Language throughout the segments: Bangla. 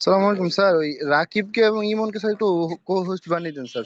সালাম আলাইকুম স্যার, ওই রাকিবকে এবং ইমনকে স্যার একটু কো হোস্ট বানিয়ে দেন স্যার।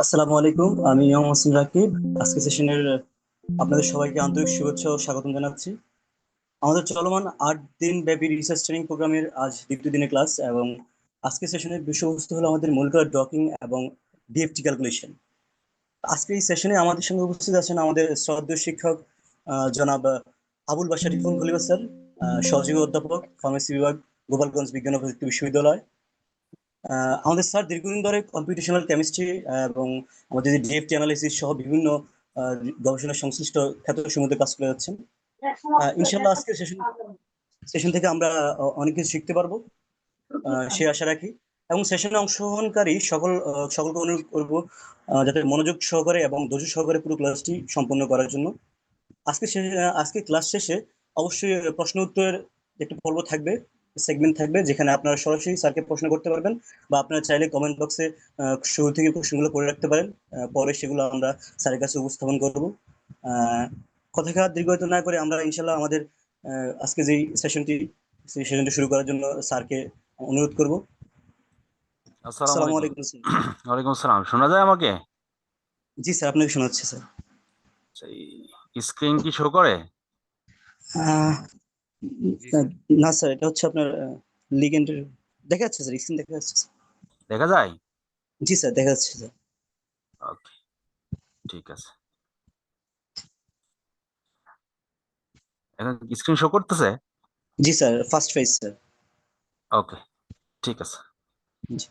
আসসালামু আলাইকুম, আমি মোহাম্মদ হোসেন রাকিব। আজকে সেশনের আপনাদের সবাইকে আন্তরিক শুভেচ্ছা ও স্বাগতম জানাচ্ছি। আমাদের চলমান 8 দিন ব্যাপী রিসার্চ ট্রেনিং প্রোগ্রামের আজ দ্বিতীয় দিনের ক্লাস, এবং আজকে সেশনের বিষয়বস্তু হলো আমাদের মৌলিক ডকিং এবং ডিএফটি ক্যালকুলেশন। আজকে এই সেশনে আমাদের সঙ্গে উপস্থিত আছেন আমাদের শ্রদ্ধেয় শিক্ষক জনাব আবুল বাশার রিপন খলিফা স্যার, সহযোগী অধ্যাপক, ফার্মেসি বিভাগ, গোপালগঞ্জ বিজ্ঞান ও প্রযুক্তি বিশ্ববিদ্যালয়। আমাদের স্যার দীর্ঘদিন ধরে কম্পিউটেশনাল কেমিস্ট্রি এবং আমাদের ডিএফটি অ্যানালিসিস সহ বিভিন্ন আহ, গবেষণা সংশ্লিষ্ট ক্ষেত্রসমূহে কাজ করে যাচ্ছেন। ইনশাল্লাহ আজকের সেশন থেকে আমরা অনেক কিছু শিখতে পারবো, সে আশা রাখি। এবং সেশনে অংশগ্রহণকারী সকলকে অনুরোধ করবো যাতে মনোযোগ সহকারে এবং ধৈর্য সহকারে পুরো ক্লাসটি সম্পন্ন করার জন্য। আজকে ক্লাস শেষে অবশ্যই প্রশ্ন উত্তরের একটা পর্ব থাকবে, সেগমেন্ট থাকবে, যেখানে আপনারা সরাসরি স্যারকে প্রশ্ন করতে পারবেন, বা আপনারা চাইলে কমেন্ট বক্সে শুরু থেকে প্রশ্নগুলো করে রাখতে পারেন। পরে সেগুলো আমরা স্যারের কাছে উপস্থাপন করব। আহ, কথা দীর্ঘায়িত না করে আমরা ইনশাল্লাহ আমাদের আজকে যেই সেই সেশনটি শুরু করার জন্য স্যারকে অনুরোধ করব। আসসালামু আসসালামু আলাইকুম। আলাইকুম স্যার। ওয়ালাইকুম আসসালাম। শোনা যায় আমাকে? জি স্যার, আপনাকে শোনাচ্ছি স্যার। সেই স্ক্রিন কি শো করে? আহ, না স্যার, এটা হচ্ছে আপনার লিগেন্ডের দেখা যাচ্ছে স্যার, স্ক্রিন দেখা যাচ্ছে স্যার। দেখা যায়? জি স্যার, দেখা যাচ্ছে স্যার। ওকে, ঠিক আছে। এখন স্ক্রিন শো করতেছে? জি স্যার, ফার্স্ট পেজ স্যার। ওকে, ঠিক আছে। জি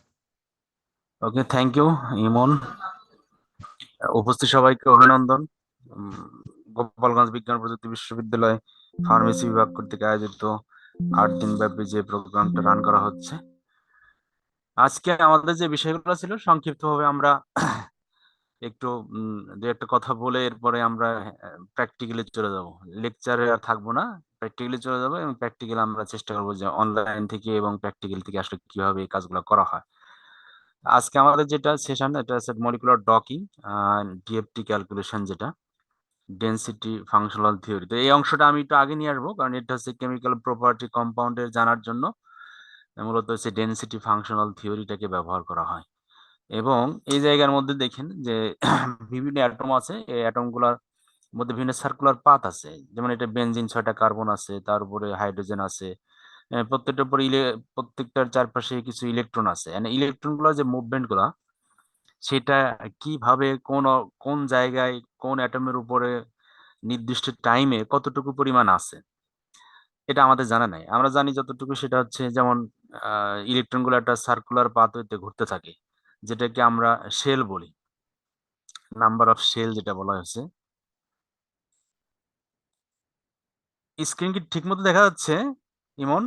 ওকে, থ্যাংক ইউ ইমন। উপস্থিত সবাইকে অভিনন্দন। উম, গোপালগঞ্জ বিজ্ঞান প্রযুক্তি বিশ্ববিদ্যালয় ফার্মেসি বিভাগ কর্তৃক আয়োজিত 8 দিন ব্যাপী যে প্রোগ্রামটা রান করা হচ্ছে, আজকে আমাদের যে বিষয়গুলো ছিল সংক্ষিপ্তভাবে আমরা একটু দু একটা কথা বলে এরপরে আমরা প্র্যাকটিক্যালি চলে যাব। লেকচারে আর থাকবো না, প্র্যাকটিক্যালি চলে যাবো এবং প্র্যাকটিক্যাল আমরা চেষ্টা করবো যে অনলাইন থেকে এবং প্র্যাকটিক্যাল থেকে আসলে কিভাবে এই কাজগুলো করা হয়। আজকে আমাদের যেটা সেশন, এটা হচ্ছে মলিকুলার ডকিং, ডিএফটি ক্যালকুলেশন, যেটা ডেনসিটি ফাংশনাল থিওরি। তো এই অংশটা আমি একটু আগে নিয়ে আসবো, কারণ এটা হচ্ছে কেমিক্যাল প্রপার্টি কম্পাউন্ডের জানার জন্য মূলত হচ্ছে ডেনসিটি ফাংশনাল থিওরিটাকে ব্যবহার করা হয়। এবং এই জায়গার মধ্যে দেখেন যে বিভিন্ন অ্যাটম আছে, এই অ্যাটম গুলার মধ্যে বিভিন্ন সার্কুলার পাথ আছে। যেমন এটা বেনজিন, 6টা কার্বন আছে, তার উপরে হাইড্রোজেন আছে, প্রত্যেকটার উপরে প্রত্যেকটার চারপাশে কিছু ইলেকট্রন আছে। ইলেকট্রন গুলা যে মুভমেন্ট গুলা, সেটা কিভাবে কোন কোন জায়গায় কোন অ্যাটমের উপরে নির্দিষ্ট টাইমে কতটুকু পরিমাণ আছে, এটা আমাদের জানা নাই। আমরা জানি যতটুকু, সেটা হচ্ছে যেমন ইলেকট্রন গুলো একটা সার্কুলার পাথওয়েতে ঘুরতে থাকে, যেটাকে আমরা শেল বলি, নাম্বার অফ শেল যেটা বলা হয়েছে। স্ক্রিন কি ঠিক মতো দেখা যাচ্ছে ইমন?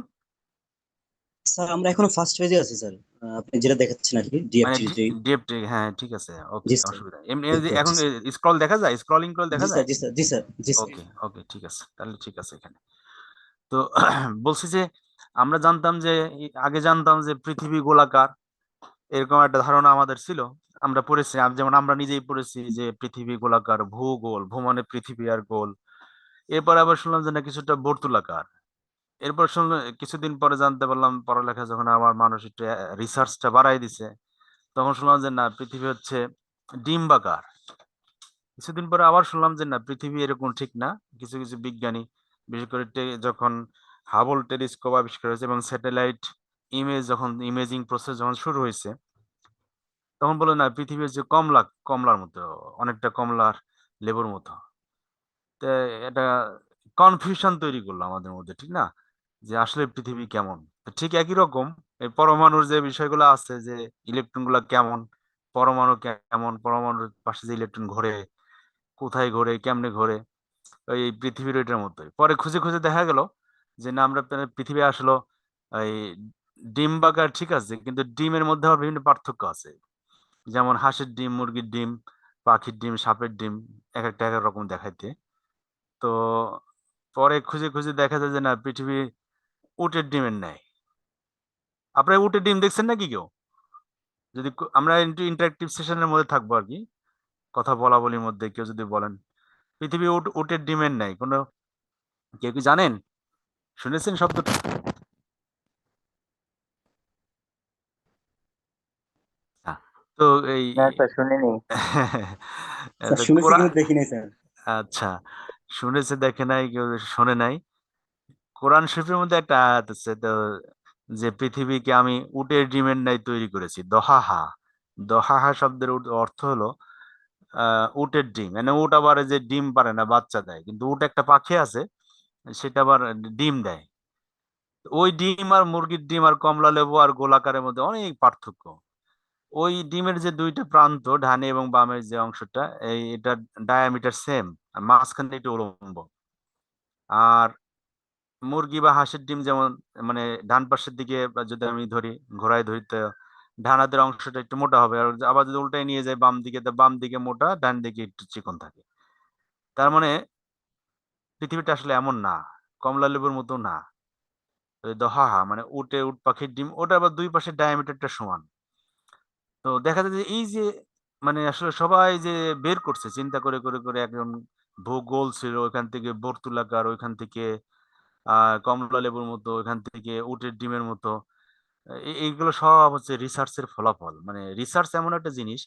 স্যার, আমরা এখনো ফার্স্ট পেজে আছি স্যার। আপনি যেটা দেখাচ্ছেন আর কি, মানে ডিএফটি যে। ডিএফটি, হ্যাঁ ঠিক আছে, ওকে, জি স্যার, অসুবিধা এমনি দেখতে এখন পাচ্ছি স্যার। স্ক্রল দেখা যায়, স্ক্রলিং করে জি দেখা স্যার, যায়। জি স্যার, জি স্যার, জি স্যার। ওকে ওকে, ঠিক আছে, তাহলে ঠিক আছে এখানে। তো বলছি যে আমরা জানতাম যে আগে জানতাম যে পৃথিবী গোলাকার, এরকম একটা ধারণা আমাদের ছিল। আমরা পড়েছি, যেমন আমরা নিজেই পড়েছি যে পৃথিবী গোলাকার, ভূগোল, ভূ মানে পৃথিবী আর গোল। এরপর আবার শুনলাম যে না, কিছুটা বর্তুলাকার। এরপর শুনলাম, কিছুদিন পরে জানতে পারলাম, পড়ালেখা যখন আমার মানুষ একটু রিসার্চটা বাড়াই দিছে, তখন শুনলাম যে না, পৃথিবী হচ্ছে ডিম্বাকার। কিছুদিন পরে আবার শুনলাম যে না, পৃথিবী এরকম ঠিক না। কিছু কিছু বিজ্ঞানী, বিশেষ করে যখন হাবল টেলিস্কোপ আবিষ্কার হয়েছে এবং স্যাটেলাইট ইমেজ, যখন ইমেজিং প্রসেস যখন শুরু হয়েছে, তখন বলে না, পৃথিবী হচ্ছে কমলা, কমলার মতো, অনেকটা কমলার লেবুর মতো। তো এটা কনফিউশন তৈরি করলো আমাদের মধ্যে, ঠিক না, যে আসলে পৃথিবী কেমন। তো ঠিক একই রকম এই পরমাণুর যে বিষয়গুলো আছে, যে ইলেকট্রন গুলা কেমন, পরমাণু কেমন, পরমাণুর পাশে যে ইলেকট্রন ঘোরে, কোথায় ঘোরে, কেমনে ঘোরে, ওই পৃথিবীর ওইটার মতোই। পরে খুঁজে খুঁজে দেখা গেল যে না, আমরা পৃথিবী আসলে এই ডিম্বাকার, ঠিক আছে, কিন্তু ডিমের মধ্যে আবার বিভিন্ন পার্থক্য আছে। যেমন হাঁসের ডিম, মুরগির ডিম, পাখির ডিম, সাপের ডিম, এক একটা এক এক রকম দেখাইতে। তো পরে খুঁজে খুঁজে দেখা যায় যে না, পৃথিবী উটের ডিমের ন্যায়। আপনারা উটের ডিম দেখছেন নাকি কেউ? যদি আমরা একটু ইন্টারেক্টিভ সেশনের মধ্যে থাকবো আর কি, কথা বলা বলির মধ্যে কেউ যদি বলেন পৃথিবী উটের ডিমের ন্যায়, কোনো কেউ কি জানেন, শুনেছেন শব্দটা? হ্যাঁ। তো এই না স্যার, শুনিনি। স্যার, তো শুনেছি কিন্তু দেখি নাই স্যার। আচ্ছা, শুনেছে, দেখে নাই, কেউ শোনে নাই। কোরআন শরীফের মধ্যে একটা আয়াত আছে তো, যে পৃথিবীকে আমি উটের ডিমের ন্যায় তৈরি করেছি, দহাহা। দহাহা শব্দের অর্থ হলো উটের ডিম। মানে উট আবার এই যে ডিম পারে না, বাচ্চা দেয়, কিন্তু উট একটা পাখি আছে, সেটা আবার ডিম দেয়। ওই ডিম আর মুরগির ডিম আর কমলা লেবু আর গোলাকারের মধ্যে অনেক পার্থক্য। ওই ডিমের যে দুইটা প্রান্ত, ডানে এবং বামের যে অংশটা, এটা ডায়ামিটার সেম, আর মাঝখানে একটু উলম্ব। আর মুরগি বা হাঁসের ডিম যেমন, মানে ডান পাশের দিকে বা যদি আমি ধরি, ঘোড়ায় ধরি, তো ডান হাতের অংশটা একটু মোটা হবে, আর আবার যদি উল্টায় নিয়ে যায় বাম দিকে, তো বাম দিকে মোটা, ডান দিকে একটু চিকন থাকে। তার মানে পৃথিবীটা আসলে এমন না, কমলা লেবুর মতো না। ওই দহাহা মানে উট পাখির ডিম, ওটা আবার দুই পাশের ডায়ামিটারটা সমান। তো দেখা যায় যে এই যে, মানে আসলে সবাই যে বের করছে চিন্তা করে করে করে, একজন ভূগোল ছিল, ওইখান থেকে বর্তুলাকার, ওইখান থেকে কমলা লেবুর মতো, ওইখান থেকে উটের ডিমের মতো। এইগুলো সব হচ্ছে রিসার্চের ফলাফল। মানে রিসার্চ এমন একটা জিনিস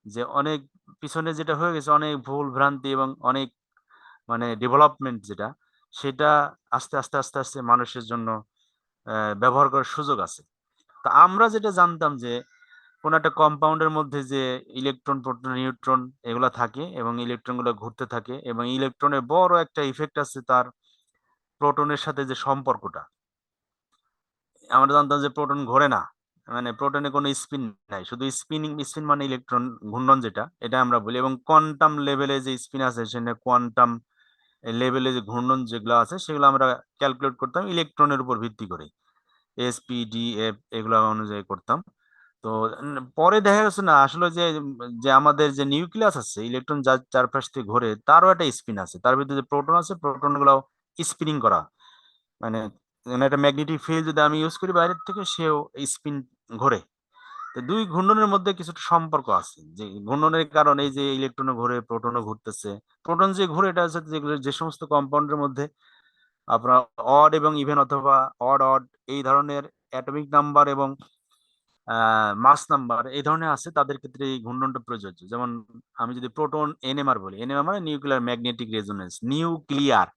যে অনেক পিছনে যেটা হয়ে গেছে, অনেক ভুল ভ্রান্তি এবং অনেক মানে ডেভেলপমেন্ট যেটা, সেটা আস্তে আস্তে আস্তে আস্তে মানুষের জন্য ব্যবহার করার সুযোগ আছে। তা আমরা যেটা জানতাম যে কোন একটা কম্পাউন্ডের মধ্যে যে ইলেকট্রন, প্রোটন, নিউট্রন এগুলা থাকে এবং ইলেকট্রন গুলো ঘুরতে থাকে এবং ইলেকট্রনের বড় একটা ইফেক্ট আছে তার প্রোটনের সাথে যে সম্পর্কটা। আমরা জানতাম যে প্রোটন ঘোরে না, মানে প্রোটনে কোনো স্পিন নাই, শুধু স্পিন মানে ইলেকট্রন ঘূর্ণন যেটা, এটা আমরা বলি। এবং কোয়ান্টাম লেভেলে যে স্পিন আছে সেখানে কোয়ান্টাম লেভেলে যে ঘূর্ণন যেগুলো আছে সেগুলো আমরা ক্যালকুলেট করতাম ইলেকট্রনের উপর ভিত্তি করে, এস পি ডি এফ এগুলো অনুযায়ী করতাম। তো পরে দেখা গেছে না আসলে যে যে আমাদের যে নিউক্লিয়াস আছে, ইলেকট্রন যার চারপাশ থেকে ঘোরে, তারও একটা স্পিন আছে, তার ভিতরে যে প্রোটন আছে প্রোটন গুলো স্পিনিং করা, মানে একটা ম্যাগনেটিক ফিল্ড যদি আমি ইউজ করি বাইরের থেকে, সেও স্পিন ঘোরে। তো দুই ঘূর্ণনের মধ্যে কিছুটা সম্পর্ক আছে, যে ঘূর্ণনের কারণে এই যে ইলেকট্রনও ঘুরে প্রোটনও ঘুরতেছে। প্রোটন যে ঘুরে এটা হচ্ছে যেগুলো যে সমস্ত কম্পাউন্ডের মধ্যে আপনার অড এবং ইভেন অথবা অড অড এই ধরনের অ্যাটমিক নাম্বার এবং মাস নাম্বার এই ধরনের আছে, তাদের ক্ষেত্রে এই ঘূর্ণনটা প্রযোজ্য। যেমন আমি যদি প্রোটন এনএমআর বলি, এনএমআর মানে nuclear magnetic resonance. Nuclear,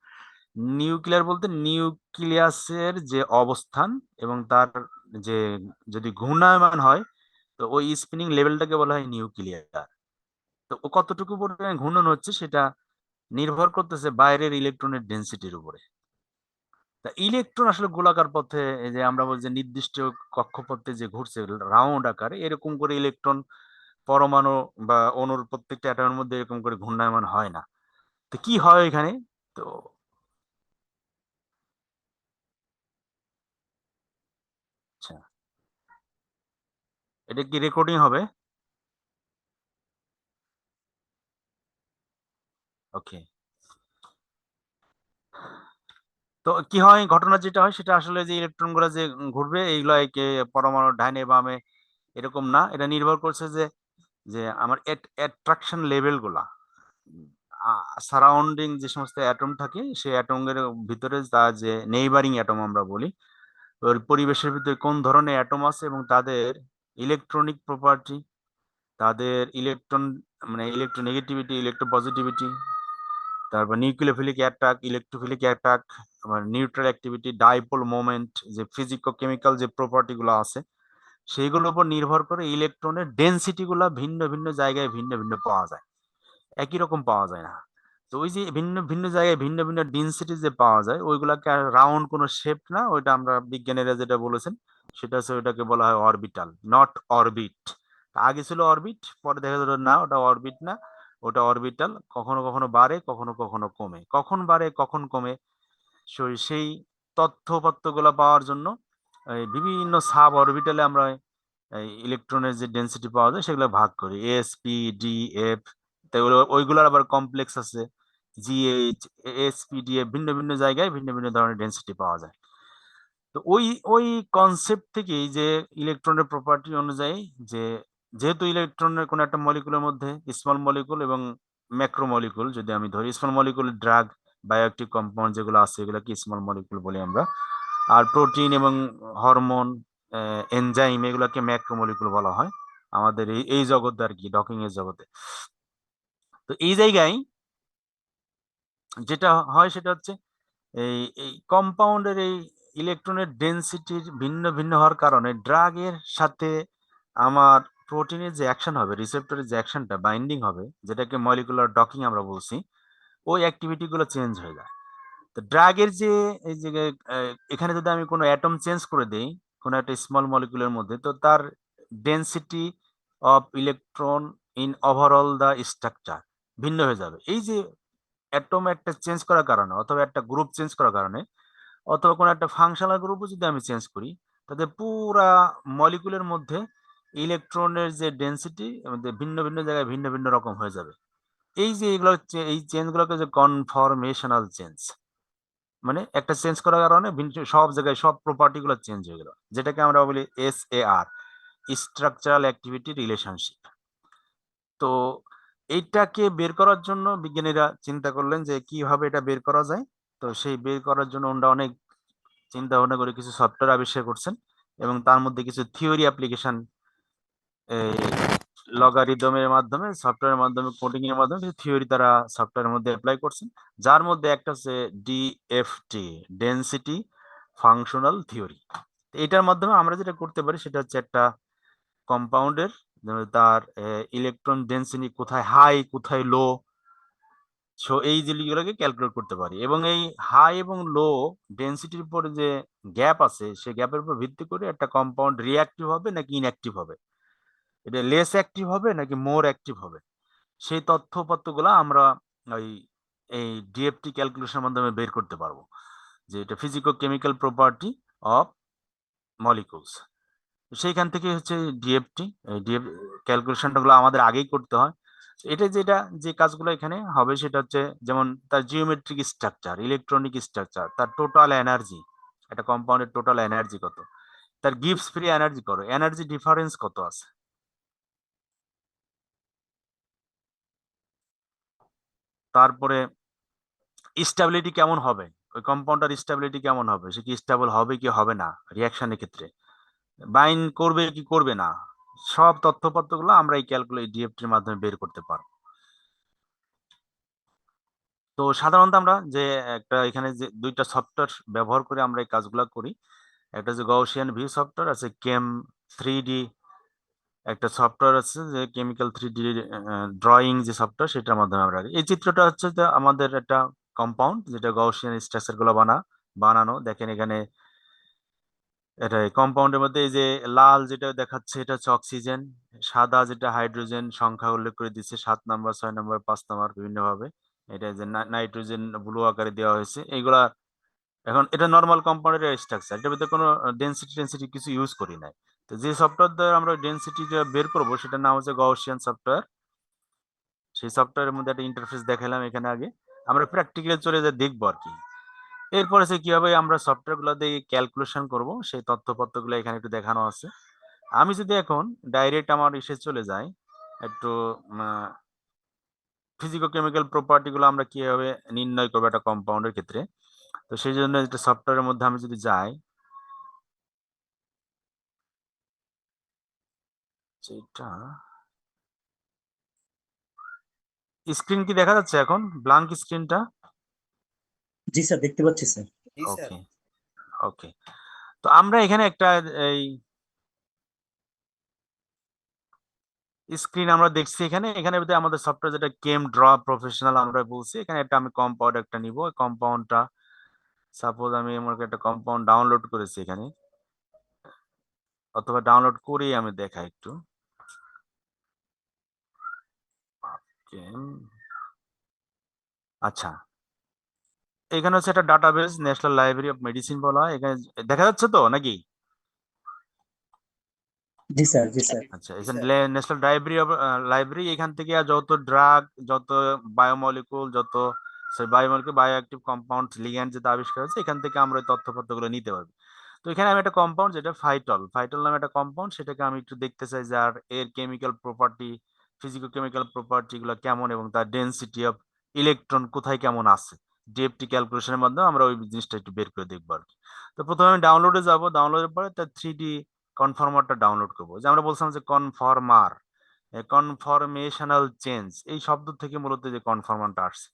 nuclear বলতে নিউক্লিয়াসের যে অবস্থান এবং তার যে যদি ঘূর্ণায়মান হয়, তো ওই স্পিনিং লেভেলটাকে বলা হয় নিউক্লিয়ার। তো ও কতটুকু পরিমাণে ঘূর্ণন হচ্ছে সেটা নির্ভর করতেছে বাইরের ইলেকট্রনের ডেনসিটির উপরে। তা ইলেকট্রন আসলে গোলাকার পথে, এই যে আমরা বলছি নির্দিষ্ট কক্ষপথে যে ঘুরছে রাউন্ড আকারে, এরকম করে ইলেকট্রন পরমাণু বা অণুর প্রত্যেকটা অ্যাটমের মধ্যে এরকম করে ঘূর্ণায়মান হয় না। তো কি হয় এখানে? তো আচ্ছা, এটা কি রেকর্ডিং হবে? ওকে। তো কি হয়, ঘটনা যেটা হয় সেটা আসলে যে ইলেকট্রন গুলো যে ঘুরবে এইগুলো পরমাণু ডাইনে বামে এরকম না, এটা নির্ভর করছে যে যে আমার অ্যাট্রাকশন লেভেল গুলা, সারাউন্ডিং যে সমস্ত অ্যাটম থাকে সেই অ্যাটমের ভিতরে তার যে নেইবারিং অ্যাটম আমরা বলি, ওর পরিবেশের ভিতরে কোন ধরনের অ্যাটম আছে এবং তাদের ইলেকট্রনিক প্রপার্টি, তাদের ইলেকট্রন মানে ইলেকট্রোনেগেটিভিটি, ইলেকট্রোপজিটিভিটি, তারপর নিউক্লিওফিলিক অ্যাটাক, ইলেকট্রোফিলিক অ্যাটাক, আবার নিউট্রাল অ্যাক্টিভিটি, ডাইপোল মোমেন্ট, যে ফিজিকো কেমিক্যাল যে প্রপার্টি গুলো আছে সেইগুলোর উপর নির্ভর করে ইলেকট্রনের ডেনসিটি গুলা ভিন্ন ভিন্ন জায়গায় ভিন্ন ভিন্ন পাওয়া যায়, একই রকম পাওয়া যায় না। তো ওই যে ভিন্ন ভিন্ন জায়গায় ভিন্ন ভিন্ন ডেনসিটি যে পাওয়া যায় ওইগুলাকে রাউন্ড কোনো শেপ না, ওইটা আমরা বিজ্ঞানীরা যেটা বলেছেন সেটা হচ্ছে ওইটাকে বলা হয় অরবিটাল, নট অরবিট। আগে ছিল অরবিট, পরে দেখা গেল না ওটা অরবিট না, ওটা অরবিটাল। কখনো কখনো বাড়ে, কখনো কখনো কমে, কখন বাড়ে কখন কমে সেই তথ্যপত্র গুলা পাওয়ার জন্য এই বিভিন্ন সাব অরবিটালে আমরা ইলেকট্রনের যে ডেনসিটি পাওয়া যায় সেগুলো ভাগ করি, এস পি ডি এফ। তো ওইগুলোর আবার কমপ্লেক্স আছে, GH, S P D F, ভিন্ন ভিন্ন জায়গায় ভিন্ন ভিন্ন ধরনের ডেনসিটি পাওয়া যায়। তো ওই ওই কনসেপ্ট থেকেই যে ইলেকট্রনের প্রপার্টি অনুযায়ী যে যেহেতু ইলেকট্রনের কোন একটা মলিকুলের মধ্যে স্মল মলিকুল এবং ম্যাক্রো মলিকুল, যদি আমি ধরি small molecule drug bioactive compound যেগুলো আছে এগুলোকে স্মল মলিকুল বলি আমরা, আর প্রোটিন এবং হরমোন এনজাইম এগুলোকে ম্যাক্রো মলিকুল বলা হয় আমাদের এই জগতে আর কি, ডকিং এর জগতে। তো এই জায়গায় যেটা হয় সেটা হচ্ছে এই এই কম্পাউন্ডের এই ইলেকট্রনের ডেনসিটির ভিন্ন ভিন্ন হওয়ার কারণে ড্রাগের সাথে আমার প্রোটিনের যে অ্যাকশন হবে, রিসেপ্টরের যে অ্যাকশনটা বাইন্ডিং হবে, যেটাকে মলিকুলার ডকিং আমরা বলছি, ওই অ্যাক্টিভিটি গুলো চেঞ্জ হয়ে যায়। তো ড্রাগের যে এই যে এখানে যদি আমি কোনো অ্যাটম চেঞ্জ করে দেই কোনো একটা স্মল মলিকুলের মধ্যে, তো তার density of electron in overall the structure ভিন্ন হয়ে যাবে। এই যে অ্যাটম একটা চেঞ্জ করার কারণে অথবা একটা গ্রুপ চেঞ্জ করার কারণে অথবা কোনো একটা ফাংশনাল গ্রুপও যদি আমি চেঞ্জ করি, তাতে পুরা মলিকুলের মধ্যে ইলেকট্রনের যে ডেনসিটি ভিন্ন ভিন্ন জায়গায় ভিন্ন ভিন্ন রকম হয়ে যাবে। এই যে এগুলো এই চেঞ্জ গুলোকে যে কনফরমেশনাল চেঞ্জ, মানে একটা চেঞ্জ করার কারণে সব জায়গায় সব প্রপার্টি গুলো চেঞ্জ হয়ে গেল, যেটাকে আমরা বলি SAR, স্ট্রাকচারাল অ্যাক্টিভিটি রিলেশনশিপ। তো এইটাকে বের করার জন্য বিজ্ঞানীরা চিন্তা করলেন যে কিভাবে এটা বের করা যায়। তো সেই বের করার জন্য ওনারা অনেক চিন্তা ভাবনা করে কিছু সফটওয়্যার আবিষ্কার করছেন এবং তার মধ্যে কিছু থিওরি অ্যাপ্লিকেশন লগারিদমের মাধ্যমে, সফটওয়্যারের মাধ্যমে, কোডিং এর মাধ্যমে কিছু থিওরি তারা সফটওয়্যারের মধ্যে অ্যাপ্লাই করছেন, যার মধ্যে একটা হচ্ছে ডিএফটি, ডেনসিটি ফাংশনাল থিওরি। এটার মাধ্যমে আমরা যেটা করতে পারি সেটা হচ্ছে একটা কম্পাউন্ডের তার ইলেকট্রন ডেনসিটি কোথায় হাই কোথায় লো, সো এই জিনিসগুলোকে ক্যালকুলেট করতে পারি, এবং এই হাই এবং লো ডেনসিটির উপরে যে গ্যাপ আছে সেই গ্যাপের উপর ভিত্তি করে একটা কম্পাউন্ড রিঅ্যাক্টিভ হবে নাকি ইনঅ্যাক্টিভ হবে, এটা লেস অ্যাক্টিভ হবে নাকি মোর অ্যাক্টিভ হবে, সেই তথ্যপত্রগুলো আমরা ওই এই ডিএফটি ক্যালকুলেশনের মাধ্যমে বের করতে পারবো, যে এটা ফিজিকো কেমিক্যাল প্রপার্টি অফ মলিকুলস। সেইখান থেকে হচ্ছে ডিএফটি, ডিএফ ক্যালকুলেশনটা গুলো আমাদের আগেই করতে হয়। এটা যেটা যে কাজগুলো এখানে হবে সেটা হচ্ছে যেমন তার জিওমেট্রিক স্ট্রাকচার, ইলেকট্রনিক স্ট্রাকচার, তার টোটাল এনার্জি, একটা কম্পাউন্ডের টোটাল এনার্জি কত, তার গিভস ফ্রি এনার্জি কত, এনার্জি ডিফারেন্স কত আছে, তারপরে স্টেবিলিটি কেমন হবে, ওই কম্পাউন্ডার স্টেবিলিটি কেমন হবে, সে কি স্টেবল হবে কি হবে না রিয়াকশনের ক্ষেত্রে, বাইন্ড করবে কি করবে না, সব তথ্যপত্রগুলো আমরা এই ক্যালকুলেট ডিএফটির মাধ্যমে বের করতে পারবো। তো সাধারণত আমরা যে একটা এখানে যে দুইটা সফটওয়্যার ব্যবহার করে আমরা এই কাজগুলো করি, একটা যে গাউসিয়ান ভিউ সফটওয়্যার আছে, কেম 3D একটা সফটওয়্যার আছে যে কেমিক্যাল 3D ড্রয়িং যে সফটওয়্যার, সেটার মাধ্যমে আমরা এই চিত্রটা হচ্ছে যে আমাদের একটা কম্পাউন্ড যেটা গাউসিয়ান স্ট্রাকচার গুলো বানানো, দেখেন এখানে এটা কম্পাউন্ডের মধ্যে এই যে লাল যেটা দেখাচ্ছে এটা হচ্ছে অক্সিজেন, সাদা যেটা হাইড্রোজেন, সংখ্যা উল্লেখ করে দিচ্ছে 7 নম্বর 6 নম্বর 5 নম্বর বিভিন্ন ভাবে, এটা যে নাইট্রোজেন ব্লু আকারে দেওয়া হয়েছে এইগুলা। এখন এটা নর্মাল কম্পাউন্ডের স্ট্রাকচার, এটার ভিতরে কোনো ডেনসিটি কিছু ইউজ করি নাই। তো যে সফটওয়্যার দ্বারা আমরা ডেনসিটিটা বের করবো সেটার নাম হচ্ছে গাউসিয়ান সফটওয়্যার। সেই সফটওয়্যারের মধ্যে একটা ইন্টারফেস দেখালাম এখানে আগে, আমরা প্র্যাকটিক্যালি চলে যা দেখবো আর কি। এরপরে সে কিভাবে আমরা সফটওয়্যার গুলো দিয়ে ক্যালকুলেশন করব সেই তথ্যপত্র গুলো এখানে একটু দেখানো আছে। আমি যদি এখন ডাইরেক্ট আমার ইসে চলে যাই একটু ফিজিকো কেমিক্যাল প্রপার্টি গুলো আমরা কিভাবে নির্ণয় করবো একটা কম্পাউন্ডের ক্ষেত্রে, তো সেই জন্য একটা সফটওয়্যারের মধ্যে আমি যদি যাই, যেটা স্ক্রিন কি দেখা যাচ্ছে এখন, ব্ল্যাঙ্ক স্ক্রিনটা? জি স্যার, দেখতে পাচ্ছি স্যার। ওকে ওকে। তো আমরা এখানে একটা এই স্ক্রিন আমরা দেখছি, এখানে এখানে আমাদের সফটওয়্যার যেটা কেম ড্র প্রফেশনাল আমরা বলছি, এখানে একটা আমি কম্পাউন্ড একটা নিব, কম্পাউন্ডটা সাপোজ আমি এমন একটা কম্পাউন্ড ডাউনলোড করেছি এখানে, অথবা ডাউনলোড করেই আমি দেখাই একটু। আচ্ছা, এখানে হচ্ছে একটা database, national library of medicine বলা হয়, এখানে দেখা যাচ্ছে তো নাকি? জি স্যার, জি স্যার। আচ্ছা, এখানে ন্যাশনাল লাইব্রেরি, এখান থেকে আর যত ড্রাগ, যত বায়োমলিকুল, যত বায়োমলিকুল বায়োঅ্যাক্টিভ কম্পাউন্ড লিগ্যান্ড যেটা আবিষ্কার হয়েছে, এখান থেকে আমরা এই তথ্যপত্রগুলো নিতে পারবো। তো এখানে আমি একটা কম্পাউন্ড যেটা ফাইটল, ফাইটল নামে একটা কম্পাউন্ড, সেটাকে আমি একটু দেখতে চাই যে আর এর কেমিক্যাল প্রপার্টি, ফিজিকো কেমিক্যাল প্রপার্টি গুলো কেমন, এবং তার ডেনসিটি অফ ইলেকট্রন কোথায় কেমন আছে, ডিএফটি ক্যালকুলেশনের মাধ্যমে আমরা ওই জিনিসটা একটু বের করে দেখবো আর কি। তো প্রথমে আমি ডাউনলোডে যাব, ডাউনলোডের পরে তার 3D কনফর্মারটা ডাউনলোড করবো, যে আমরা বলছিলাম যে কনফর্মার, কনফরমেশনাল চেঞ্জ, এই শব্দ থেকে মূলত যে কনফর্মারটা আসছে।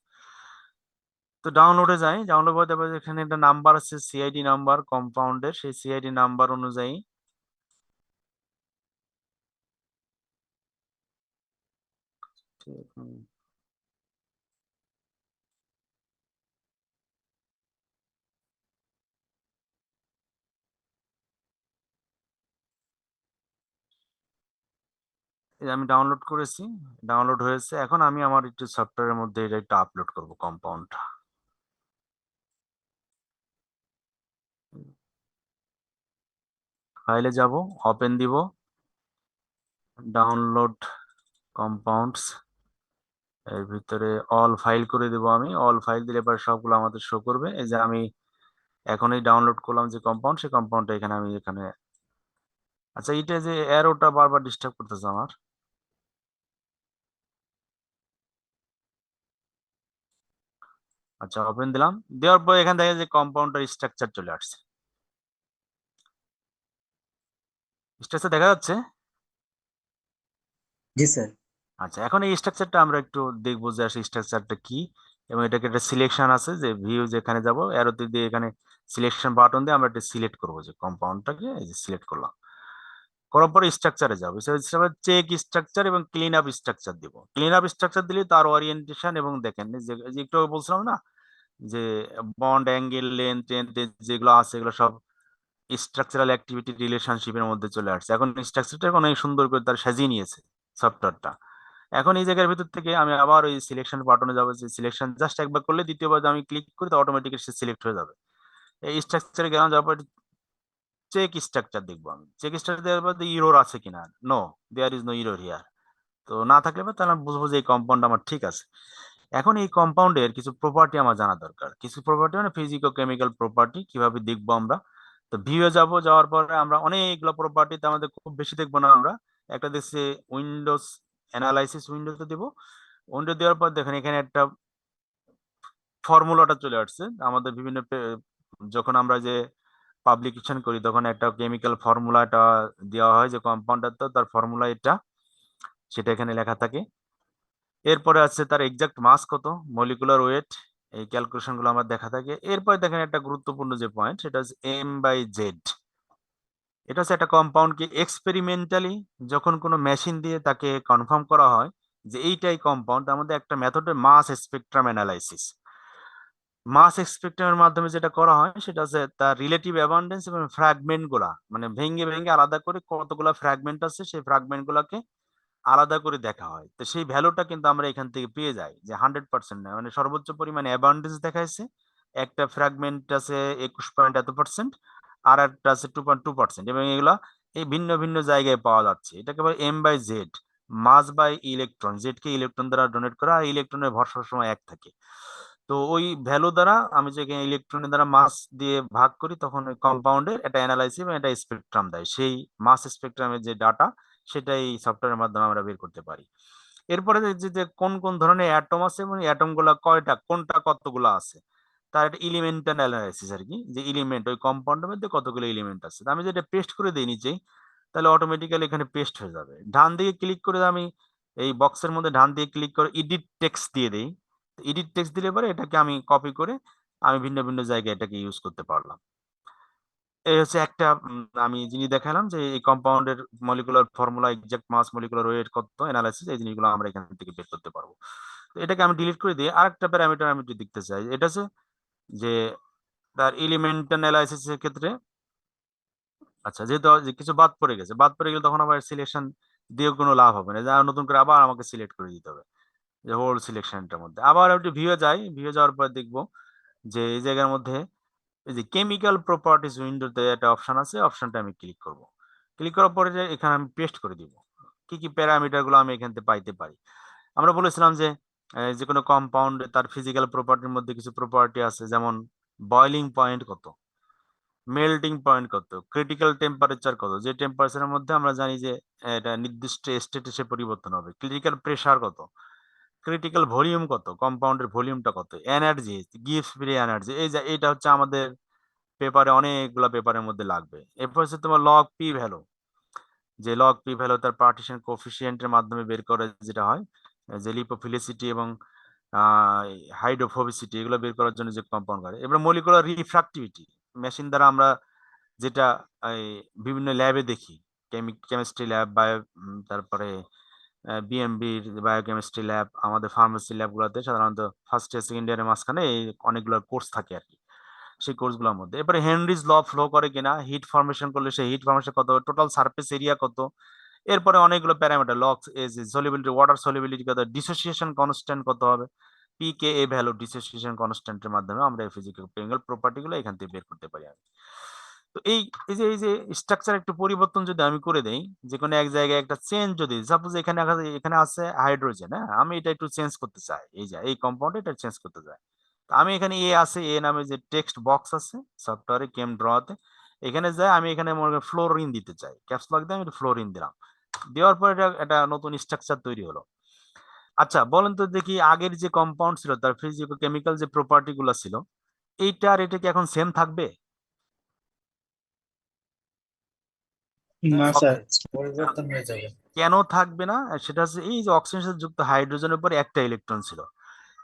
তো ডাউনলোডে যাই, ডাউনলোড করতে পারে, এখানে একটা নাম্বার আছে সিআইডি নাম্বার কম্পাউন্ডের, সেই সিআইডি নাম্বার অনুযায়ী আমি ডাউনলোড করেছি, ডাউনলোড হয়েছে, এখন আমি আমার একটু সফটওয়্যারের মধ্যে এটা একটু আপলোড করব কম্পাউন্ডটা। ফাইলে যাব, ওপেন দিব, ডাউনলোড কম্পাউন্ডস, এর ভিতরে অল ফাইল করে দেব, আমি অল ফাইল দিলে পরে সবগুলো আমাদের শো করবে। এই যে আমি এখনই ডাউনলোড করলাম যে কম্পাউন্ড, সেই কম্পাউন্ডটা এখানে আমি এখানে, আচ্ছা এটা যে অ্যারোটা বারবার ডিস্টার্ব করতেছে আমার, আচ্ছা ওপেন দিলাম, দেওয়ার পর এখান থেকে যে কম্পাউন্ডের স্ট্রাকচার চলে আসছে, স্ট্রাকচার দেখা যাচ্ছে। জি স্যার। আচ্ছা, এখন এই স্ট্রাকচারটা আমরা একটু দেখবো যে আসলে স্ট্রাকচারটা কি, এবং এটাকে একটা সিলেকশন আছে যে ভিউ, যেখানে যাব অ্যারোতে দিয়ে এখানে সিলেকশন বাটন দিয়ে আমরা এটা সিলেক্ট করবো, যে কম্পাউন্ডটাকে এই যে সিলেক্ট করলাম, করার পরে স্ট্রাকচারে যাবো, চেক স্ট্রাকচার এবং ক্লিন আপ স্ট্রাকচার দিব। ক্লিন আপ স্ট্রাকচার দিলে তার ওরিয়েন্টেশন, এবং দেখেন যে একটু আগে বলছিলাম না যে বন্ড, অ্যাঙ্গেল, লেন্থ, যেগুলো আছে এগুলো সব স্ট্রাকচারাল অ্যাক্টিভিটি রিলেশনশিপের মধ্যে চলে আসছে। এখন স্ট্রাকচারটা অনেক সুন্দর করে তার সাজিয়ে নিয়েছে সফটওয়্যারটা। এখন এই জায়গার ভিতর থেকে আমি আবার ওই সিলেকশন বাটনে যাবো, যে সিলেকশন জাস্ট একবার করলে দ্বিতীয়বার যদি আমি ক্লিক করি তো অটোমেটিক সে সিলেক্ট হয়ে যাবে। এই স্ট্রাকচারে গেলাম, যাওয়ার পর চেক স্ট্রাকচার দেখবো। আমি চেক স্ট্রাকচার দেওয়ার পর ইরোর আছে কিনা, no, there is no error here. তো না থাকলে তাহলে আমি বুঝবো যে এই কম্পাউন্ড আমার ঠিক আছে। এখন এই কম্পাউন্ডের কিছু প্রপার্টি আমার জানা দরকার, কিছু প্রপার্টি মানে ফিজিকো কেমিক্যাল প্রপার্টি, কিভাবে দেখবো আমরা। তো ভিউয়ে যাবো, যাওয়ার পরে আমরা অনেকগুলো প্রপার্টিতে, আমাদের খুব বেশি দেখবো না আমরা, একটা দেখছি উইন্ডোজ অ্যানালাইসিস, উইন্ডোতে দিব। উইন্ডো দেওয়ার পর দেখেন এখানে একটা ফর্মুলাটা চলে আসছে আমাদের বিভিন্ন যখন আমরা যে পাবলিকেশন করি তখন একটা কেমিক্যাল ফর্মুলাটা দেওয়া হয়, যে কম্পাউন্ডার তো তার ফর্মুলা এটা, সেটা এখানে লেখা থাকে। এরপরে আছে তার এক্সাক্ট মাস কত, মলিকুলার ওয়েট, এই ক্যালকুলেশন গুলো আমার দেখা থাকে। এরপরে দেখেন একটা গুরুত্বপূর্ণ যে পয়েন্ট, সেটা হচ্ছে M/Z। এটা হচ্ছে একটা কম্পাউন্ডকে এক্সপেরিমেন্টালি যখন কোনো মেশিন দিয়ে তাকে কনফার্ম করা হয় যে এইটাই কম্পাউন্ড, তার মধ্যে একটা মেথডের মাস স্পেকট্রাম অ্যানালাইসিস। মাস স্পেকট্রামের মাধ্যমে যেটা করা হয় সেটা হচ্ছে তার রিলেটিভ অ্যাবান্ডেন্স এবং ফ্র্যাগমেন্ট গুলা, মানে ভেঙে ভেঙে আলাদা করে কতগুলা ফ্র্যাগমেন্ট আছে সেই ফ্র্যাগমেন্ট গুলাকে আলাদা করে দেখা হয়। তো সেই ভ্যালুটা কিন্তু আমরা এখান থেকে পেয়ে যাই, যে 100% না, মানে সর্বোচ্চ পরিমাণে অ্যাবান্ডেন্স দেখাইছে। একটা ফ্র্যাগমেন্ট আছে 21 পয়েন্ট এত%, আর একটা আছে 2.2%, এবং এগুলা এই ভিন্ন ভিন্ন জায়গায় পাওয়া যাচ্ছে। এটাকে বলে M/Z, mass by electron. Z কে ইলেকট্রন দ্বারা ডোনেট করা, আর ইলেকট্রনের ভর সবসময় এক থাকে। তো ওই ভ্যালু দ্বারা আমি যে ইলেকট্রনের দ্বারা মাস দিয়ে ভাগ করি, তখন ওই কম্পাউন্ডের একটা অ্যানালাইসিস এবং একটা স্পেকট্রাম দেয়। সেই মাস স্পেকট্রামের যে ডাটা, সেটা এই সফটওয়্যারের মাধ্যমে আমরা বের করতে পারি। এরপরে যে কোন কোন ধরনের অ্যাটম আছে এবং অ্যাটম গুলা কয়টা, কোনটা কতগুলো আছে, তার একটা এলিমেন্টাল অ্যানালাইসিস আর কি, যে এলিমেন্ট ওই কম্পাউন্ডের মধ্যে কতগুলো এলিমেন্ট আছে। তো আমি যেটা পেস্ট করে দিই নিচেই, তাহলে অটোমেটিক্যালি এখানে পেস্ট হয়ে যাবে। ডান দিকে ক্লিক করে আমি এই বক্সের মধ্যে ডান দিকে ক্লিক করে এডিট টেক্সট দিয়ে দিই। এডিট টেক্সট দিলে পরে এটাকে আমি কপি করে আমি ভিন্ন ভিন্ন জায়গায় এটাকে ইউজ করতে পারলাম। এই হচ্ছে একটা আমি জিনিস দেখালাম, যে এই কম্পাউন্ডের মলিকুলার ফর্মুলা, এক্সাক্ট মাস, মলিকুলার ওয়েট কত, অ্যানালাইসিস, এই জিনিসগুলো আমরা এখান থেকে বের করতে পারবো। তো এটাকে আমি ডিলিট করে দিয়ে আরেকটা প্যারামিটার আমি একটু দেখতে চাই। এটা হচ্ছে যে তার এলিমেন্ট অ্যানালাইসিসের ক্ষেত্রে, আচ্ছা যেহেতু যে কিছু বাদ পড়ে গেছে, বাদ পড়ে গেলে তখন আবার সিলেকশন দিয়ে কোনো লাভ হবে না, যা নতুন করে আবার আমাকে সিলেক্ট করে দিতে হবে, যে হোল সিলেকশনটার মধ্যে আবার একটু ভিউয়ে যাই। ভিউয়ে যাওয়ার পর দেখবো যে এই জায়গার মধ্যে এই যে কেমিক্যাল প্রপার্টিজ উইন্ডোতে একটা অপশন আছে, অপশনটা আমি ক্লিক করব। ক্লিক করার পরে যে এখানে আমি পেস্ট করে দিব কি কি প্যারামিটার গুলো আমি এখান থেকে পাইতে পারি। আমরা বলেছিলাম যে যে কোনো কম্পাউন্ড তার ফিজিক্যাল প্রপার্টির মধ্যে কিছু প্রপার্টি আছে, যেমন বয়লিং পয়েন্ট কত, মেল্টিং পয়েন্ট কত, ক্রিটিক্যাল টেম্পারেচার কত, যে টেম্পারেচারের মধ্যে আমরা জানি যে এটা নির্দিষ্ট স্টেটে সে পরিবর্তন হবে, ক্রিটিক্যাল প্রেসার কত, ক্রিটিক্যাল ভলিউম কত, কম্পাউন্ডের ভলিউমটা কত, এনার্জি, গিভস ফ্রি এনার্জি, এই যে এটা হচ্ছে আমাদের পেপারে অনেকগুলো পেপারের মধ্যে লাগবে। এরপর হচ্ছে তোমার লগ পি ভ্যালু, যে লগ পি ভ্যালু তার পার্টিশন কোফিসিয়েন্টের মাধ্যমে বের করে যেটা হয়, যে লিপোফিলিসিটি এবং হাইড্রোফোবিসিটি, এগুলো বের করার জন্য যে কম্পাউন্ড করে। এবার মলিকুলার রিফ্রাক্টিভিটি, মেশিন দ্বারা আমরা যেটা এই বিভিন্ন ল্যাবে দেখি, কেমিস্ট্রি ল্যাব, বায়ো, তারপরে বিএমবি বায়োকেমিস্ট্রি ল্যাব, আমাদের ফার্মেসি ল্যাবগুলোতে সাধারণত ফার্স্ট ইয়ার সেকেন্ড ইয়ারের মাঝখানে এই অনেকগুলো কোর্স থাকে আর কি, সেই কোর্সগুলোর মধ্যে। এরপরে হেনরিজ ল ফ্লো করে কিনা, হিট ফর্মেশন করলে সেই হিট ফর্মেশন কত, টোটাল সারফেস এরিয়া কত। এরপরে অনেকগুলো প্যারামিটার, লক্স এজ, সলিবিলিটি, ওয়াটার সলিবিলিটি কত, ডিসোসিয়েশন কনস্ট্যান্ট কত হবে, পিকেএ ভ্যালু, ডিসোসিয়েশন কনস্ট্যান্টের মাধ্যমে আমরা এই ফিজিক্যাল কেমিক্যাল প্রপার্টি গুলো এখান থেকে বের করতে পারি। তো এই যে স্ট্রাকচার একটু পরিবর্তন যদি আমি করে দেই, যে কোনো এক জায়গায় একটা চেঞ্জ, যদি সাপোজ এখানে এখানে আছে হাইড্রোজেন, হ্যাঁ, আমি এটা একটু চেঞ্জ করতে চাই, এই যে এই কম্পাউন্ড এটা চেঞ্জ করতে চাই, তো আমি এখানে এ আছে, এ নামে যে টেক্সট বক্স আছে সফটওয়্যারে কেম ড্রতে, এখানে যাই আমি এখানে মনে ফ্লোরিন দিতে চাই, ক্যাপস লক দিয়ে আমি ফ্লোরিন দিলাম। দেওয়ার পর এটা একটা নতুন স্ট্রাকচার তৈরি হলো। আচ্ছা বলেন তো দেখি, আগের যে কম্পাউন্ড ছিল তার ফিজিকো কেমিক্যাল যে প্রপার্টি গুলো ছিল, এইটা আর এটা কি এখন সেম থাকবে? না স্যার, Okay. পরিবর্তন হয়ে যাবে। কেন থাকবে না সেটা হচ্ছে এই যে অক্সিজেনের সাথে যুক্ত হাইড্রোজেনের উপরে একটা ইলেকট্রন ছিল,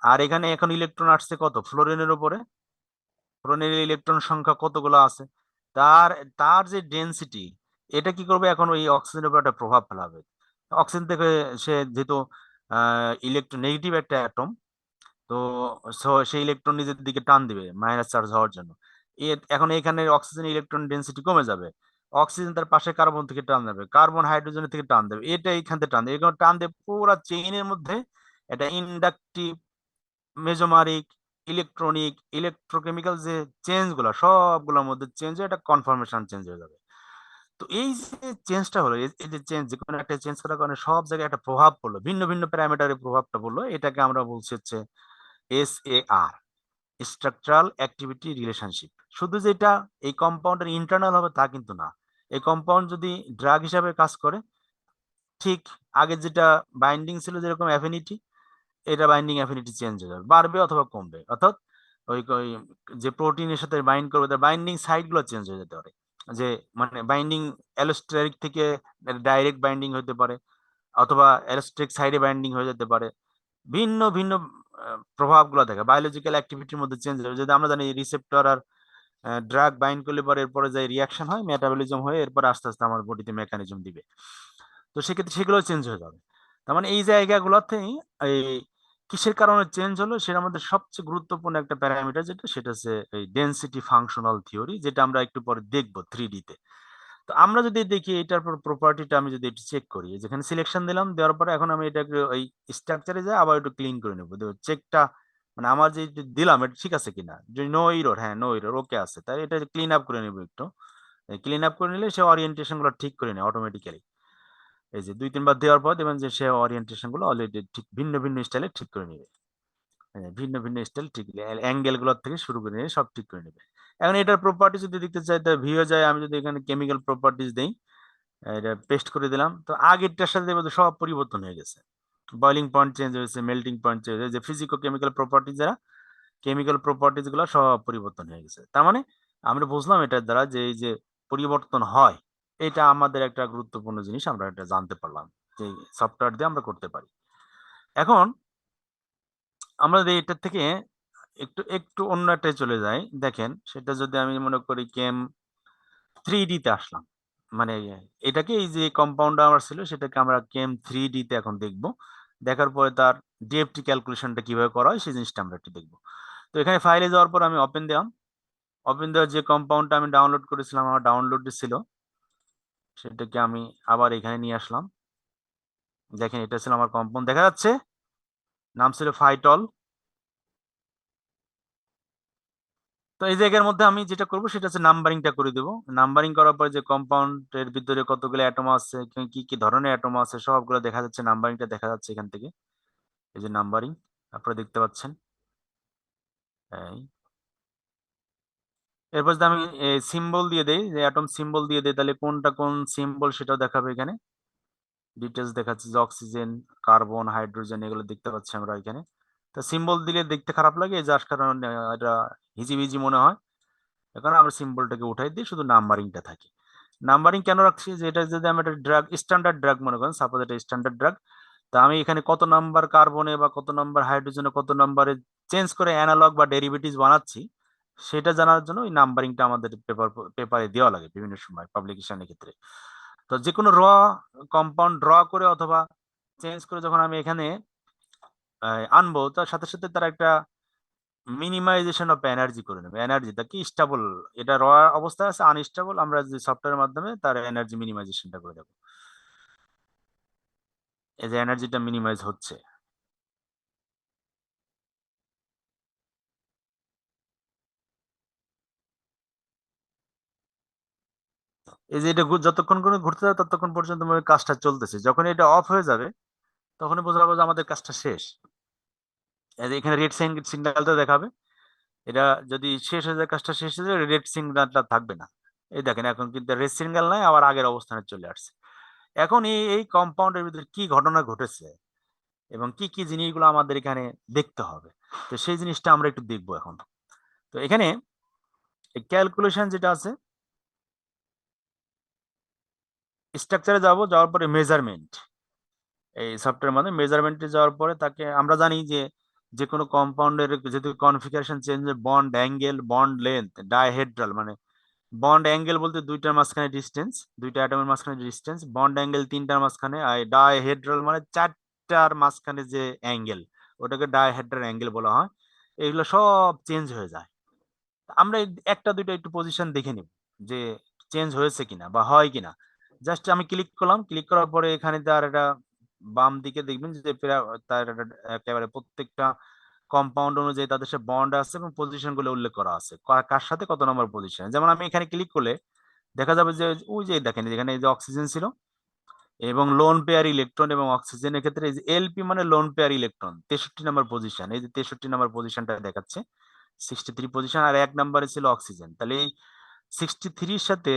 আর এখানে এখন ইলেকট্রন আসছে কত ফ্লোরিনের উপরে। ফ্লোরিনের ইলেকট্রন সংখ্যা কতগুলো আছে, তার তার যে ডেনসিটি, এটা কি করবে এখন ওই অক্সিজেনের উপর একটা প্রভাব ফেলাবে। অক্সিজেন থেকে সে যেহেতু ইলেকট্রন নেগেটিভ একটা অ্যাটম, তো সেই ইলেকট্রন নিজের দিকে টান দিবে মাইনাস চার্জ হওয়ার জন্য। এখন এখানে অক্সিজেন ইলেকট্রন ডেনসিটি কমে যাবে, অক্সিজেন তার পাশে কার্বন থেকে টান দেবে, কার্বন হাইড্রোজেনের থেকে টান দেবে, এটা এইখান থেকে টান দেবে, এখানে টান দেবে পুরো চেইনের মধ্যে এটা ইন্ডাকটিভ মেজোমারিক ইলেকট্রনিক ইলেকট্রোকেমিক্যাল যে চেঞ্জ গুলো সবগুলোর মধ্যে চেঞ্জ হয়ে এটা কনফরমেশন চেঞ্জ হয়ে যাবে। তো এই যে চেঞ্জটা হলো, এই যে চেঞ্জ, যে কোনো একটা চেঞ্জ করার কারণে সব জায়গায় একটা প্রভাব পড়লো, ভিন্ন ভিন্ন প্যারামিটারে প্রভাবটা পড়লো, এটাকে আমরা বলছি হচ্ছে SAR, স্ট্রাকচারাল অ্যাক্টিভিটি রিলেশনশিপ। শুধু যেটা এই কম্পাউন্ডের ইন্টারনাল হবে তা কিন্তু না, এই কম্পাউন্ড যদি ড্রাগ হিসাবে কাজ করে, ঠিক আগে যেটা বাইন্ডিং ছিল যেরকম অ্যাফিনিটি, এটা বাইন্ডিং অ্যাফিনিটি চেঞ্জ হয়ে যাবে, বাড়বে অথবা কমবে, অর্থাৎ ওই যে প্রোটিনের সাথে বাইন্ড করবে তার বাইন্ডিং সাইট গুলো চেঞ্জ হয়ে যেতে পারে, যে মানে বাইন্ডিং অ্যালোস্টেরিক থেকে ডাইরেক্ট বাইন্ডিং হতে পারে, অথবা অ্যালোস্টেরিক সাইডে বাইন্ডিং হয়ে যেতে পারে, ভিন্ন ভিন্ন প্রভাবগুলো থাকে বায়োলজিক্যাল অ্যাক্টিভিটির মধ্যে চেঞ্জ হবে। যদি আমরা জানি রিসেপ্টর আর ড্রাগ বাইন্ড করলে পরে এরপরে যে রিয়াকশন হয় মেটাবলিজম হয়ে এরপরে আস্তে আস্তে আমার বডিতে মেকানিজম দিবে, তো সেক্ষেত্রে সেগুলো চেঞ্জ হয়ে যাবে। তার মানে এই জায়গাগুলোতেই এই কিসের কারণে চেঞ্জ হলো সেটার মধ্যে সবচেয়ে গুরুত্বপূর্ণ একটা প্যারামিটার যেটা, সেটা হচ্ছে এই ডেনসিটি ফাংশনাল থিওরি, যেটা আমরা একটু পরে দেখবো 3D তে। তো আমরা যদি দেখি এটার প্রপার্টিটা আমি যদি একটু চেক করি, যেখানে সিলেকশন দিলাম, দেওয়ার পরে এখন আমি এটাকে ওই স্ট্রাকচারে যাই আবার একটু ক্লিন করে নেবো, চেকটা মানে আমার যে দিলাম এটা ঠিক আছে কিনা, যে নো এরর, হ্যাঁ নো এরর ওকে আছে, তাই এটা ক্লিন আপ করে নেবো একটু। ক্লিন আপ করে নিলে সে ওরিয়েন্টেশন গুলো ঠিক করে নেয় অটোমেটিক্যালি। এই যে 2-3 বার দেওয়ার পর দেখবেন যে সে ওরিয়েন্টেশন গুলো অলরেডি ঠিক ভিন্ন ভিন্ন স্টাইলে ঠিক করে নেবে। হ্যাঁ, ভিন্ন ভিন্ন স্টাইল ঠিক অ্যাঙ্গেল গুলোর থেকে শুরু করে নিয়ে সব ঠিক করে নেবে। এখন এটার প্রপার্টি যদি দেখতে চাই তো ভিও যায়, আমি যদি এখানে কেমিক্যাল প্রপার্টিজ দেই, এটা পেস্ট করে দিলাম, তো আগেরটার সাথে দেখবো যে সব পরিবর্তন হয়ে গেছে, বয়লিং পয়েন্ট চেঞ্জ হয়েছে, মেল্টিং পয়েন্ট চেঞ্জ হয়েছে, যে ফিজিকো কেমিক্যাল প্রপার্টিজ যারা কেমিক্যাল প্রপার্টিজ গুলো সব পরিবর্তন হয়ে গেছে। তার মানে আমরা বুঝলাম এটার দ্বারা যে এই যে পরিবর্তন হয়, এটা আমাদের একটা গুরুত্বপূর্ণ জিনিস আমরা এটা জানতে পারলাম যে সফটওয়্যার দিয়ে আমরা করতে পারি। এখন আমরা যদি এটার থেকে একটু একটু অন্য একটা চলে যাই, দেখেন সেটা যদি আমি মনে করি কেম 3D তে আসলাম, মানে এটাকে এই যে কম্পাউন্ড আমার ছিল সেটাকে আমরা কেম 3D তে এখন দেখব, দেখার পরে তার ডিএফটি ক্যালকুলেশনটা কিভাবে করা হয় সেই জিনিসটা আমরা একটু দেখবো। তো এখানে ফাইলে যাওয়ার পর আমি ওপেন দিলাম, ওপেন দেওয়ার যে কম্পাউন্ডটা আমি ডাউনলোড করেছিলাম আমার ডাউনলোডে ছিল, সেটাকে আমি আবার এখানে নিয়ে আসলাম। দেখেন এটা ছিল আমার কম্পাউন্ড, দেখা যাচ্ছে নাম ছিল ফাইটল। তো এই জায়গার মধ্যে আমি যেটা করব সেটা হচ্ছে নাম্বারিংটা করে দেবো, নাম্বারিং করার পরে যে কম্পাউন্ডের ভিতরে কতগুলো অ্যাটম আছে, কি কি ধরনের অ্যাটম আছে সবগুলো দেখা যাচ্ছে, নাম্বারিংটা দেখা যাচ্ছে এখান থেকে, এই যে নাম্বারিং আপনারা দেখতে পাচ্ছেন। এই এরপর যদি আমি সিম্বল দিয়ে দেই, যে অ্যাটম সিম্বল দিয়ে দেই, তাহলে কোনটা কোন সিম্বল সেটাও দেখাবে এখানে, ডিটেলস দেখাচ্ছে যে অক্সিজেন কার্বন হাইড্রোজেন এগুলো দেখতে পাচ্ছি আমরা এখানে। তো সিম্বল দিলে দেখতে খারাপ লাগে, যার কারণে এটা হিজিবিজি মনে হয়, এখন আমরা সিম্বলটাকে উঠাই দিই, শুধু নাম্বারিংটা থাকে। নাম্বারিং কেন রাখছি, যে এটা যদি আমি একটা ড্রাগ স্ট্যান্ডার্ড ড্রাগ মনে করেন, সাপোজ এটা স্ট্যান্ডার্ড ড্রাগ, তা আমি এখানে কত নাম্বার কার্বনে বা কত নাম্বার হাইড্রোজেনে কত নাম্বারে চেঞ্জ করে অ্যানালগ বা ডেরিভেটিভস বানাচ্ছি, সেটা জানার জন্য ওই নাম্বারিংটা আমাদের পেপারে দেওয়া লাগে বিভিন্ন সময় পাবলিকেশনের ক্ষেত্রে। তো যে কোনো র কম্পাউন্ড ড্র করে অথবা চেঞ্জ করে যখন আমি এখানে আনবো, তার সাথে সাথে তার একটা মিনিমাইজেশন অফ এনার্জি করে নেবে, এনার্জিটা কি স্টেবল, এটা র অবস্থায় আছে আনস্টেবল, আমরা যে সফটওয়্যারের মাধ্যমে তার এনার্জি মিনিমাইজেশনটা করে দেবো, এই যে এনার্জিটা মিনিমাইজ হচ্ছে। এই যে এটা যতক্ষণ করে ঘুরতে যাবে ততক্ষণ পর্যন্ত আমাদের কাজটা চলতেছে, যখন এটা অফ হয়ে যাবে তখনই বোঝা যাবে যে আমাদের কাজটা শেষ। এই যে এখানে রেড সিগন্যালটা দেখাবে, এটা যদি শেষ হয়ে যায়, কাজটা শেষ হয়ে যায়, রেড সিগন্যালটা থাকবে না। এই দেখেন এখন কিন্তু রেড সিগন্যাল নাই, আবার আগের অবস্থানে চলে আসছে। এখন এই কম্পাউন্ডের ভিতরে কি ঘটনা ঘটেছে এবং কি কি জিনিসগুলো আমাদের এখানে দেখতে হবে, তো সেই জিনিসটা আমরা একটু দেখবো এখন। তো এখানে ক্যালকুলেশন যেটা আছে, স্ট্রাকচারে যাওয়ার পরে মেজারমেন্ট, এই সফটওয়্যার মানে মেজারমেন্টে যাওয়ার পরে তাকে আমরা জানি যে যে কোনো কম্পাউন্ডের যেহেতু configuration change, bond angle, bond length, dihedral মানে বন্ড অ্যাঙ্গেল বলতে দুইটার মাঝখানে ডিস্টেন্স, দুইটা অ্যাটমের মাঝখানে ডিস্টেন্স, বন্ড অ্যাঙ্গেল তিনটার মাঝখানে, আর ডাইহেড্রাল মানে চারটার মাঝখানে যে অ্যাঙ্গেল, ওটাকে ডাইহেড্রাল অ্যাঙ্গেল বলা হয়। এগুলো সব চেঞ্জ হয়ে যায়। আমরা এই একটা দুইটা একটু পজিশন দেখে নিব যে চেঞ্জ হয়েছে কিনা বা হয় কিনা। জাস্ট আমি ক্লিক করলাম, ক্লিক করার পরে এখানে তার একটা বাম দিকে দেখবেন যে তার একেবারে প্রত্যেকটা কম্পাউন্ড অনুযায়ী তাদের সাথে বন্ড আছে এবং পজিশন গুলো উল্লেখ করা আছে, কার সাথে কত নম্বর পজিশন। যেমন আমি এখানে ক্লিক করলে দেখা যাবে যে ওই যে দেখেন এখানে এই যে অক্সিজেন ছিল এবং লোন পেয়ার ইলেকট্রন, এবং অক্সিজেনের ক্ষেত্রে এই যে এলপি মানে লোন পেয়ার ইলেকট্রন 63 নম্বর পজিশন, এই যে 63 নম্বর পজিশনটা দেখাচ্ছে 63 পজিশন, আর 1 নম্বরে ছিল অক্সিজেন। তাহলে এই 63 সাথে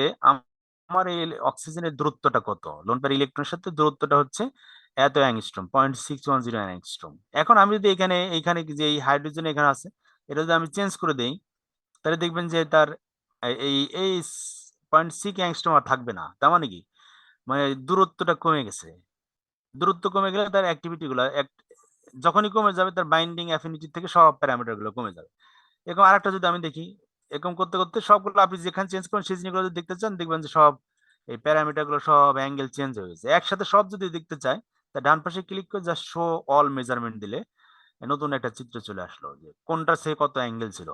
আমার এই অক্সিজেনের দূরত্বটা কত, লোন পেয়ার ইলেকট্রনের সাথে দূরত্বটা হচ্ছে এত অ্যাংস্ট্রম, 0.610 অ্যাংস্ট্রম। এখন আমি যদি এইখানে যে এই হাইড্রোজেন এখানে আছে, এটা যদি আমি চেঞ্জ করে দেই, তাহলে দেখবেন যে তার এই এই 0.6 অ্যাংস্ট্রম আর থাকবে না। তার মানে কি, মানে দূরত্বটা কমে গেছে। দূরত্ব কমে গেলে তার অ্যাক্টিভিটি গুলো যখনই কমে যাবে তার বাইন্ডিং অ্যাফিনিটি থেকে সব প্যারামিটার গুলো কমে যাবে। এরকম আরেকটা যদি আমি দেখি, এরকম করতে করতে সবগুলো আপনি যেখানে চেঞ্জ করেন সেই জিনিসগুলো যদি দেখতে চান, দেখবেন যে সব এই প্যারামিটার গুলো সব অ্যাঙ্গেল চেঞ্জ হয়ে গেছে। একসাথে সব যদি দেখতে চাই, তা ডান পাশে ক্লিক করে জাস্ট শো অল মেজারমেন্ট দিলে নতুন একটা চিত্র চলে আসলো যে কোনটা সে কত অ্যাঙ্গেল ছিল।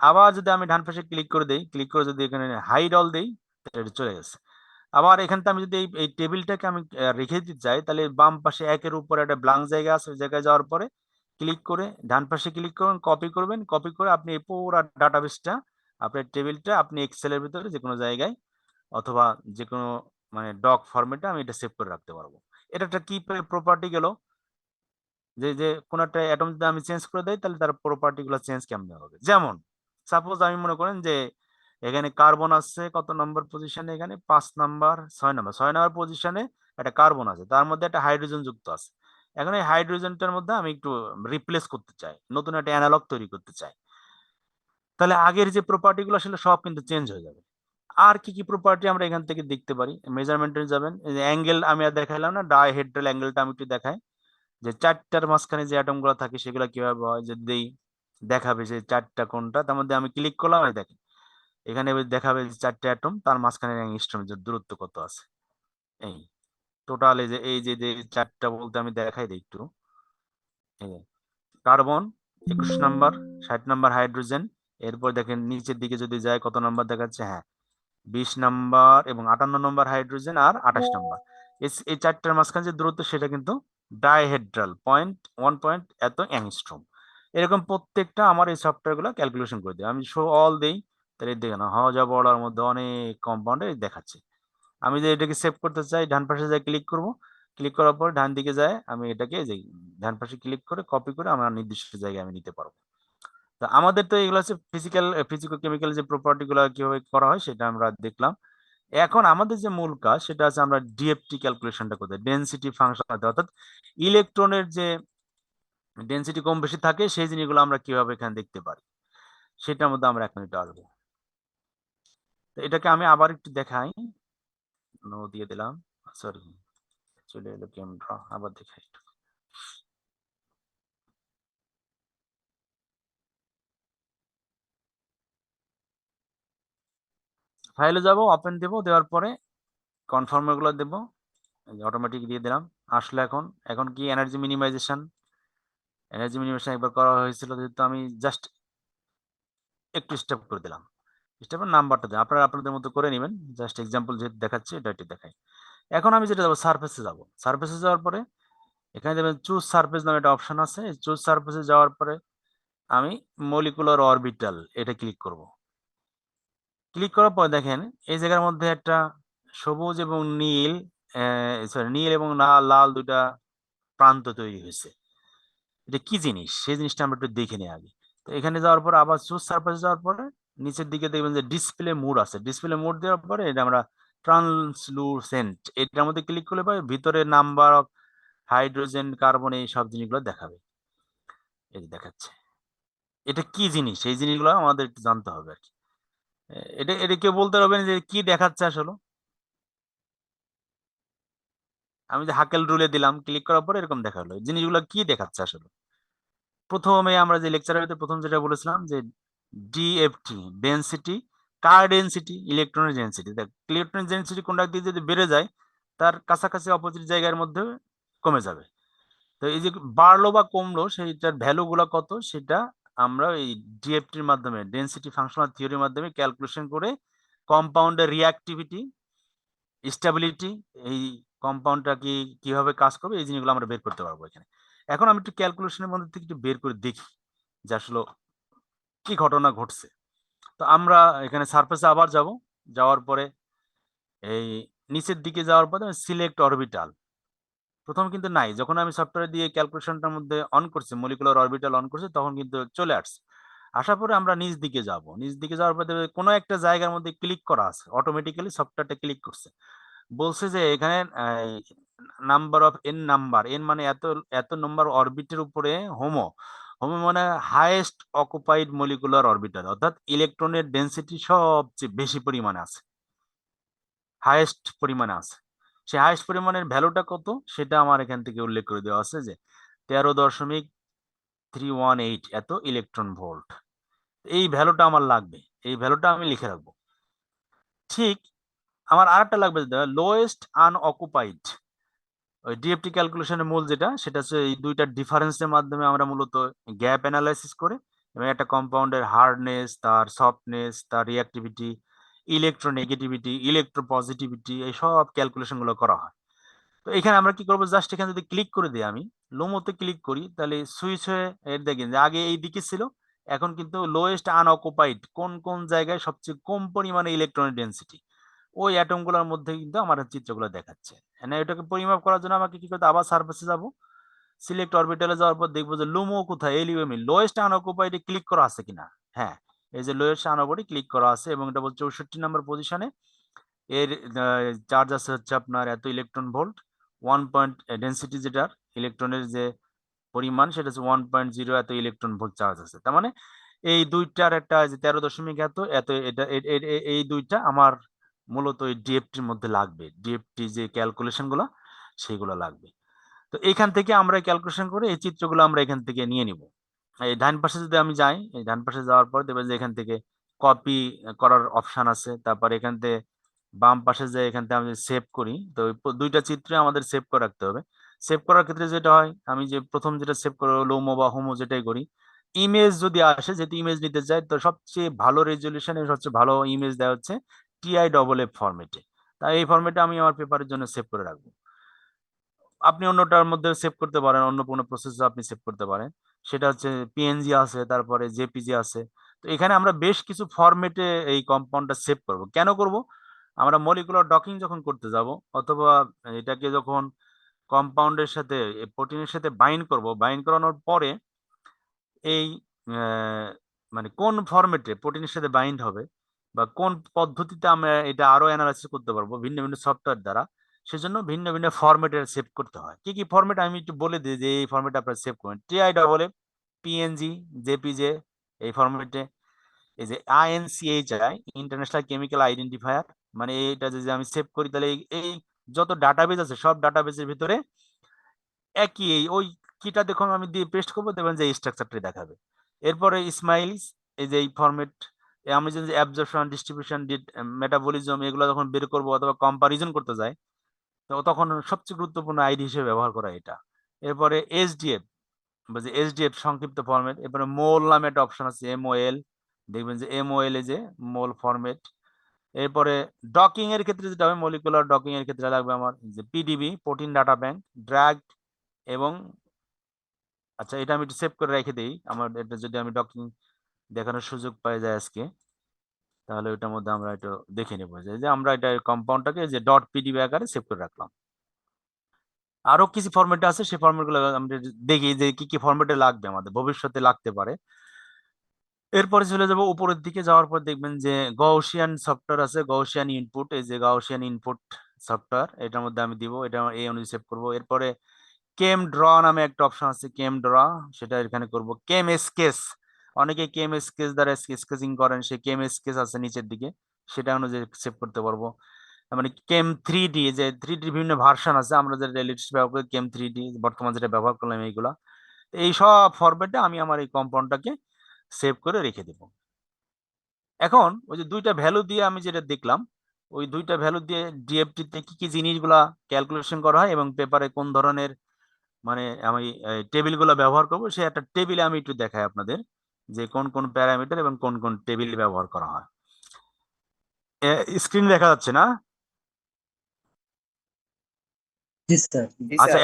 আবার যদি আমি ডান পাশে ক্লিক করে দেই, ক্লিক করে যদি এখানে হাইড অল দেই, এটা চলে গেছে। আবার এখানটা আমি যদি এই টেবিলটাকে আমি রেখে দিতে চাই, তাহলে বাম পাশে একের উপর একটা ব্লাঙ্ক জায়গা আছে, ওই জায়গায় যাওয়ার পরে ক্লিক করে ডান পাশে ক্লিক করবেন, কপি করবেন, কপি করে আপনি এই পুরো ডাটাবেসটা, আপনার টেবিলটা আপনি এক্সেলের ভিতরে যে কোনো জায়গায় অথবা যে কোনো মানে ডক ফরম্যাটে আমি এটা সেভ করে রাখতে পারবো। এটা একটা কি প্রপার্টি গেল, যে যে কোন একটা অ্যাটম যদি আমি চেঞ্জ করে দেই, তাহলে তার প্রপার্টি গুলো চেঞ্জ কেমনে হবে। যেমন সাপোজ আমি মনে করেন যে এখানে কার্বন আছে কত নম্বর পজিশনে, এখানে 5 নাম্বার 6 নাম্বার, 6 নাম্বার পজিশনে একটা কার্বন আছে, তার মধ্যে একটা হাইড্রোজেন যুক্ত আছে। এখন এই হাইড্রোজেনটার মধ্যে আমি একটু রিপ্লেস করতে চাই, নতুন একটা অ্যানালগ তৈরি করতে চাই, তাহলে আগের যে প্রপার্টি গুলো আসলে সব কিন্তু চেঞ্জ হয়ে যাবে। আর কি কি প্রপার্টি আমরা এখান থেকে দেখতে পারি, মেজারমেন্টে যাবেন, অ্যাঙ্গেল আমি আর দেখাইলাম না, ডাইহেড্রাল অ্যাঙ্গেলটা আমি একটু দেখাই, যে চারটার মাঝখানে যে অ্যাটম গুলো থাকে সেগুলো কিভাবে হয়, যদি দেখাবে যে চারটা কোনটা, তার মধ্যে আমি ক্লিক করলাম, এই দেখেন এখানে দেখাবে যে চারটা অ্যাটম, তার মাঝখানে অ্যাংস্ট্রমের যে দূরত্ব কত আছে। এই টোটাল এই যে চারটা বলতে আমি দেখাই দিই একটু, কার্বন 21 নাম্বার, 60 নাম্বার হাইড্রোজেন, এরপর দেখেন নিচের দিকে যদি যায় কত নাম্বার দেখাচ্ছে, হ্যাঁ 20 নাম্বার এবং 58 নম্বর হাইড্রোজেন আর 28 নাম্বার। এই চারটার মাঝখানে যে দূরত্ব সেটা কিন্তু ডাইহেড্রাল 0.1 এত অ্যাংস্ট্রম। এরকম প্রত্যেকটা আমার এই সফটওয়্যার গুলো ক্যালকুলেশন করে দিই। আমি শো অল দেই, তাহলে দেখে না হাওয়া বলার মধ্যে অনেক কম্পাউন্ডে দেখাচ্ছে। আমি যে এটাকে সেভ করতে চাই, ডান পাশে যাই ক্লিক করব, ক্লিক করার পর ডান দিকে যায় আমি এটাকে যে ডান পাশে ক্লিক করে কপি করে আমার নির্দিষ্ট জায়গায় আমি নিতে পারবো। তো আমাদের তো এগুলো হচ্ছে ফিজিকো কেমিক্যাল যে প্রপার্টি গুলো কিভাবে করা হয় সেটা আমরা দেখলাম। এখন আমাদের যে মূল কাজ সেটা আছে আমরা ডিএফটি ক্যালকুলেশনটা করতে, ডেনসিটি ফাংশন, অর্থাৎ ইলেকট্রনের যে ডেনসিটি কম বেশি থাকে সেই জিনিসগুলো আমরা কিভাবে এখানে দেখতে পারি সেটার মধ্যে আমরা এখন একটু আসবো। তো এটাকে আমি আবার একটু দেখাই, নো দিয়ে দিলাম, সরি চলে এলো ক্যামেরা, আবার দেখাই একটু। ফাইলে যাব, ওপেন দেব, দেওয়ার পরে কনফার্ম গুলো দেবো, অটোমেটিক দিয়ে দিলাম। আসলে এখন এখন কি এনার্জি মিনিমাইজেশন, একবার করা হয়েছিল, যেহেতু আমি জাস্ট একটু স্টেপ করে দিলাম, স্টেপের নাম্বারটা দেন, আপনারা আপনাদের মতো করে নেবেন, জাস্ট এক্সাম্পল যেহেতু দেখাচ্ছি এটা একটু দেখাই। এখন আমি যেটা যাবো সারফেসে যাব, সারফেসে যাওয়ার পরে এখানে দেখবেন চুজ সারফেস নামে একটা অপশন আছে, চুজ সারফেসে যাওয়ার পরে আমি মলিকুলার অরবিটাল এটা ক্লিক করব। ক্লিক করার পর দেখেন এই জায়গার মধ্যে একটা সবুজ এবং নীল, সরি নীল এবং লাল দুইটা প্রান্ত তৈরি হয়েছে। এটা কি জিনিস সেই জিনিসটা আমরা একটু দেখে নিই আগে। তো এখানে যাওয়ার পর আবার চুজ সারফেসে যাওয়ার পরে নিচের দিকে দেখবেন যে ডিসপ্লে মোড আছে, ডিসপ্লে মোড দেওয়ার পরে এটা আমরা ট্রান্সলুসেন্ট এটার মধ্যে ক্লিক করলে পরে ভিতরে নাম্বার অফ হাইড্রোজেন কার্বন এই সব জিনিসগুলো দেখাবে, এই যে দেখাচ্ছে। এটা কি জিনিস এই জিনিসগুলো আমাদের একটু জানতে হবে আর কি। এটা এটা কেউ বলতে পারবেন যে কি দেখাচ্ছে আসলে? আমি যে হাকেল রুলে দিলাম, ক্লিক করার পরে এরকম দেখালো। জিনিসগুলো কি দেখাচ্ছে আসলে? প্রথমে আমরা যে লেকচারের ভিতরে প্রথম যেটা বলেছিলাম যে ডিএফটি ডেনসিটি, কার ডেনসিটি, ইলেকট্রনিক ডেনসিটি। দেখ ইলেকট্রনিক ডেনসিটি কোনটা দিয়ে যদি বেড়ে যায়, তার কাছাকাছি অপোজিট জায়গার মধ্যে কমে যাবে। তো এই যে বাড়লো বা কমলো সেইটার ভ্যালু গুলা কত, সেটা আমরা এই ডিএফটির মাধ্যমে, ডেনসিটি ফাংশনাল থিওরির মাধ্যমে ক্যালকুলেশন করে কম্পাউন্ডের রিঅ্যাক্টিভিটি, স্টেবিলিটি, এই কম্পাউন্ডটা কিভাবে কাজ করবে, এই জিনিসগুলো আমরা বের করতে পারবো এখানে। এখন আমি একটু ক্যালকুলেশনের মধ্যে থেকে একটু বের করে দেখি যে আসলে কি ঘটনা ঘটছে। তো আমরা এখানে সারফেসে আবার যাব, যাওয়ার পরে এই নিচের দিকে যাওয়ার পরে সিলেক্ট অরবিটাল, প্রথম কিন্তু নাই, যখন আমি সফটওয়্যার দিয়ে ক্যালকুলেশনটার মধ্যে অন করছি, মলিকুলার অরবিটাল অন করছি, তখন কিন্তু চলে আসছে। আসার পরে আমরা নিচ দিকে যাব, নিচ দিকে যাওয়ার পরে দেখবে কোনো একটা জায়গার মধ্যে ক্লিক করা আছে, অটোমেটিক্যালি সফটওয়্যারটা ক্লিক করছে, বলছে যে এখানে number of N, number N মানে এত এত নম্বর অরবিটের উপরে হোমো, হোমো মানে হাইয়েস্ট অকুপাইড মলিকুলার অরবিটাল, অর্থাৎ ইলেকট্রনের ডেনসিটি সবচেয়ে বেশি পরিমাণে আছে, হাইয়েস্ট পরিমাণে আছে। সেই হাইয়েস্ট পরিমাণের ভ্যালুটা কত সেটা আমার এখান থেকে উল্লেখ করে দেওয়া আছে যে 13.318 এত ইলেকট্রন ভোল্ট। এই ভ্যালুটা আমার লাগবে, এই ভ্যালুটা আমি লিখে রাখবো। ঠিক আমার আরেকটা লাগবে, লোয়েস্ট আনঅকুপাইড, ওই ডিএফটি ক্যালকুলেশনের মূল যেটা, সেটা হচ্ছে এই দুইটা ডিফারেন্সের মাধ্যমে আমরা মূলত গ্যাপ অ্যানালাইসিস করে এবং একটা কম্পাউন্ডের হার্ডনেস, তার সফটনেস, তার রিঅ্যাক্টিভিটি, ইলেকট্রোনেগেটিভিটি, ইলেকট্রোপজিটিভিটি, এই সব ক্যালকুলেশন গুলো করা হয়। তো এখানে আমরা কি করবো, জাস্ট এখানে যদি ক্লিক করে দিই, আমি লোমোতে ক্লিক করি, তাহলে সুইচ হয়ে এর দেখেন যে আগে এই দিকে ছিল, এখন কিন্তু লোয়েস্ট আনঅকুপাইড কোন কোন জায়গায় সবচেয়ে কম পরিমাণে ইলেকট্রনিক ডেনসিটি, ওই অ্যাটম গুলোর মধ্যে কিন্তু আমার চিত্রগুলো দেখাচ্ছে। মানে এটাকে পরিমাপ করার জন্য আমাকে কি করতে, আবার সার্ফেসে যাব, সিলেক্ট অরবিটালে যাওয়ার পর দেখবো যে লুমো কোথায়, এলইউএমই লোয়েস্ট আনঅকুপাইডে ক্লিক করা আছে কিনা। হ্যাঁ, এই যে লোয়েস্ট আনঅকুপাইডে ক্লিক করা আছে এবং এটা বলছে 64 নম্বর পজিশনে। এর চার্জ আছে হচ্ছে আপনার এত ইলেকট্রন ভোল্ট, 1 ডেনসিটি যেটার ইলেকট্রনের যে পরিমাণ সেটা হচ্ছে 1.0 এত ইলেকট্রন ভোল্ট চার্জ আছে। তার মানে এই দুইটার একটা যে 13 দশমিক এত এত এটা এই দুইটা আমার মূলত এই ডিএফটির মধ্যে লাগবে, ডিএফটি যে ক্যালকুলেশন গুলা সেগুলো লাগবে। তো এখান থেকে আমরা ক্যালকুলেশন করে এই চিত্রগুলো আমরা এখান থেকে নিয়ে নিব। এই ডান পাশে যদি আমি যাই, এই ডান পাশে যাওয়ার পর দেখবেন যে এখান থেকে কপি করার অপশন আছে, তারপর এখান থেকে বাম পাশে যে এখান থেকে আমি সেভ করি, তো ওই দুইটা চিত্রে আমাদের সেভ করে রাখতে হবে। সেভ করার ক্ষেত্রে যেটা হয়, আমি যে প্রথম যেটা সেভ করে লোমো বা হোমো যেটাই করি, ইমেজ যদি আসে, যেহেতু ইমেজ নিতে চাই, তো সবচেয়ে ভালো রেজলিউশন এবং সবচেয়ে ভালো ইমেজ দেওয়া হচ্ছে TIFF ফরম্যাটে। তাই এই ফরম্যাটে আমি আমার পেপারের জন্য সেভ করে রাখবো। আপনি অন্যটার মধ্যে সেভ করতে পারেন, অন্য কোনো প্রসেসে আপনি সেভ করতে পারেন, সেটা হচ্ছে PNG আছে, তারপরে JPG আছে। তো এখানে আমরা বেশ কিছু ফরম্যাটে এই কম্পাউন্ডটা সেভ করব। কেন করব, আমরা মলিকুলার ডকিং যখন করতে যাব, অথবা এটাকে যখন কম্পাউন্ডের সাথে, প্রোটিনের সাথে বাইন্ড করব, বাইন্ড করানোর পরে এই মানে কোন ফরম্যাটে প্রোটিনের সাথে বাইন্ড হবে বা কোন পদ্ধতিতে আমরা এটা আরো অ্যানালাইসিস করতে পারবো ভিন্ন ভিন্ন সফটওয়্যার দ্বারা, সেজন্য ভিন্ন ভিন্ন ফরম্যাটে সেভ করতে হয়। কি কি ফরম্যাট আমি একটু বলে দিই যে এই ফরম্যাটে আপনারা সেভ করবেন। TIFF, PNG, JPJ, এই ফরম্যাটে। এই যে INCHI, ইন্টারন্যাশনাল কেমিক্যাল আইডেন্টিফায়ার, মানে এইটা যদি আমি সেভ করি, তাহলে এই যত ডাটাবেজ আছে সব ডাটাবেজের ভিতরে একই এই ওই কিটা দেখুন, আমি দিয়ে পেস্ট করবো, দেখবেন যে এই স্ট্রাকচারটি দেখাবে। এরপরে স্মাইলিস, এই যে এই ফরম্যাট, আমি যদি অ্যাবজর্পশন, ডিস্ট্রিবিউশন, মেটাবলিজম এগুলো যখন বের করবো অথবা কম্পারিজন করতে যাই, তো তখন সবচেয়ে গুরুত্বপূর্ণ আইডি হিসেবে ব্যবহার করা এটা। এরপরে SDF, বুঝি SDF সংক্ষিপ্ত ফরম্যাট। এরপরে মোল নামে একটা অপশন আছে, MOL, দেখবেন যে MOL এ যে মোল ফরম্যাট। এরপরে ডকিং এর ক্ষেত্রে যেটা হবে, মলিকুলার ডকিং এর ক্ষেত্রে লাগবে আমার যে PDB, protein data bank, drug, এবং আচ্ছা এটা আমি একটু সেভ করে রেখে দিই, আমার এটা যদি আমি ডকিং দেখানোর সুযোগ পাই যায় আজকে, তাহলে ওইটার মধ্যে আমরা একটু দেখে নেবো যে আমরা এটা কম্পাউন্ডটাকে যে .pdb আকারে সেভ করে রাখলাম। আরো কিছু ফরম্যাট আছে, সেই ফরম্যাট গুলো আমরা দেখি যে কি কি ফরম্যাটে লাগবে, আমাদের ভবিষ্যতে লাগতে পারে। এরপরে চলে যাব উপরের দিকে, যাওয়ার পর দেখবেন যে গাউসিয়ান সফটওয়্যার আছে, গাউসিয়ান ইনপুট, এই যে গাউসিয়ান ইনপুট সফটওয়্যার, এটার মধ্যে আমি দিব, এটা এই অনুযায়ী সেভ করবো। এরপরে কেম ড্র নামে একটা অপশন আছে, কেম ড্র, সেটা এখানে করব। কেম স্কেচ, অনেকে কেম স্কেচ দ্বারা স্কেচিং করেন, সেই কেম স্কেচ আছে নিচের দিকে, সেটা অনুযায়ী সেভ করতে পারবো। মানে কেম 3D, যে 3D বিভিন্ন ভার্সন আছে, আমরা যে লেটেস্ট ব্যবহার করি কেম 3D, বর্তমান যেটা ব্যবহার করলাম এইগুলা, এই সব ফরম্যাটে আমি আমার এই কম্পাউন্ডটাকে সেভ করে রেখে দেব। এখন ওই যে দুইটা ভ্যালু দিয়ে আমি যেটা দেখলাম, ওই দুইটা ভ্যালু দিয়ে ডিএফটি তে কি কি জিনিসগুলা ক্যালকুলেশন করা হয় এবং পেপারে কোন ধরনের মানে আমি টেবিলগুলো ব্যবহার করব, সে একটা টেবিলে আমি একটু দেখাই আপনাদের যে কোন কোন প্যারামিটার এবং কোন কোন টেবিল ব্যবহার করা হয়। স্ক্রিন দেখা যাচ্ছে না? জি স্যার। আচ্ছা,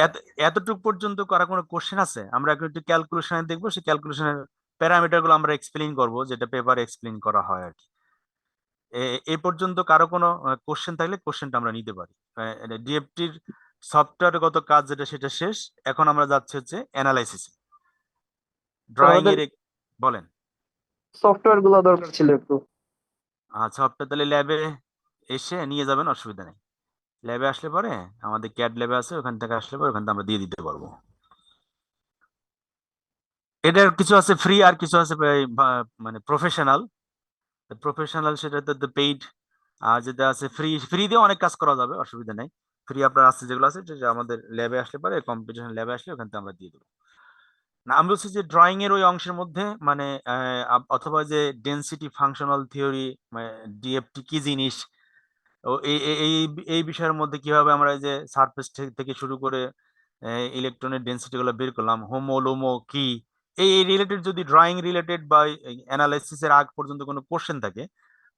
এতটুকু পর্যন্ত করা কোনো কোশ্চেন আছে? আমরা এখন একটু ক্যালকুলেশনে দেখবো, সেই ক্যালকুলেশনের প্যারামিটার গুলো আমরা এক্সপ্লেইন করব, যেটা পেপারে এক্সপ্লেইন করা হয় আর কি। এই পর্যন্ত কারো কোনো কোশ্চেন থাকলে কোশ্চেনটা আমরা নিতে পারি। ডিএফটির সফটওয়্যারগত কাজ যেটা সেটা শেষ, এখন আমরা যাচ্ছি হচ্ছে অ্যানালাইসিস, ড্রয়িং আমাদের এর। বলেন। সফটওয়্যার গুলো দরকার ছিল একটু। আচ্ছা, সফটওয়্যার তাহলে ল্যাবে এসে নিয়ে যাবেন, অসুবিধা নেই। ল্যাবে আসলে পরে আমাদের ক্যাড ল্যাবে আছে, ওখান থেকে আসলে পরে ওখান থেকে আমরা দিয়ে দিতে পারবো। এটার কিছু আছে ফ্রি আর কিছু আছে মানে প্রফেশনাল। প্রফেশনাল সেটা তো পেইড, আর যেটা আছে ফ্রি, ফ্রি দিয়ে অনেক কাজ করা যাবে, অসুবিধা নেই। ফ্রি আপনার আছে যেগুলো আছে, যেটা আমাদের ল্যাবে আসলে পরে, কম্পিটিশন ল্যাবে আসলে ওখান থেকে আমরা দিয়ে দেবো। না, আমি বলছি যে ড্রয়িং এর ওই অংশের মধ্যে মানে অথবা যে ডেনসিটি ফাংশনাল থিওরি, ডিএফটি কি জিনিস, ও এই এই এই এই বিষয়ের মধ্যে কিভাবে আমরা এই যে সারফেস থেকে শুরু করে ইলেকট্রনের ডেনসিটি গুলো বের করলাম, হোমো লোমো কি, এই রিলেটেড যদি ড্রয়িং রিলেটেড বা অ্যানালাইসিস এর আগ পর্যন্ত কোনো কোশ্চেন থাকে,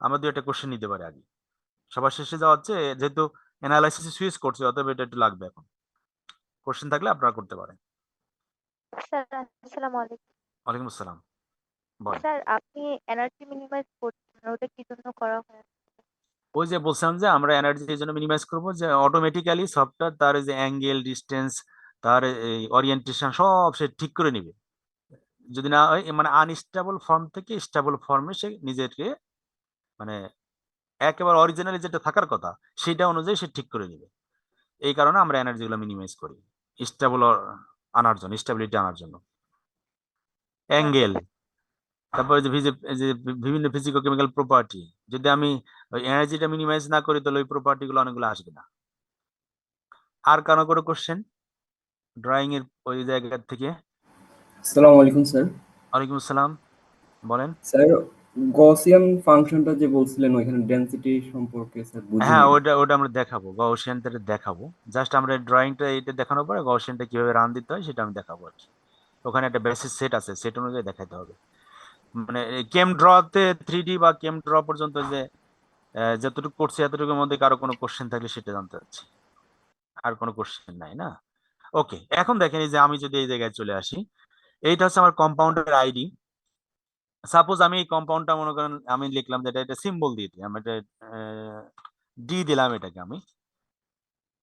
আমরা দুই একটা কোশ্চেন নিতে পারি আগে। সবার শেষে যাওয়া হচ্ছে, যেহেতু অ্যানালাইসিস সুইচ করছে, অতএব এটা একটু লাগবে। এখন কোশ্চেন থাকলে আপনারা করতে পারেন। স্যার আসসালামু আলাইকুম। ওয়ালাইকুম আসসালাম, বলেন। স্যার আপনি এনার্জি মিনিমাইজ করছেন, ওটা কি জন্য করা হয়? ওই যে বলছিলাম যে আমরা এনার্জি এই জন্য মিনিমাইজ করবো, যে অটোমেটিক্যালি সফটওয়্যার তার এই যে অ্যাঙ্গেল, ডিস্টেন্স, তার এই ওরিয়েন্টেশন সব সে ঠিক করে নিবে। যদি না হয় মানে আনস্টেবল ফর্ম থেকে স্টেবল ফর্মে সে নিজেকে মানে একেবারে অরিজিনালি যেটা থাকার কথা সেটা অনুযায়ী সে ঠিক করে নিবে। এই কারণে আমরা এনার্জি গুলো মিনিমাইজ করি, স্টেবল আনার জন্য, স্টেবিলিটি আনার জন্য। অ্যাঙ্গেল, তারপরে যে যে বিভিন্ন ফিজিকো কেমিক্যাল প্রপার্টি, যদি আমি ওই এনার্জিটা মিনিমাইজ না করি তাহলে ওই প্রপার্টি গুলো অনেকগুলো আসবে না। আর কারো কোনো কোশ্চেন ড্রয়িং এর ওই জায়গা থেকে? আসসালামু আলাইকুম স্যার। ওয়ালাইকুম আসসালাম, বলেন। স্যার, গসিয়ান ফাংশনটা যে বলছিলেন ওইখানে ডেনসিটি সম্পর্কে স্যার হ্যাঁ, বুঝিনি। ওটা ওটা আমরা দেখাবো, গaussianটা দেখাবো। জাস্ট আমরা ড্রয়িংটা এটা দেখানোর পরে গaussianটা কিভাবে রান দিতে হয় সেটা আমি দেখাবো আর কি। ওখানে একটা বেসিস সেট আছে, সেট অনুযায়ী দেখাতে হবে। মানে কেম ড্রতে 3D বা কেম ড্র পর্যন্ত যে যতটুকু করছি এতটুকুর মধ্যে কারো কোনো কোশ্চেন থাকলে সেটা জানতে চাচ্ছি। আর কোনো কোশ্চেন নাই না? ওকে, এখন দেখেন এই যে আমি যদি এই জায়গায় চলে আসি, এইটা হচ্ছে আমার কম্পাউন্ডের আইডি। সাপোজ আমি এই কম্পাউন্ডটা মনে করেন আমি লিখলাম যে এটা সিম্বল দিয়ে দিই, আমি এটা ডি দিলাম এটাকে আমি।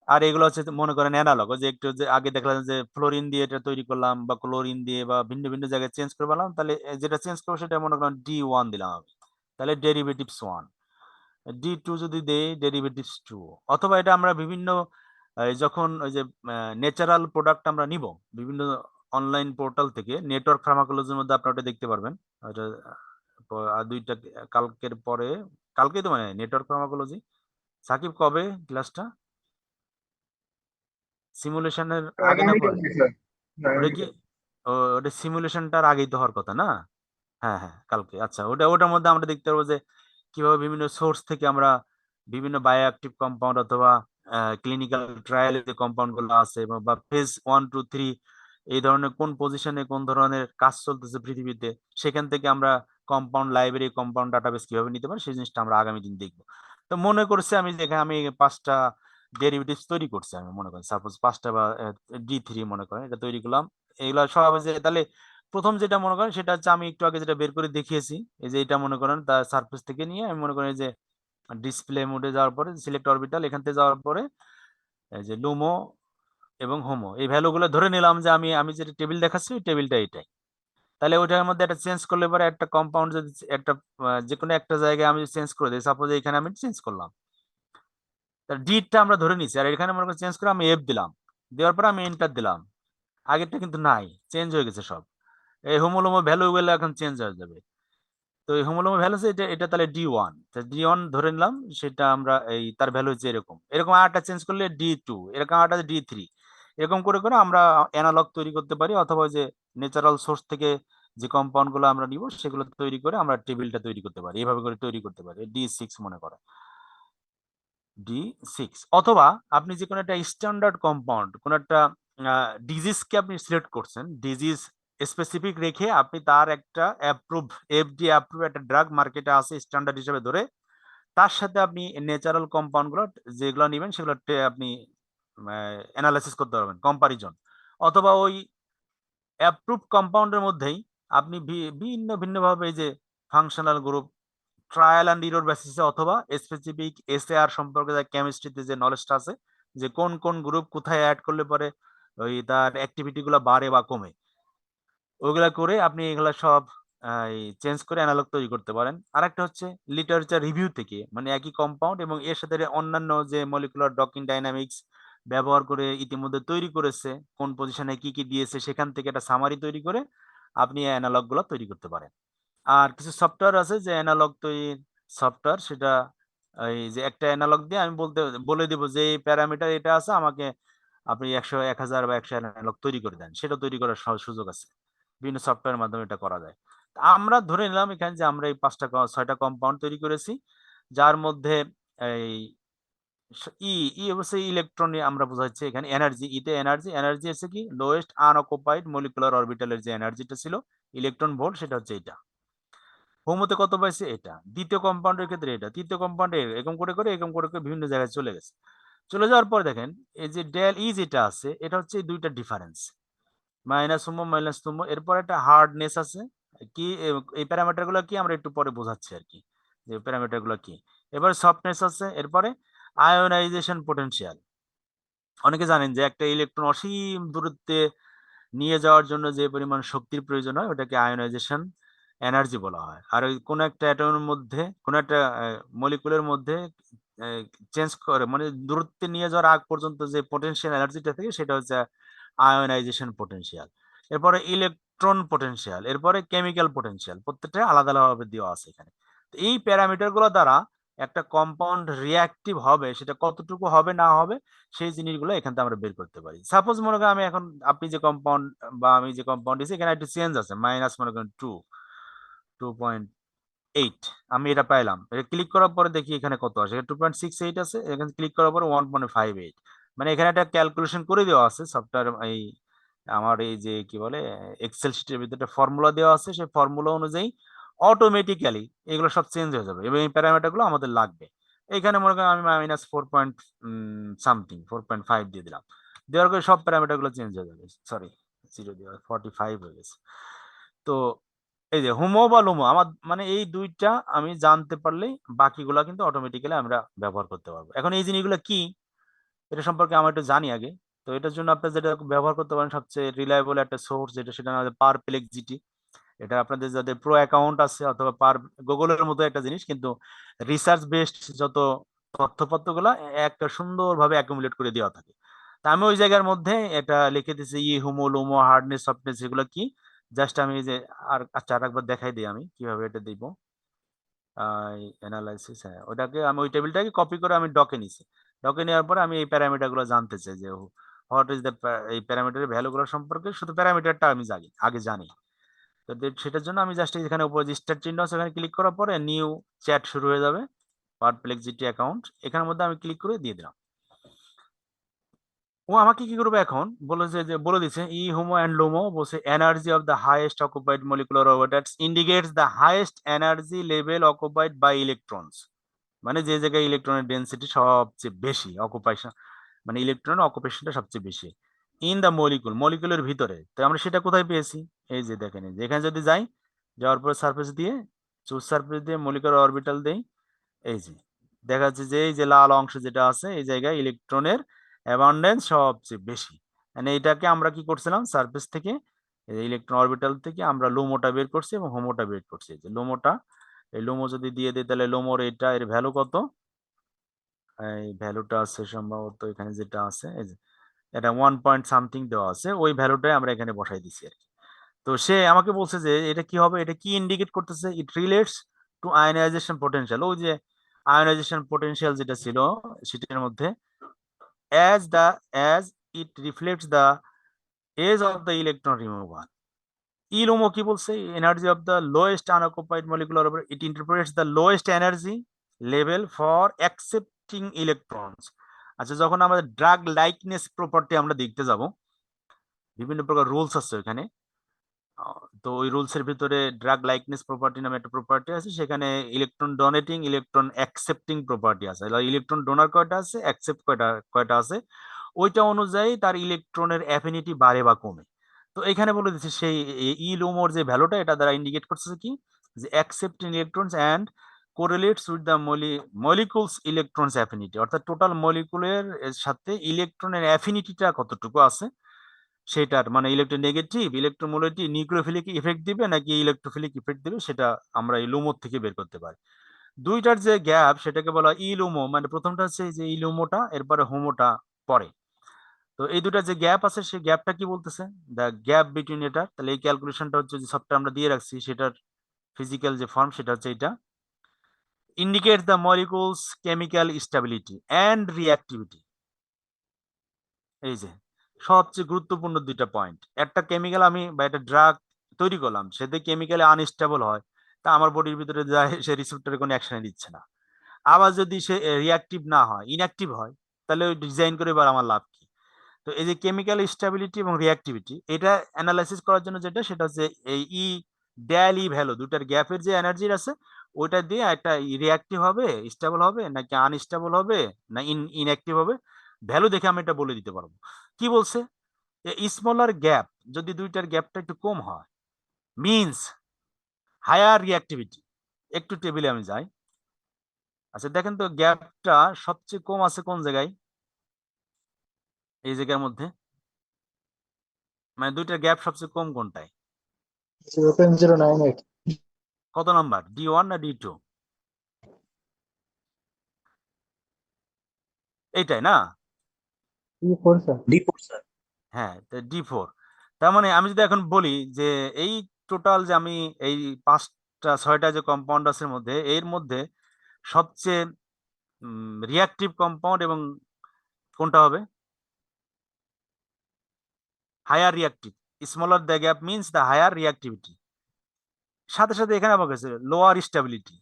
আর এগুলো হচ্ছে মনে করেন অ্যানালগ, যে একটু যে আগে দেখলাম যে ফ্লোরিন দিয়ে এটা তৈরি করলাম বা ক্লোরিন দিয়ে বা ভিন্ন ভিন্ন জায়গায় চেঞ্জ করে পেলাম, তাহলে যেটা চেঞ্জ করবো সেটা মনে করেন D1 দিলাম আমি, তাহলে ডেরিভেটিভস 1। D2 যদি দেই ডেরিভেটিভস 2। অথবা এটা আমরা বিভিন্ন যখন ওই যে ন্যাচারাল প্রোডাক্ট আমরা নিব বিভিন্ন অনলাইন পোর্টাল থেকে, নেটওয়ার্ক ফার্মাকোলজির মধ্যে আপনারা ওটা দেখতে পারবেন। ওটা আর দুইটা কালকের পরে, কালকেই তো মানে নেটওয়ার্ক ফার্মাকোলজি। সাকিব কবে ক্লাসটা? সিমুলেশনের আগে না পরে? ওটা কি ওটা সিমুলেশনটার আগেই তো হওয়ার কথা না? হ্যাঁ হ্যাঁ, কালকে। আচ্ছা, ওটার মধ্যে আমরা দেখতে পারবো যে কিভাবে বিভিন্ন সোর্স থেকে আমরা বিভিন্ন বায়োঅ্যাক্টিভ কম্পাউন্ড অথবা ক্লিনিক্যাল ট্রায়ালে যে কম্পাউন্ড গুলো আছে বা ফেজ 1 2 3 এই ধরনের কোন পজিশনে কোন ধরনের কাজ চলতেছে পৃথিবীতে, সেখান থেকে আমরা কম্পাউন্ড লাইব্রেরি, কম্পাউন্ড ডাটাবেস কিভাবে নিতে পারি সেই জিনিসটা আমরা আগামী দিন দেখবো। তো মনে করছি আমি যেখানে আমি 5টা ডেরিভেটিভস তৈরি করছি, আমি মনে করেন সাপোজ 5টা বা D3 মনে করেন এটা তৈরি করলাম। এগুলা সব যে তাহলে প্রথম যেটা মনে করেন সেটা হচ্ছে আমি একটু আগে যেটা বের করে দেখিয়েছি, এই যে এটা মনে করেন তার সারফেস থেকে নিয়ে আমি মনে করেন এই যে ডিসপ্লে মোডে যাওয়ার পরে সিলেক্ট অরবিটাল, এখান থেকে যাওয়ার পরে এই যে লুমো এবং হোমো এই ভ্যালুগুলো ধরে নিলাম যে আমি আমি যেটা টেবিল দেখাচ্ছি ওই টেবিলটা এটাই। তাহলে ওটার মধ্যে একটা চেঞ্জ করলে পরে একটা কম্পাউন্ড যদি একটা যে কোনো একটা জায়গায় আমি চেঞ্জ করে দিই, সাপোজ এখানে আমি চেঞ্জ করলাম, তার ডিটা আমরা ধরে নিচ্ছি, আর এখানে মনে করি চেঞ্জ করে আমি এফ দিলাম, দেওয়ার পরে আমি এন্টার দিলাম। আগেরটা কিন্তু নাই, চেঞ্জ হয়ে গেছে সব। এই হোমোলোমো ভ্যালু গুলো এখন চেঞ্জ হয়ে যাবে। তো এই হোমোলোমো ভ্যালু এটা এটা তাহলে D1, D1 ধরে নিলাম, সেটা আমরা এই তার ভ্যালু হচ্ছে এরকম এরকম আরেকটা চেঞ্জ করলে D2, এরকম আরেকটা D3, এরকম করে করে আমরা অ্যানালগ তৈরি করতে পারি, অথবা ওই যে ন্যাচারাল সোর্স থেকে যে কম্পাউন্ড গুলো আমরা নিব সেগুলো তৈরি করে আমরা টেবিলটা তৈরি করতে পারি, এভাবে করে তৈরি করতে পারি। D6 মনে করে, D6, অথবা আপনি যে কোনো একটা স্ট্যান্ডার্ড কম্পাউন্ড, কোনো একটা ডিজিজকে আপনি সিলেক্ট করছেন, ডিজিজ স্পেসিফিক রেখে আপনি তার একটা অ্যাপ্রুভ, FDA অ্যাপ্রুভ একটা ড্রাগ মার্কেটে আছে স্ট্যান্ডার্ড হিসেবে ধরে, তার সাথে আপনি ন্যাচারাল কম্পাউন্ড গুলো যেগুলো নেবেন সেগুলো আপনি অ্যানালাইসিস করতে পারবেন, কম্পারিজন। অথবা ওই অ্যাপ্রুভ কম্পাউন্ডের মধ্যেই আপনি ভিন্ন ভিন্নভাবে এই যে functional group, trial and error বেসিসে, অথবা স্পেসিফিক এসএআর সম্পর্কে যে কেমিস্ট্রিতে যে নলেজটা আছে, যে কোন কোন গ্রুপ কোথায় অ্যাড করলে পরে ওই তার অ্যাক্টিভিটি গুলো বাড়ে বা কমে, ওইগুলা করে আপনি এগুলা সব চেঞ্জ করে অ্যানালগ তৈরি করতে পারেন। আরেকটা হচ্ছে লিটারেচার রিভিউ থেকে, মানে একই কম্পাউন্ড এবং এর সাথে অন্যান্য যে মলিকুলার ডকিং ডাইনামিক্স ব্যবহার করে ইতিমধ্যে তৈরি করেছে, কোন পজিশনে কি কি দিয়েছে, সেখান থেকে একটা সামারি তৈরি করে আপনি অ্যানালগ গুলো তৈরি করতে পারেন। আর কিছু সফটওয়্যার আছে যে অ্যানালগ তৈরির সফটওয়্যার, সেটা এই যে একটা অ্যানালগ দিয়ে আমি বলে দেবো যে এই প্যারামিটার এটা আছে, আমাকে আপনি 100, 1000 বা 100 অ্যানালগ তৈরি করে দেন, সেটা তৈরি করার সুযোগ আছে, বিভিন্ন সফটওয়্যারের মাধ্যমে এটা করা যায়। আমরা ধরে নিলাম এখানে যে আমরা এই 6টা কম্পাউন্ড তৈরি করেছি, যার মধ্যে এই অবশ্যই ইলেকট্রন আমরা বোঝাচ্ছি এখানে এনার্জি, ইতে এনার্জি হচ্ছে কি লোয়েস্ট আনঅকুপাইড মলিকুলার অরবিটালের যে এনার্জিটা ছিল ইলেকট্রন ভোল্ট, সেটা হচ্ছে এটা। হোমোতে কত পাইছে এটা, দ্বিতীয় কম্পাউন্ডের ক্ষেত্রে এটা, তৃতীয় কম্পাউন্ডে এরকম করে করে এরকম করে করে বিভিন্ন জায়গায় চলে গেছে। চলে যাওয়ার পর দেখেন এই যে ডেল ই যেটা আছে, এটা হচ্ছে এই দুইটা ডিফারেন্স, -, এরপর একটা হার্ডনেস আছে কি, এই প্যারামিটার গুলো কি আমরা একটু পরে বোঝাচ্ছি আর কি, যে প্যারামিটার গুলো কি। এবার সফটনেস আছে, এরপরে আয়োনাইজেশন পোটেনশিয়াল। অনেকে জানেন যে একটা ইলেকট্রন অসীম দূরত্বে নিয়ে যাওয়ার জন্য যে পরিমাণ শক্তির প্রয়োজন হয় ওটাকে আয়োনাইজেশন এনার্জি বলা হয়। আর ওই কোন একটা অ্যাটমের মধ্যে, কোন একটা মলিকুলের মধ্যে চেঞ্জ করে, মানে দূরত্বে নিয়ে যাওয়ার আগ পর্যন্ত যে পটেনশিয়াল এনার্জিটা থাকে সেটা হচ্ছে আয়োনাইজেশন পোটেনশিয়াল। এরপরে ইলেকট্রন পোটেনশিয়াল, এরপরে কেমিক্যাল পোটেনশিয়াল, প্রত্যেকটা আলাদা আলাদাভাবে দেওয়া আছে এখানে। তো এই প্যারামিটার গুলো দ্বারা একটা কম্পাউন্ড রিঅ্যাক্টিভ হবে, সেটা কতটুকু হবে না হবে সেই জিনিসগুলো এখান থেকে আমরা বের করতে পারি। সাপোজ মনে করেন আমি এখন আপনি যে কম্পাউন্ড বা আমি যে কম্পাউন্ড দিয়েছি এখানে একটু চেঞ্জ আছে, মাইনাস মনে করেন 2.8, আমি এটা পাইলাম, এটা ক্লিক করার পরে দেখি এখানে কত আসে, 2.68 আছে, এখানে ক্লিক করার পরে 1.58, মানে এখানে একটা ক্যালকুলেশন করে দেওয়া আছে সফটওয়্যার, এই আমার এই যে কি বলে এক্সেল শিটের ভিতরে ফর্মুলা দেওয়া আছে, সেই ফর্মুলা অনুযায়ী অটোমেটিক্যালি এগুলো সব চেঞ্জ হয়ে যাবে এবং এই প্যারামিটার গুলো আমাদের লাগবে। এখানে মনে করেন আমি -4 পয়েন্ট সামথিং 4.5 দিয়ে দিলাম, দেওয়ার পরে সব প্যারামিটার গুলো চেঞ্জ হয়ে যাবে, সরি 0 দেওয়া 45 হয়ে গেছে। তো এই যে হোমো বা লোমো আমার মানে এই দুইটা আমি জানতে পারলেই বাকিগুলা কিন্তু অটোমেটিক্যালি আমরা ব্যবহার করতে পারবো। এখন এই জিনিসগুলো কি এটা সম্পর্কে আমরা একটু জানি আগে। তো এটার জন্য আপনারা যেটা ব্যবহার করতে পারেন সবচেয়ে রিলায়েবল একটা সোর্স, যেটা সেটা আমাদের পারপ্লেক্সিটি। এটা আপনাদের যাদের প্রো অ্যাকাউন্ট আছে অথবা গুগলের মতো একটা জিনিস, কিন্তু রিসার্চ বেসড যত তথ্যপত্রগুলো একটা সুন্দরভাবে অ্যাকুমুলেট করে দেওয়া থাকে। তা আমি ওই জায়গার মধ্যে এটা লিখে দিয়েছি হোমো লোমো হার্ডনেস সফটনেস এগুলো কি, জাস্ট আমি এই যে আর আচ্ছা আরেকবার দেখাই দিই আমি কিভাবে এটা দিব। অ্যানালাইসিস, হ্যাঁ ওটাকে আমি ওই টেবিলটাকে কপি করে আমি ডকে নিছি, ডকে নেওয়ার পরে আমি এই প্যারামিটার গুলো জানতে চাই যে হোয়াট ইজ দ্য এই প্যারামিটারের ভ্যালু গুলো সম্পর্কে শুধু প্যারামিটারটা আমি আগে জানি। তো সেটার জন্য আমি জাস্ট এখানে উপরে স্টার চিহ্ন আছে এখানে ক্লিক করার পরে নিউ চ্যাট শুরু হয়ে যাবে, পারপ্লেক্সিটি অ্যাকাউন্ট, এখানের মধ্যে আমি ক্লিক করে দিয়ে দিলাম। ও আমাকে কি করবে এখন বলেছে যে বলে দিচ্ছে হোমো এন্ড লোমো বলছে energy of the highest occupied molecular orbitals indicates the highest energy level occupied by electrons, মানে যে জায়গায় ইলেকট্রনের ডেনসিটি সবচেয়ে বেশি, অকুপাইশন মানে ইলেকট্রনের অকুপেশনটা সবচেয়ে বেশি ইন দ্য মলিকুলের ভিতরে। তো আমরা সেটা কোথায় পেয়েছি, এই যে দেখেন এখানে যদি যাই, যাওয়ার পরে সারফেস দিয়ে চুজ সারফেস দিয়ে মলিকুলার অরবিটাল দেই, এই যে দেখা যাচ্ছে যে এই যে লাল অংশ যেটা আছে এই জায়গায় ইলেকট্রনের অ্যাবান্ডেন্স সবচেয়ে বেশি। মানে এটাকে আমরা কি করছিলাম সারফেস থেকে ইলেকট্রন অরবিটাল থেকে আমরা লোমোটা বের করছি এবং হোমোটা বের করছি। যে লোমোটা, এই লোমো যদি দিয়ে দিই তাহলে লোমোর এটা এর ভ্যালু কত, এই ভ্যালুটা আছে সম্ভবত এখানে যেটা আছে এই যে এটা 1 পয়েন্ট সামথিং দেওয়া আছে, ওই ভ্যালুটাই আমরা এখানে বসাই দিছি আর কি। তো সে আমাকে বলছে যে এটা কি হবে, এটা কি ইন্ডিকেট করতেছে, ইট রিলেটস টু আয়নাইজেশন পোটেনশিয়াল। ওই যে আয়নাইজেশন পোটেনশিয়াল যেটা ছিল সেটার মধ্যে as it reflects the age of the electron removal. LUMO কি বলছে, energy of the lowest unoccupied molecular orbital, it interprets the lowest energy level for accepting electrons. আচ্ছা, যখন আমাদের ড্রাগ লাইকনেস প্রপার্টি আমরা দেখতে যাব, বিভিন্ন প্রকার রুলস আছে ওখানে। তো ওই রুলস এর ভিতরে ড্রাগ লাইকনেস প্রপার্টি নামে একটা প্রপার্টি আছে, সেখানে electron donating, electron accepting property আছে। ইলেকট্রন ডোনার কয়টা আছে, অ্যাকসেপ্ট কয়টা আছে, ওইটা অনুযায়ী তার ইলেকট্রনের অ্যাফিনিটি বাড়ে বা কমে। তো এখানে বলে দিচ্ছে সেই ইলুমোর যে ভ্যালুটা, এটা দ্বারা ইন্ডিকেট করছে কি, যে accepting electrons and correlates with the molecules electrons affinity, অর্থাৎ টোটাল মলিকুলের সাথে ইলেকট্রনের অ্যাফিনিটিটা কতটুকু আছে সেটার, মানে ইলেকট্রোনেগেটিভ, ইলেকট্রোমোলারিটি, নিউক্লিওফিলিক ইফেক্ট দিবে নাকি ইলেকট্রোফিলিক ইফেক্ট দিবে, সেটা আমরা এই লুমোর থেকে বের করতে পারি। দুইটার যে গ্যাপ সেটাকে বলা হয় ইলুমো, মানে প্রথমটা হচ্ছে যে ইলুমোটা, এরপরে হোমোটা পরে। তো এই দুটা যে গ্যাপ আছে সেই গ্যাপটা কি বলতেছে, দ্য গ্যাপ বিটুইন এটা। তাহলে এই ক্যালকুলেশনটা হচ্ছে যে সবটা আমরা দিয়ে রাখছি, সেটার ফিজিক্যাল যে ফর্ম সেটা হচ্ছে এটা, indicate the molecules chemical stability and reactivity. এই যে সবচেয়ে গুরুত্বপূর্ণ দুইটা পয়েন্ট, একটা কেমিক্যাল আমি বা একটা ড্রাগ তৈরি করলাম, সেটা কেমিক্যালি আনস্টেবল হয়, তা আমার বডির ভিতরে যায়, সে রিসেপ্টরে কোনো অ্যাকশনে দিচ্ছে না। আবার যদি সে রিঅ্যাক্টিভ না হয়, ইনঅ্যাক্টিভ হয়, তাহলে ওই ডিজাইন করে এবার আমার লাভ কি? তো এই যে কেমিক্যাল স্টেবিলিটি এবং রিঅ্যাক্টিভিটি, এটা অ্যানালাইসিস করার জন্য যেটা, সেটা হচ্ছে এই ডেল ই ভ্যালু, দুটার গ্যাপের যে এনার্জি আছে ওইটা দিয়ে একটা রিঅ্যাক্টিভ হবে, স্টেবল হবে নাকি আনস্টেবল হবে না ইনঅ্যাক্টিভ হবে, ভ্যালু দেখে আমি এটা বলে দিতে পারবো। কি বলছে, স্মলার গ্যাপ, যদি দুইটার গ্যাপটা একটু কম হয়, মিনস হায়ার রিঅ্যাক্টিভিটি। একটু টেবিলে আমি যাই। আচ্ছা দেখেন তো গ্যাপটা সবচেয়ে কম আছে কোন জায়গায়, এই জায়গার মধ্যে, মানে দুইটার গ্যাপ সবচেয়ে কম কোনটায়, 0.098। কত নাম্বার, D1 না D2? এইটাই না? E4 sir. D4 sir. হ্যাঁ, D4। তার মানে আমি যদি এখন বলি যে এই টোটাল যে আমি এই 5টা 6টা যে কম্পাউন্ড আছে মধ্যে, এর মধ্যে সবচেয়ে রিঅ্যাক্টিভ কম্পাউন্ড এবং কোনটা হবে, higher reactive. Smaller the gap means the higher reactivity. সাথে সাথে এখানে আমার কাছে lower stability,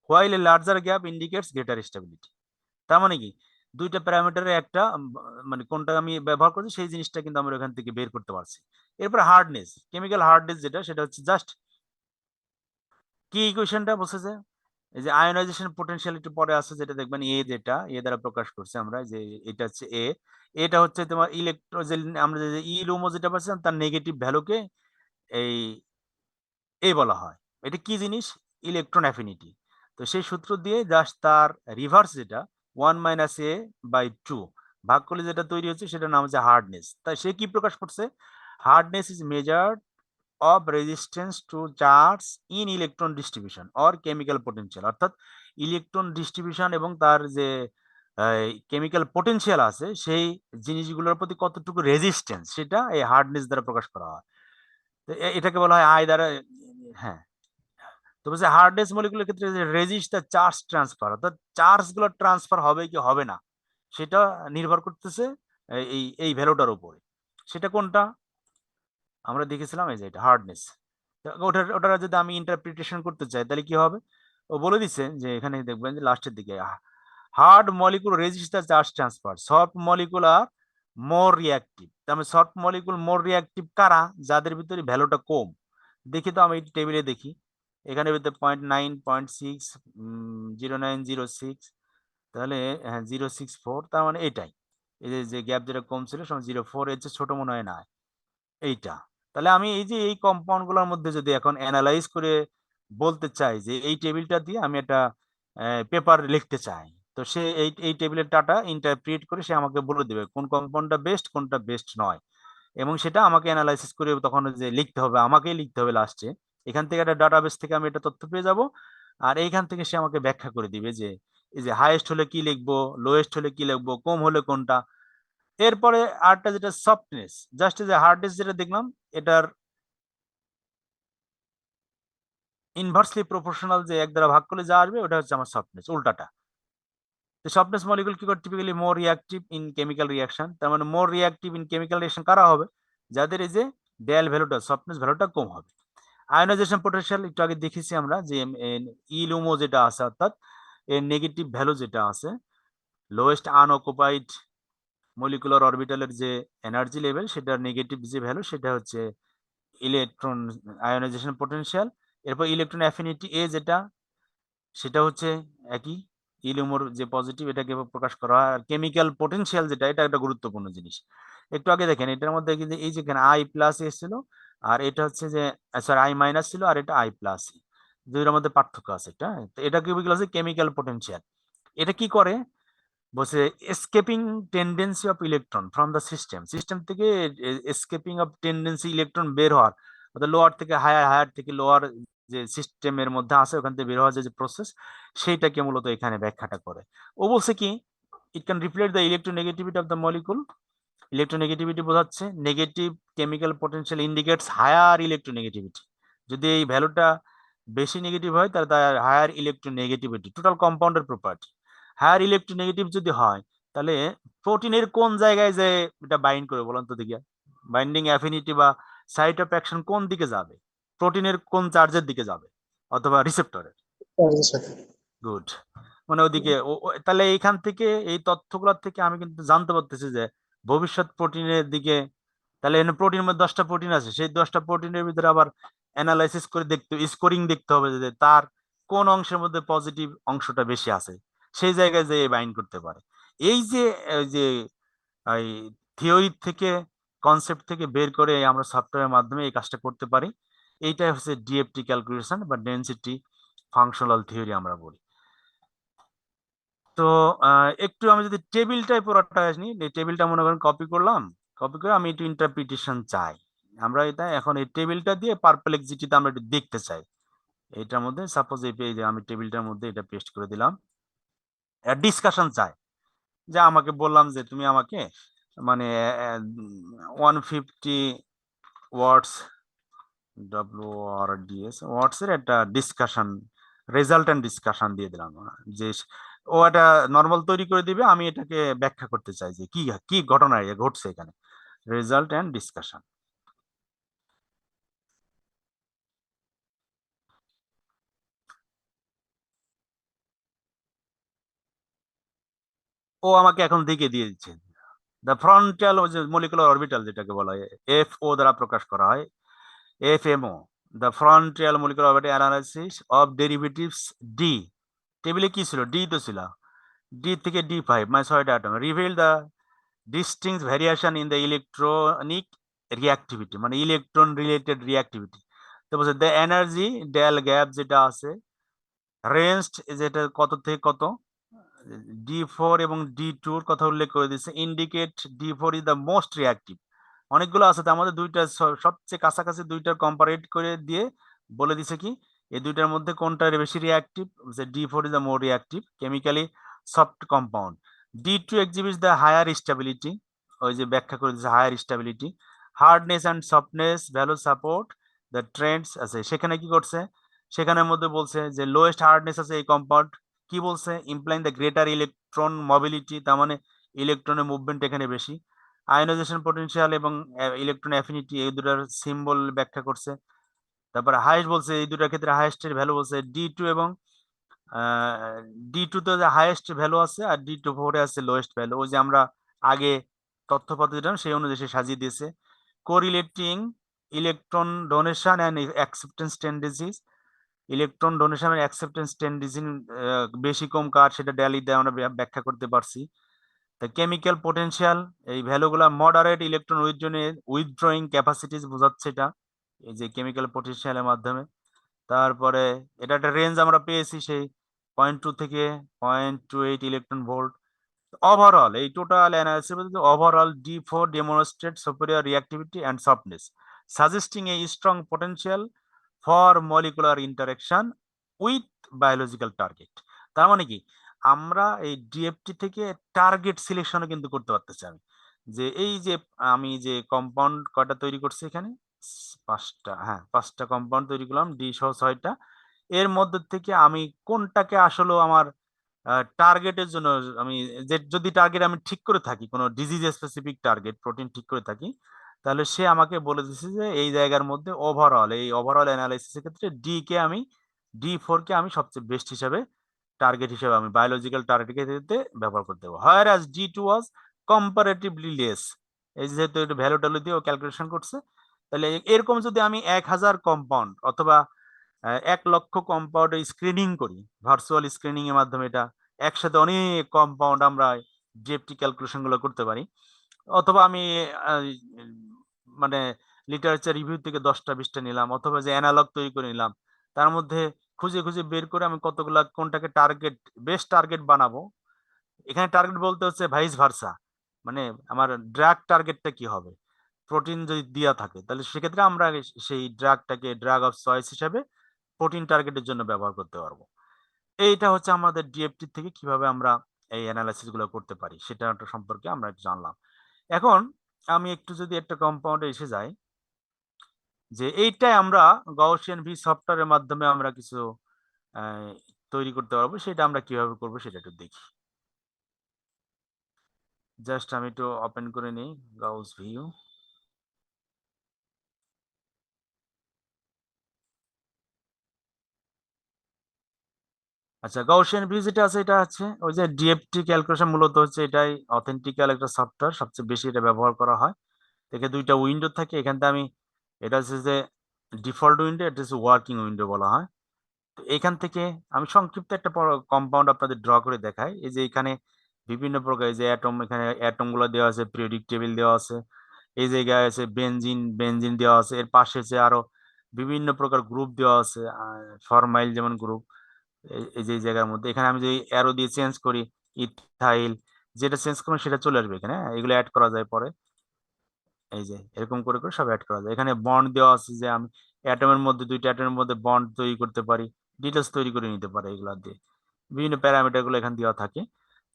while a larger gap indicates greater stability. তার মানে কি, দুইটা প্যারামিটারে একটা মানে কোনটা আমি ব্যবহার করছি সেই জিনিসটা কিন্তু আমরা এখান থেকে বের করতে পারছি। এরপর হার্ডনেস, কেমিক্যাল হার্ডনেস যেটা, সেটা হচ্ছে জাস্ট কি ইকুয়েশনটা বলছে যে এই যে আয়োনাইজেশন পোটেনশিয়ালিটি পরে আছে, যেটা দেখবেন এ, যেটা এ দ্বারা প্রকাশ করছে আমরা, যে এটা হচ্ছে এ, এটা হচ্ছে তোমার ইলেকট্রো যে আমরা যে ই লুমো যেটা পাচ্ছিলাম তার নেগেটিভ ভ্যালুকে এই এ বলা হয়। এটা কি জিনিস, ইলেকট্রন অ্যাফিনিটি। তো সেই সূত্র দিয়ে জাস্ট তার রিভার্স যেটা 1 - a/2 ভাগ করলে যেটা তৈরি হচ্ছে সেটার নাম হচ্ছে হার্ডনেস। তাই সে কি প্রকাশ করছে, hardness is measured of resistance to charge in electron distribution or chemical potential, অর্থাৎ ইলেকট্রন ডিস্ট্রিবিউশন এবং তার যে কেমিক্যাল পোটেনশিয়াল আছে সেই জিনিসগুলোর প্রতি কতটুকু রেজিস্ট্যান্স, সেটা এই হার্ডনেস দ্বারা প্রকাশ করা হয়। তো এটাকে বলা হয় আই দ্বারা। হ্যাঁ, তো বলছে হার্ডনেস মলিকুলের ক্ষেত্রে রেজিস্ট দ্য চার্জ ট্রান্সফার, অর্থাৎ চার্জ গুলো ট্রান্সফার হবে কি হবে না সেটা নির্ভর করতেছে এই এই ভ্যালুটার উপরে। সেটা কোনটা আমরা দেখেছিলাম, এই যে এটা হার্ডনেস। ওটার যদি আমি ইন্টারপ্রিটেশন করতে চাই তাহলে কি হবে, ও বলে দিচ্ছে যে এখানে দেখবেন যে লাস্টের দিকে hard molecule resist the charge transfer, soft molecule আর মোর রিঅ্যাক্টিভ। তার মানে সফট মলিকুল মোর রিঅ্যাক্টিভ কারা, যাদের ভিতরে ভ্যালুটা কম। দেখি তো আমি টেবিলে দেখি, এখানে ভিতরে 0.9, 0.6, 0.906, তাহলে হ্যাঁ 0.64, তার মানে এটাই, এই যে গ্যাপ যেটা কম ছিল 0.4, এর চেয়ে ছোট মনে হয় না এইটা। তাহলে আমি এই যে এই কম্পাউন্ড গুলোর মধ্যে যদি এখন অ্যানালাইজ করে বলতে চাই যে এই টেবিলটা দিয়ে আমি একটা পেপার লিখতে চাই, তো সে এই টেবিলের ডাটা ইন্টারপ্রিট করে সে আমাকে বলে দেবে কোন কম্পাউন্ডটা বেস্ট কোনটা বেস্ট নয়, এবং সেটা আমাকে অ্যানালাইসিস করে তখন যে লিখতে হবে, আমাকেই লিখতে হবে লাস্টে। এখান থেকে একটা ডাটাবেস থেকে আমি এটা তথ্য পেয়ে যাব, আর এইখান থেকে সে আমাকে ব্যাখ্যা করে দিবে যে এই যে হাইয়েস্ট হলে কি লিখবো, লোয়েস্ট হলে কি লিখবো, কম হলে কোনটা। এরপরে আরটা যেটা সফটনেস, জাস্ট যে হার্ডনেস যেটা দেখলাম, এটার ইনভার্সলি প্রপোর্শনাল, যে এক দ্বারা ভাগ করলে যা আসবে ওটা হচ্ছে আমার সফটনেস, উল্টাটা। তো সফটনেস মলিকুল কি করে? Typically more reactive in chemical reaction. তার মানে মোর রিঅ্যাক্টিভ ইন কেমিক্যাল রিঅ্যাকশন কারা হবে? যাদের এই যে ডেল ভ্যালুটা, সফটনেস ভ্যালুটা কম হবে। আয়োনাইজেশন পোটেনশিয়াল একটু আগে দেখেছি আমরা যে ইলুমো যেটা আছে, অর্থাৎ এর নেগেটিভ ভ্যালু যেটা আছে, লোয়েস্ট আনঅকুপাইড মলিকুলার অরবিটালের যে এনার্জি লেভেল, সেটার নেগেটিভ যে ভ্যালু সেটা হচ্ছে ইলেকট্রন আয়োনাইজেশন পোটেনশিয়াল। এরপর ইলেকট্রন অ্যাফিনিটি এ যেটা, সেটা হচ্ছে একই ইলুমোর যে পজিটিভ, এটাকে প্রকাশ করা হয়। আর কেমিক্যাল পোটেনশিয়াল যেটা, এটা একটা গুরুত্বপূর্ণ জিনিস। একটু আগে দেখেন এটার মধ্যে কিন্তু এই যেখানে আই প্লাস এসেছিল, আর এটা হচ্ছে যে সরি আই মাইনাস ছিল, আর এটা আই প্লাস, দুইটার মধ্যে পার্থক্য আছে। এটা তো এটা কি বলা যায়? Chemical potential. এটা কি করে বলছে? Escaping tendency of electron from the system, system থেকে এসকেপিং অফ টেন্ডেন্সি ইলেকট্রন বের হওয়ার, অর্থাৎ লোয়ার থেকে হায়ার, হায়ার থেকে লোয়ার যে সিস্টেমের মধ্যে আছে ওখান থেকে বের হওয়ার যে প্রসেস, সেইটাকে মূলত এখানে ব্যাখ্যাটা করে। ও বলছে কি, it can reflect the electronegativity of the molecule. Electronegativity বোঝাচ্ছে negative chemical potential indicates higher electronegativity. যদি এই ভ্যালুটা বেশি নেগেটিভ হয় তাহলে তার হায়ার ইলেকট্রোনেগেটিভিটি, টোটাল কম্পাউন্ডের প্রপার্টি। হায়ার ইলেকট্রোনেগেটিভ যদি হয় তাহলে প্রোটিনের কোন জায়গায় যে এটা বাইন্ড করে বলুন তো দেখি, বাইন্ডিং অ্যাফিনিটি বা সাইট অফ অ্যাকশন কোন দিকে যাবে? প্রোটিনের কোন চার্জের দিকে যাবে, অথবা রিসেপ্টরের? গুড, মানে ওদিকে তাহলে এইখান থেকে এই তথ্যগুলোর থেকে আমি কিন্তু জানতে পারতেছি যে ভবিষ্যৎ প্রোটিনের দিকে, তাহলে প্রোটিনের মধ্যে 10টা প্রোটিন আছে, সেই 10টা প্রোটিনের ভিতরে আবার অ্যানালাইসিস করে দেখতে, স্কোরিং দেখতে হবে যে তার কোন অংশের মধ্যে পজিটিভ অংশটা বেশি আছে, সেই জায়গায় যে বাইন্ড করতে পারে। এই যে যে এই থিওরি থেকে, কনসেপ্ট থেকে বের করে আমরা সফটওয়্যারের মাধ্যমে এই কাজটা করতে পারি। এইটাই হচ্ছে ডিএফটি ক্যালকুলেশন বা ডেনসিটি ফাংশনাল থিওরি আমরা বলি। তো একটু আমি যদি টেবিলটাই পুরোটা নিই, এই টেবিলটা মনে করেন কপি করলাম, কপি করে আমি একটু ইন্টারপ্রিটেশন চাই। আমরা এটা এখন এই টেবিলটা দিয়ে পারপ্লেক্সিটিতে আমরা একটু দেখতে চাই। এটার মধ্যে সাপোজ এই পেজে আমি টেবিলটার মধ্যে এটা পেস্ট করে দিলাম। ডিসকাশন চাই, যে আমাকে বললাম যে তুমি আমাকে মানে 150 ওয়াটস WRDS ওয়াটস এর একটা ডিসকাশন, রেজাল্টেন্ট ডিসকাশন দিয়ে দিলাম, যে ও একটা নর্মাল তৈরি করে দিবে, আমি এটাকে ব্যাখ্যা করতে চাই যে কি কি ঘটনা ঘটছে এখানে, রেজাল্ট এন্ড ডিসকাশন। ও আমাকে এখন দিকে দিয়ে দিচ্ছে দ্য ফ্রন্টাল মলিকুলার অরবিটাল, যেটাকে বলা হয় FO দ্বারা প্রকাশ করা হয়, FMO, the frontal molecular orbital analysis of derivatives D. টেবিলে কি ছিল? ডি তো ছিল, ডি থেকে D5 মানে 6টা atom, reveal the distinct variation in the electronic reactivity, মানে ইলেকট্রন রিলেটেড রিঅ্যাক্টিভিটি। তো বলছে দ্য এনার্জি ডেল গ্যাপ যেটা আছে রেঞ্জড, যেটা কত থেকে কত, D4 এবং D2 কথা উল্লেখ করে দিচ্ছে, indicate D4 is the most reactive. অনেকগুলো আছে, তার মধ্যে দুইটা সবচেয়ে কাছাকাছি দুইটার কম্পারেট করে দিয়ে বলে দিছে কি এই দুইটার মধ্যে কোনটা বেশি রিঅ্যাক্টিভ, যে D4 is the more reactive chemically soft compound. D2 exhibits the higher stability, ওই যে ব্যাখ্যা করে দিচ্ছে higher stability. Hardness and softness value support the trends আছে, সেখানে কি করছে? সেখানের মধ্যে বলছে যে লোয়েস্ট হার্ডনেস আছে এই কম্পাউন্ড, কি বলছে? ইমপ্লাইং দ্য গ্রেটার ইলেকট্রন মোবিলিটি, তার মানে ইলেকট্রনের মুভমেন্ট এখানে বেশি। আয়োনাইজেশন পোটেনশিয়াল এবং ইলেকট্রন অ্যাফিনিটি, এই দুটার সিম্বল ব্যাখ্যা করছে। তারপরে হাইয়েস্ট বলছে, এই দুটার ক্ষেত্রে হাইয়েস্টের ভ্যালু বলছে D2 এবং D2 তে হাইয়েস্ট ভ্যালু আছে, আর D4 এ আছে লোয়েস্ট ভ্যালু। ওই যে আমরা আগে তথ্যপত্র দিলাম সেই অনুযায়ী সে সাজিয়ে দিয়েছে। Correlating electron donation and acceptance tendencies, electron donation এর অ্যাকসেপ্টেন্স টেন্ডেন্সি বেশি কম কার, সেটা ডেলি দিয়ে আমরা ব্যাখ্যা করতে পারছি। কেমিক্যাল পোটেনশিয়াল, এই ভ্যালুগুলা মডারেট ইলেকট্রন উইথড্রয়িং ক্যাপাসিটিস বোঝাচ্ছে এটা, এই যে কেমিক্যাল পোটেনশিয়ালের মাধ্যমে। তারপরে এটা একটা রেঞ্জ আমরা পেয়েছি সেই 0.2 থেকে 0.28 ইলেকট্রন ভোল্ট। ওভারঅল এই total analysis, overall D4 demonstrate superior reactivity and softness, suggesting a strong potential for molecular interaction with biological target. তার মানে কি, আমরা এই ডিএফটি থেকে টার্গেট সিলেকশনও কিন্তু করতে পারতেছি। আমি যে এই যে আমি যে কম্পাউন্ড কয়টা তৈরি করছি এখানে 5টা, হ্যাঁ 5টা কম্পাউন্ড তৈরি করলাম, D সহ 6টা। এর মধ্যে থেকে আমি কোনটাকে আসলে আমার টার্গেটের জন্য আমি যে যদি টার্গেট আমি ঠিক করে থাকি, কোনো ডিজিজ স্পেসিফিক টার্গেট প্রোটিন ঠিক করে থাকি, তাহলে সে আমাকে বলে দিচ্ছে যে এই জায়গার মধ্যে ওভারঅল অ্যানালাইসিসের ক্ষেত্রে D4 কে আমি সবচেয়ে বেস্ট হিসাবে টার্গেট হিসেবে আমি বায়োলজিক্যাল টার্গেট ব্যবহার করতে দেবো। হোয়ার অ্যাজ D2 ওয়াজ কম্পারেটিভলি লেস। এই যেহেতু এটা ভ্যালু ট্যালু দিয়ে ক্যালকুলেশন করছে, তাহলে এরকম যদি আমি 1000 কম্পাউন্ড অথবা 1,00,000 কম্পাউন্ডে স্ক্রিনিং করি, ভার্চুয়াল স্ক্রিনিং এর মাধ্যমে এটা একসাথে অনেক কম্পাউন্ড আমরা ডিএফটি ক্যালকুলেশন গুলো করতে পারি। অথবা আমি মানে লিটারেচার রিভিউ থেকে 10টা 20টা নিলাম, অথবা যে অ্যানালগ তৈরি করে নিলাম, তার মধ্যে খুঁজে খুঁজে বের করে আমি কতগুলা কোনটাকে বেস্ট টার্গেট বানাবো। এখানে টার্গেট বলতে হচ্ছে ভাইস ভার্সা, মানে আমার ড্রাগ টার্গেটটা কি হবে। প্রোটিন যদি দেওয়া থাকে তাহলে সেক্ষেত্রে আমরা সেই ড্রাগটাকে ড্রাগ অফ চয়েস হিসেবে প্রোটিন টার্গেটের জন্য ব্যবহার করতে পারবো। এইটা হচ্ছে আমাদের ডিএফটি থেকে কিভাবে আমরা এই অ্যানালাইসিস গুলো করতে পারি সেটা সম্পর্কে আমরা একটু জানলাম। এখন আমি একটু যদি একটা কম্পাউন্ডে এসে যাই, যে এইটাই আমরা গাউসিয়ান ভি সফটওয়্যারের মাধ্যমে আমরা কিছু তৈরি করতে পারবো, সেটা আমরা কিভাবে করব সেটা একটু দেখি। জাস্ট আমি একটু ওপেন করে নিই গাউস ভিউ। আচ্ছা, গাউসিয়ান ভিউ যেটা আছে এটা আছে ওই যে ডিএফটি ক্যালকুলেশন, মূলত হচ্ছে এটাই অথেন্টিক্যাল একটা সফটওয়্যার, সবচেয়ে বেশি এটা ব্যবহার করা হয়। এখানে দুইটা উইন্ডো থাকে, এখান থেকে আমি এটা হচ্ছে যে ডিফল্ট উইন্ডো, এটা হচ্ছে ওয়ার্কিং উইন্ডো বলা হয়। তো এখান থেকে আমি সংক্ষিপ্ত একটা কম্পাউন্ড আপনাদের ড্র করে দেখাই। এই যে এখানে বিভিন্ন প্রকার যে অ্যাটম, এখানে অ্যাটম গুলো দেওয়া আছে, পিরিয়ডিক টেবিল দেওয়া আছে, এই জায়গায় আছে বেনজিন দেওয়া আছে, এর পাশে আছে আরো বিভিন্ন প্রকার গ্রুপ দেওয়া আছে, ফরমাইল যেমন গ্রুপ। এই যে জায়গার মধ্যে এখানে আমি যদি অ্যারো দিয়ে চেঞ্জ করি, ইথাইল যেটা চেঞ্জ করবো সেটা চলে আসবে এখানে। এগুলো অ্যাড করা যায় পরে, এই যে এরকম করে করে সব অ্যাড করা যায়। এখানে বন্ড দেওয়া আছে যে আমি অ্যাটমের মধ্যে দুইটা অ্যাটমের মধ্যে বন্ড তৈরি করতে পারি, ডিটেলস তৈরি করে নিতে পারি, এগুলো দিয়ে বিভিন্ন প্যারামিটার গুলো এখানে দেওয়া থাকে।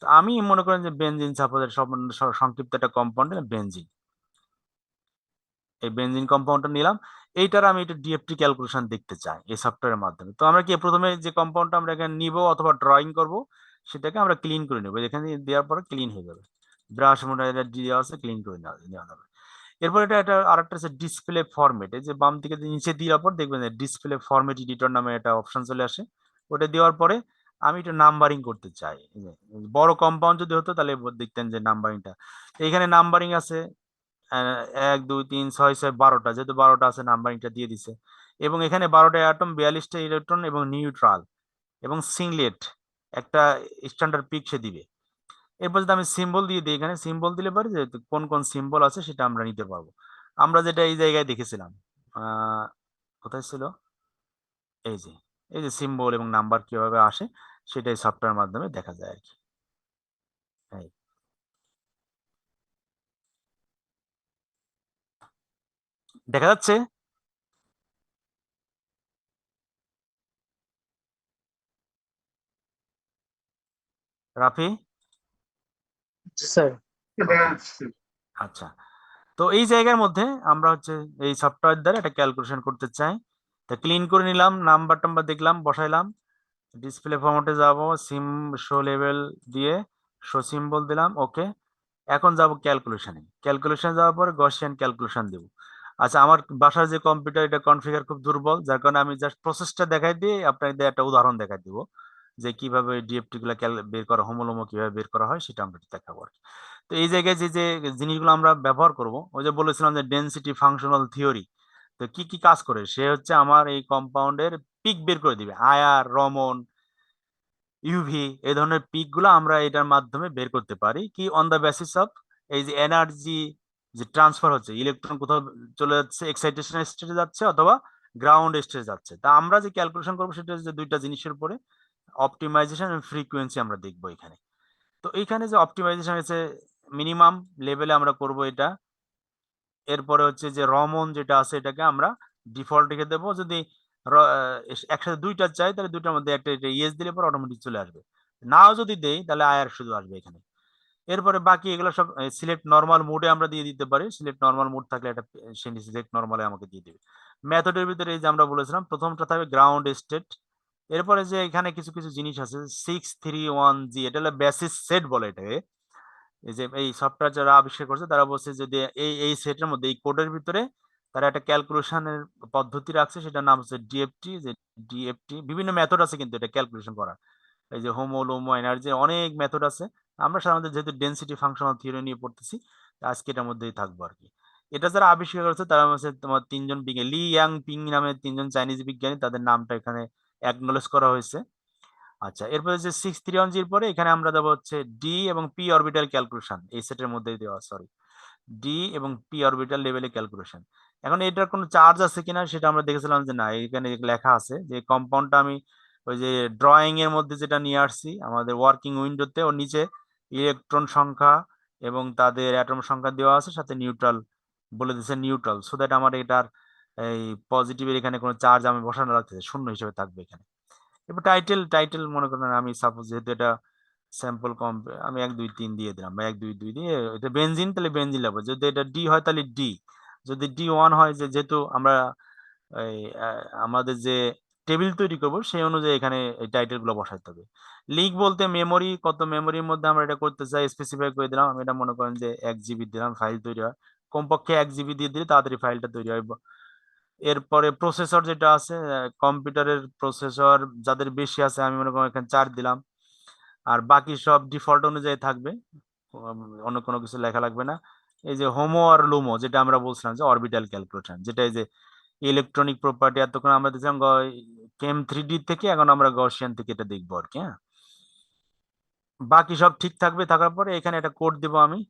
তো আমি মনে করেন যে বেনজিন সাপোজ সংক্ষিপ্ত একটা কম্পাউন্ড বেনজিন, এই বেনজিন কম্পাউন্ডটা নিলাম। এইটার আমি একটু ডিএফটি ক্যালকুলেশন দেখতে চাই এই সফটওয়্যারের মাধ্যমে। তো আমরা কি প্রথমে যে কম্পাউন্ডটা আমরা এখানে নিব অথবা ড্রয়িং করব, সেটাকে আমরা ক্লিন করে নেবো। এখানে দেওয়ার পরে ক্লিন হয়ে যাবে, ব্রাশ মোটা দেওয়া আছে, ক্লিন করে নেওয়া যাবে। এরপর এটা আরেকটা আছে ডিসপ্লে ফরম্যাট। এই যে বাম দিকে নিচে দেওয়ার পর দেখবেন যে ডিসপ্লে ফরম্যাট এডিটর নামে একটা অপশন চলে আসে। ওটা দেওয়ার পরে আমি একটু নাম্বারিং করতে চাই। বড় কম্পাউন্ড যদি হতো তাহলে দেখতেন যে নাম্বারিংটা, এখানে নাম্বারিং আছে 1 2 3 6 6 12টা, যেহেতু 12টা আছে নাম্বারিংটা দিয়ে দিছে। এবং এখানে 12টা অ্যাটম, 42টা ইলেকট্রন এবং নিউট্রাল এবং সিংলেট একটা স্ট্যান্ডার্ড পিক সে দিবে। এরপর যদি আমি সিম্বল দিয়ে দিই, এখানে সিম্বল দিলে পারি যে কোন কোন সিম্বল আছে সেটা আমরা নিতে পারবো। আমরা যেটা এই জায়গায় দেখেছিলাম, কোথায় ছিল, এই যে সিম্বল এবং নাম্বার কিভাবে আসে সেটাই সফটওয়্যার মাধ্যমে দেখা যায় আর কি। দেখা যাচ্ছে রাফি? স্যার। আচ্ছা, তো এই জায়গার মধ্যে আমরা হচ্ছে এই সফটওয়্যার দ্বারা একটা ক্যালকুলেশন করতে চাই। তা ক্লিন করে নিলাম, নাম্বার টাম্বার দেখলাম, বসাইলাম, ডিসপ্লে ফরম্যাটে যাব, শো লেভেল দিয়ে শো সিম্বল দিলাম, ওকে। এখন যাব ক্যালকুলেশনে যাওয়ার পরে গসিয়ান ক্যালকুলেশন দেব। আচ্ছা, আমার বাসার যে কম্পিউটার এটা কনফিগার খুব দুর্বল, যার কারণে আমি জাস্ট প্রসেসটা দেখাই দিয়ে আপনাদের একটা উদাহরণ দেখাই দিব যে কিভাবে ডিএফটি গুলা বের করা, হোমোলোমো কিভাবে বের করা হয় সেটা আমরা দেখাবো আর কি। তো এই জায়গায় যে যে জিনিসগুলো আমরা ব্যবহার করব, ওই যে বলেছিলাম যে ডেনসিটি ফাংশনাল থিওরি, তো কি কি কাজ করে, সে হচ্ছে আমার এই কম্পাউন্ডের পিক বের করে দিবে, আয়ার, রমন, ইউভি, এই ধরনের পিক গুলো আমরা এটার মাধ্যমে বের করতে পারি কি অন দা বেসিস অফ এই যে এনার্জি যে ট্রান্সফার হচ্ছে, ইলেকট্রন কোথাও চলে যাচ্ছে, এক্সাইটেশন স্টেজে যাচ্ছে অথবা গ্রাউন্ড স্টেজে যাচ্ছে। তা আমরা যে ক্যালকুলেশন করবো সেটা হচ্ছে দুইটা জিনিসের উপরে, অপটিমাইজেশন এবং ফ্রিকোয়েন্সি আমরা দেখবো এখানে। তো এইখানে যে অপটিমাইজেশন হচ্ছে মিনিমাম লেভেলে আমরা করব এটা। এরপরে হচ্ছে যে রমন যেটা আছে এটাকে আমরা ডিফল্ট রেখে দেবো। যদি একসাথে দুইটা চাই তাহলে দুইটার মধ্যে একটা ইয়েস দিলে পরে অটোমেটিক চলে আসবে, নাও যদি দেই তাহলে আয়ার শুধু আসবে এখানে। এরপরে বাকি এগুলো সব সিলেক্ট নরমাল মোডে আমরা দিয়ে দিতে পারি, সিলেক্ট নরমাল মোড থাকলে এটা সিলেক্ট নরমালে আমাকে দিয়ে দিবে। মেথডের ভিতরে এই যে আমরা বলেছিলাম প্রথমটা থাকবে গ্রাউন্ড স্টেট, এরপরে যে এখানে কিছু কিছু জিনিস আছে 631G, এটা হলো বেসিস সেট বলে এটাকে। এই যে এই সফটওয়্যার যারা আবিষ্কার করছে তারা বলছে যদি এই সেটের মধ্যে এই কোডের ভিতরে তারা একটা ক্যালকুলেশনের পদ্ধতি রাখছে, সেটার নাম হচ্ছে ডিএফটি। যে ডিএফটি বিভিন্ন মেথড আছে কিন্তু এটা ক্যালকুলেশন করার, এই যে হোমো লোমো এনার্জি অনেক মেথড আছে। আমরা সাধারণত যেহেতু ডেনসিটি ফাংশনাল থিওরি নিয়ে পড়তেছি, আজকে এটার মধ্যেই থাকবো আর কি। এটা যারা আবিষ্কার করেছে তারা হচ্ছে তোমার তিনজন বিজ্ঞানী, লি ইয়াং পিং নামে তিনজন চাইনিজ বিজ্ঞানী, তাদের নামটা এখানে অ্যাকনোলেজ করা হয়েছে। আচ্ছা, এরপরে যে 631G পরে এখানে আমরা দেবো হচ্ছে ডি এবং পি অরবিটাল ক্যালকুলেশন, এই সেটের মধ্যেই দেওয়া, সরি, ডি এবং পি অরবিটাল লেভেলে ক্যালকুলেশন। এখন এটার কোনো চার্জ আছে কিনা সেটা আমরা দেখেছিলাম যে না, এখানে লেখা আছে যে কম্পাউন্ডটা আমি ওই যে ড্রয়িং এর মধ্যে যেটা নিয়ে আসছি আমাদের ওয়ার্কিং উইন্ডোতে, ওর নিচে ইলেকট্রন সংখ্যা এবং তাদের অ্যাটম সংখ্যা দেওয়া আছে, সাথে নিউট্রাল বলে দিচ্ছে, নিউট্রাল, সো দ্যাট আমার এটার এই পজিটিভের এখানে কোনো চার্জ আমি বসানো রাখতেছি, শূন্য হিসেবে থাকবে এখানে। এবার টাইটেল মনে করেন আমি সাপোজ যেহেতু এটা স্যাম্পল কম, আমি 1 2 3 দিয়ে দিলাম, বা 1 2 2 দিয়ে এটা বেনজিন, তাহলে বেনজিন লাগবে। যদি এটা ডি হয় তাহলে ডি, যদি ডি 1 হয়, যে যেহেতু আমরা এই আমাদের যে টেবিল তৈরি করব সেই অনুযায়ী এখানে এই টাইটেল গুলো বসাইতে হবে। লিঙ্ক বলতে মেমোরি, কত মেমোরির মধ্যে আমরা এটা করতে চাই স্পেসিফাই করে দিলাম। আমি এটা মনে করেন যে 1 GB দিলাম, ফাইল তৈরি হয় কমপক্ষে 1 GB দিয়ে দিলে তাড়াতাড়ি ফাইলটা তৈরি হয়। এরপরে প্রসেসর যেটা আছে, কম্পিউটারের প্রসেসর যাদের বেশি আছে আমি মনে করি এখানে 4 দিলাম, আর বাকি সব ডিফল্ট অনুযায়ী থাকবে, অন্য কোনো কিছু লেখা লাগবে না। এই যে হোমো আর লুমো যেটা আমরা বলছিলাম যে অরবিটাল ক্যালকুলেশন, যেটা এই যে ইলেকট্রনিক প্রপার্টি, এতক্ষণ আমরা দেখছিলাম কেম 3D থেকে, এখন আমরা গসিয়ান থেকে এটা দেখবো আর কি। হ্যাঁ, বাকি সব ঠিক থাকবে। থাকার পরে এখানে একটা কোড দিব আমি,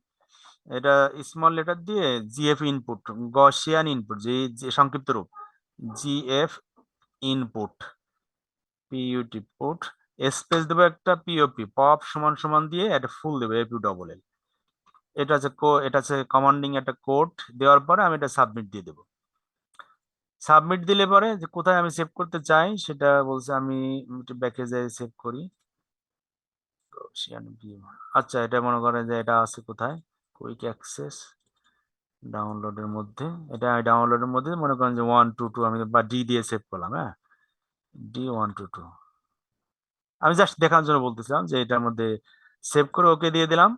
এটা স্মল লেটার দিয়ে জিএফ ইনপুট, গসিয়ান ইনপুট, যে সংক্ষিপ্ত রূপ জিএফ ইনপুট, পিইউটি পুট, স্পেস দেবো একটা পিওপি, পপ সমান সমান দিয়ে একটা ফুল দেবো এপিউ ডবল এল। এটা হচ্ছে কমান্ডিং একটা কোড দেওয়ার পরে আমি এটা সাবমিট দিয়ে দেবো। সাবমিট দিলে পরে যে কোথায় আমি সেভ করতে চাই সেটা বলছে, আমি ব্যাকে যাই সেভ করি। আচ্ছা, এটা মনে করেন যে এটা আছে কোথায়, কুইক অ্যাক্সেস ডাউনলোডের মধ্যে, এটা ডাউনলোডের মধ্যে মনে করেন যে 1 2 2 আমি বা ডি দিয়ে সেভ করলাম। হ্যাঁ, ডি 1 2 2 আমি জাস্ট দেখানোর জন্য বলতেছিলাম যে এটার মধ্যে সেভ করে ওকে দিয়ে দিলাম।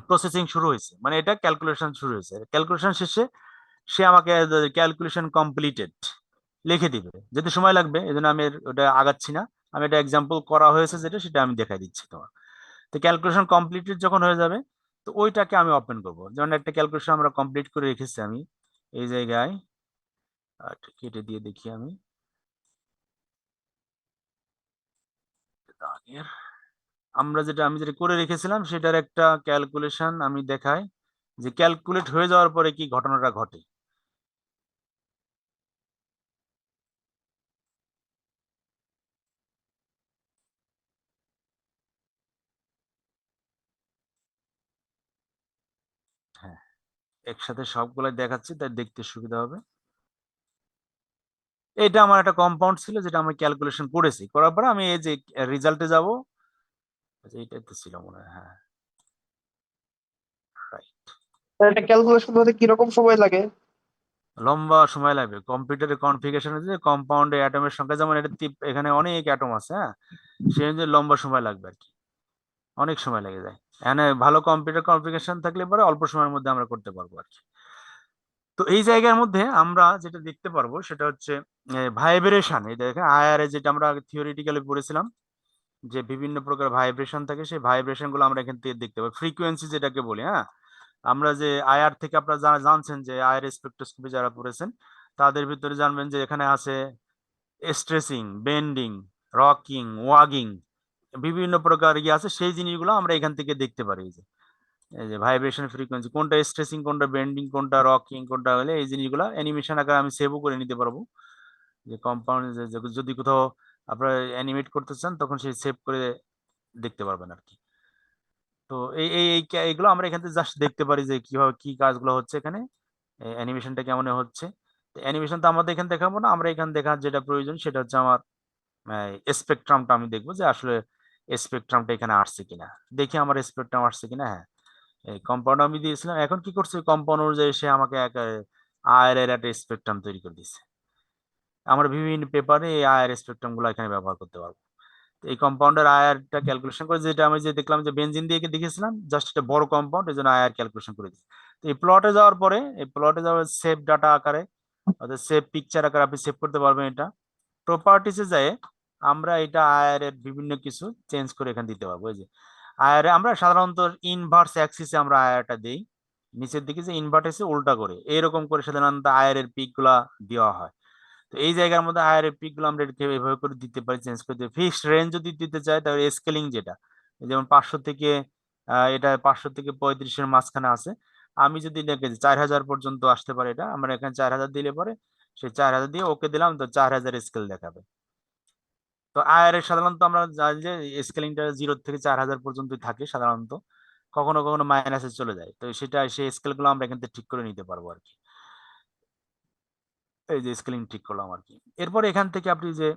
প্রসেসিং শুরু হয়েছে, মানে এটা ক্যালকুলেশন শুরু হয়েছে। ক্যালকুলেশন শেষে সে আমাকে ক্যালকুলেশন কমপ্লিটেড লিখে দিবে, যেতে সময় লাগবে, এই জন্য আমি ওটা আগাচ্ছি না। আমি এটা এক্সাম্পল করা হয়েছে যেটা, সেটা আমি দেখাই দিচ্ছি তোমার। তো ক্যালকুলেশন কমপ্লিটেড যখন হয়ে যাবে, তো ওইটাকে আমি ওপেন করবো। যেমন একটা ক্যালকুলেশন আমরা কমপ্লিট করে রেখেছি আমি এই জায়গায়, কেটে দিয়ে দেখি আমি আমি যেটা করে রেখেছিলাম সেটার একটা ক্যালকুলেশন আমি দেখাই, যে ক্যালকুলেট হয়ে যাওয়ার পরে কি ঘটনাটা ঘটে। হ্যাঁ, একসাথে সবগুলো দেখাচ্ছি তাই দেখতে সুবিধা হবে। এটা আমার একটা কম্পাউন্ড ছিল যেটা আমি ক্যালকুলেশন করেছি, করার পরে আমি এই যে রেজাল্টে যাব, এইটাই তো ছিল মনে হয়। হ্যাঁ, রাইট। এটা ক্যালকুলেশন করতে কিরকম সময় লাগে? লম্বা সময় লাগবে। কম্পিউটারের কনফিগারেশন যে কম্পাউন্ডে অ্যাটমের সংখ্যা, যেমন এটা এখানে অনেক অ্যাটম আছে, হ্যাঁ, সেই অনুযায়ী লম্বা সময় লাগবে আর কি, অনেক সময় লেগে যায়। এখানে ভালো কম্পিউটার কনফিগারেশন থাকলে পরে অল্প সময়ের মধ্যে আমরা করতে পারবো আর কি। তো এই জায়গার মধ্যে আমরা যেটা দেখতে পারবো সেটা হচ্ছে ভাইব্রেশন। এই দেখেন আইআরএ, যেটা আমরা থিওরিটিক্যালি পড়েছিলাম যে বিভিন্ন প্রকার ভাইব্রেশন থাকে, সেই ভাইব্রেশন গুলো আমরা এখান থেকে দেখতে পাই। ফ্রিকোয়েন্সি যেটাকে বলি, হ্যাঁ, আমরা যে আইআর থেকে আপনারা যারা জানছেন যে আইআর স্পেকট্রোস্কোপি যারা পড়েছেন তাদের ভিতরে জানবেন যে এখানে আছে স্ট্রেসিং, বেন্ডিং, রকিং, ওয়াগিং, বিভিন্ন প্রকার ইয়ে আছে, সেই জিনিসগুলো আমরা এখান থেকে দেখতে পারি। এই যে ভাইব্রেশন ফ্রিকোয়েন্সি, কোনটা স্ট্রেসিং, কোনটা বেন্ডিং, কোনটা রকিং, কোনটা হলে, এই জিনিসগুলো অ্যানিমেশন আকারে আমি সেভও করে নিতে পারবো। যে কম্পাউন্ড যদি কোথাও আপনারা অ্যানিমেট করতে চান তখন সেই সেভ করে দেখতে পারবেন আর কি। তো এইগুলো আমরা এখান থেকে জাস্ট দেখতে পারি যে কিভাবে কি কাজগুলো হচ্ছে এখানে, অ্যানিমেশনটা কেমন হচ্ছে। অ্যানিমেশন তো আমাদের এখানে দেখাবো না, আমরা এখানে দেখার যেটা প্রয়োজন সেটা হচ্ছে আমার স্পেকট্রামটা আমি দেখবো যে আসলে স্পেকট্রামটা এখানে আসছে কিনা, দেখি আমার স্পেকট্রাম আসছে কিনা। হ্যাঁ, এই কম্পাউন্ড আমি দিয়েছিলাম, এখন কি করছে কম্পাউন্ড অনুযায়ী সে আমাকে এক আয়ের একটা স্পেকট্রাম তৈরি করে দিচ্ছে। আমরা বিভিন্ন পেপারে এই আয়ার স্পেকট্রাম গুলো এখানে ব্যবহার করতে পারবো। এই কম্পাউন্ডের আয়ারটা ক্যালকুলেশন করে, যেটা আমি যে দেখলাম যে বেনজিন দিয়ে দেখেছিলাম, জাস্ট এটা বড় কম্পাউন্ড, এই জন্য আয়ার ক্যালকুলেশন করে দিচ্ছি। তো এই প্লটে যাওয়ার পরে, এই প্লটে যাওয়ার সেভ ডাটা আকারে অর্থাৎ সেভ পিকচার আকারে আপনি সেভ করতে পারবেন। এটা প্রপার্টিসে যায় আমরা এটা আয়ারের বিভিন্ন কিছু চেঞ্জ করে এখানে দিতে পারবো। এই যে আয়ারে আমরা সাধারণত ইনভার্স অ্যাক্সিসে আমরা আয়ারটা দেই, নিচের দিকে যে ইনভার্টেসে উল্টা করে এরকম করে সাধারণত আয়ারের পিক গুলা দেওয়া হয়। তো এই জায়গার মধ্যে আয়ারের পিক গুলো আমরা এভাবে করে দিতে পারি, চেঞ্জ করে দিতে। ফিক্সড রেঞ্জ যদি দিতে চাই তাহলে স্কেলিং যেটা, যেমন 500 থেকে এটা 500 থেকে 35-এর মাঝখানে আছে, আমি যদি দেখে 4000 পর্যন্ত আসতে পারে, এটা আমরা এখানে 4000 দিলে পরে সেই 4000 দিয়ে ওকে দিলাম, তো 4000 স্কেল দেখাবে। তো আয়ারের সাধারণত আমরা জানি যে স্কেলিংটা 0 থেকে 4000 পর্যন্ত থাকে সাধারণত, কখনো কখনো মাইনাসে চলে যায়। তো সেটা সেই স্কেল গুলো আমরা এখান থেকে ঠিক করে নিতে পারবো আর কি। এই যে স্কেলিং ঠিক করলাম আর কি। এরপর এখান থেকে আপনি যে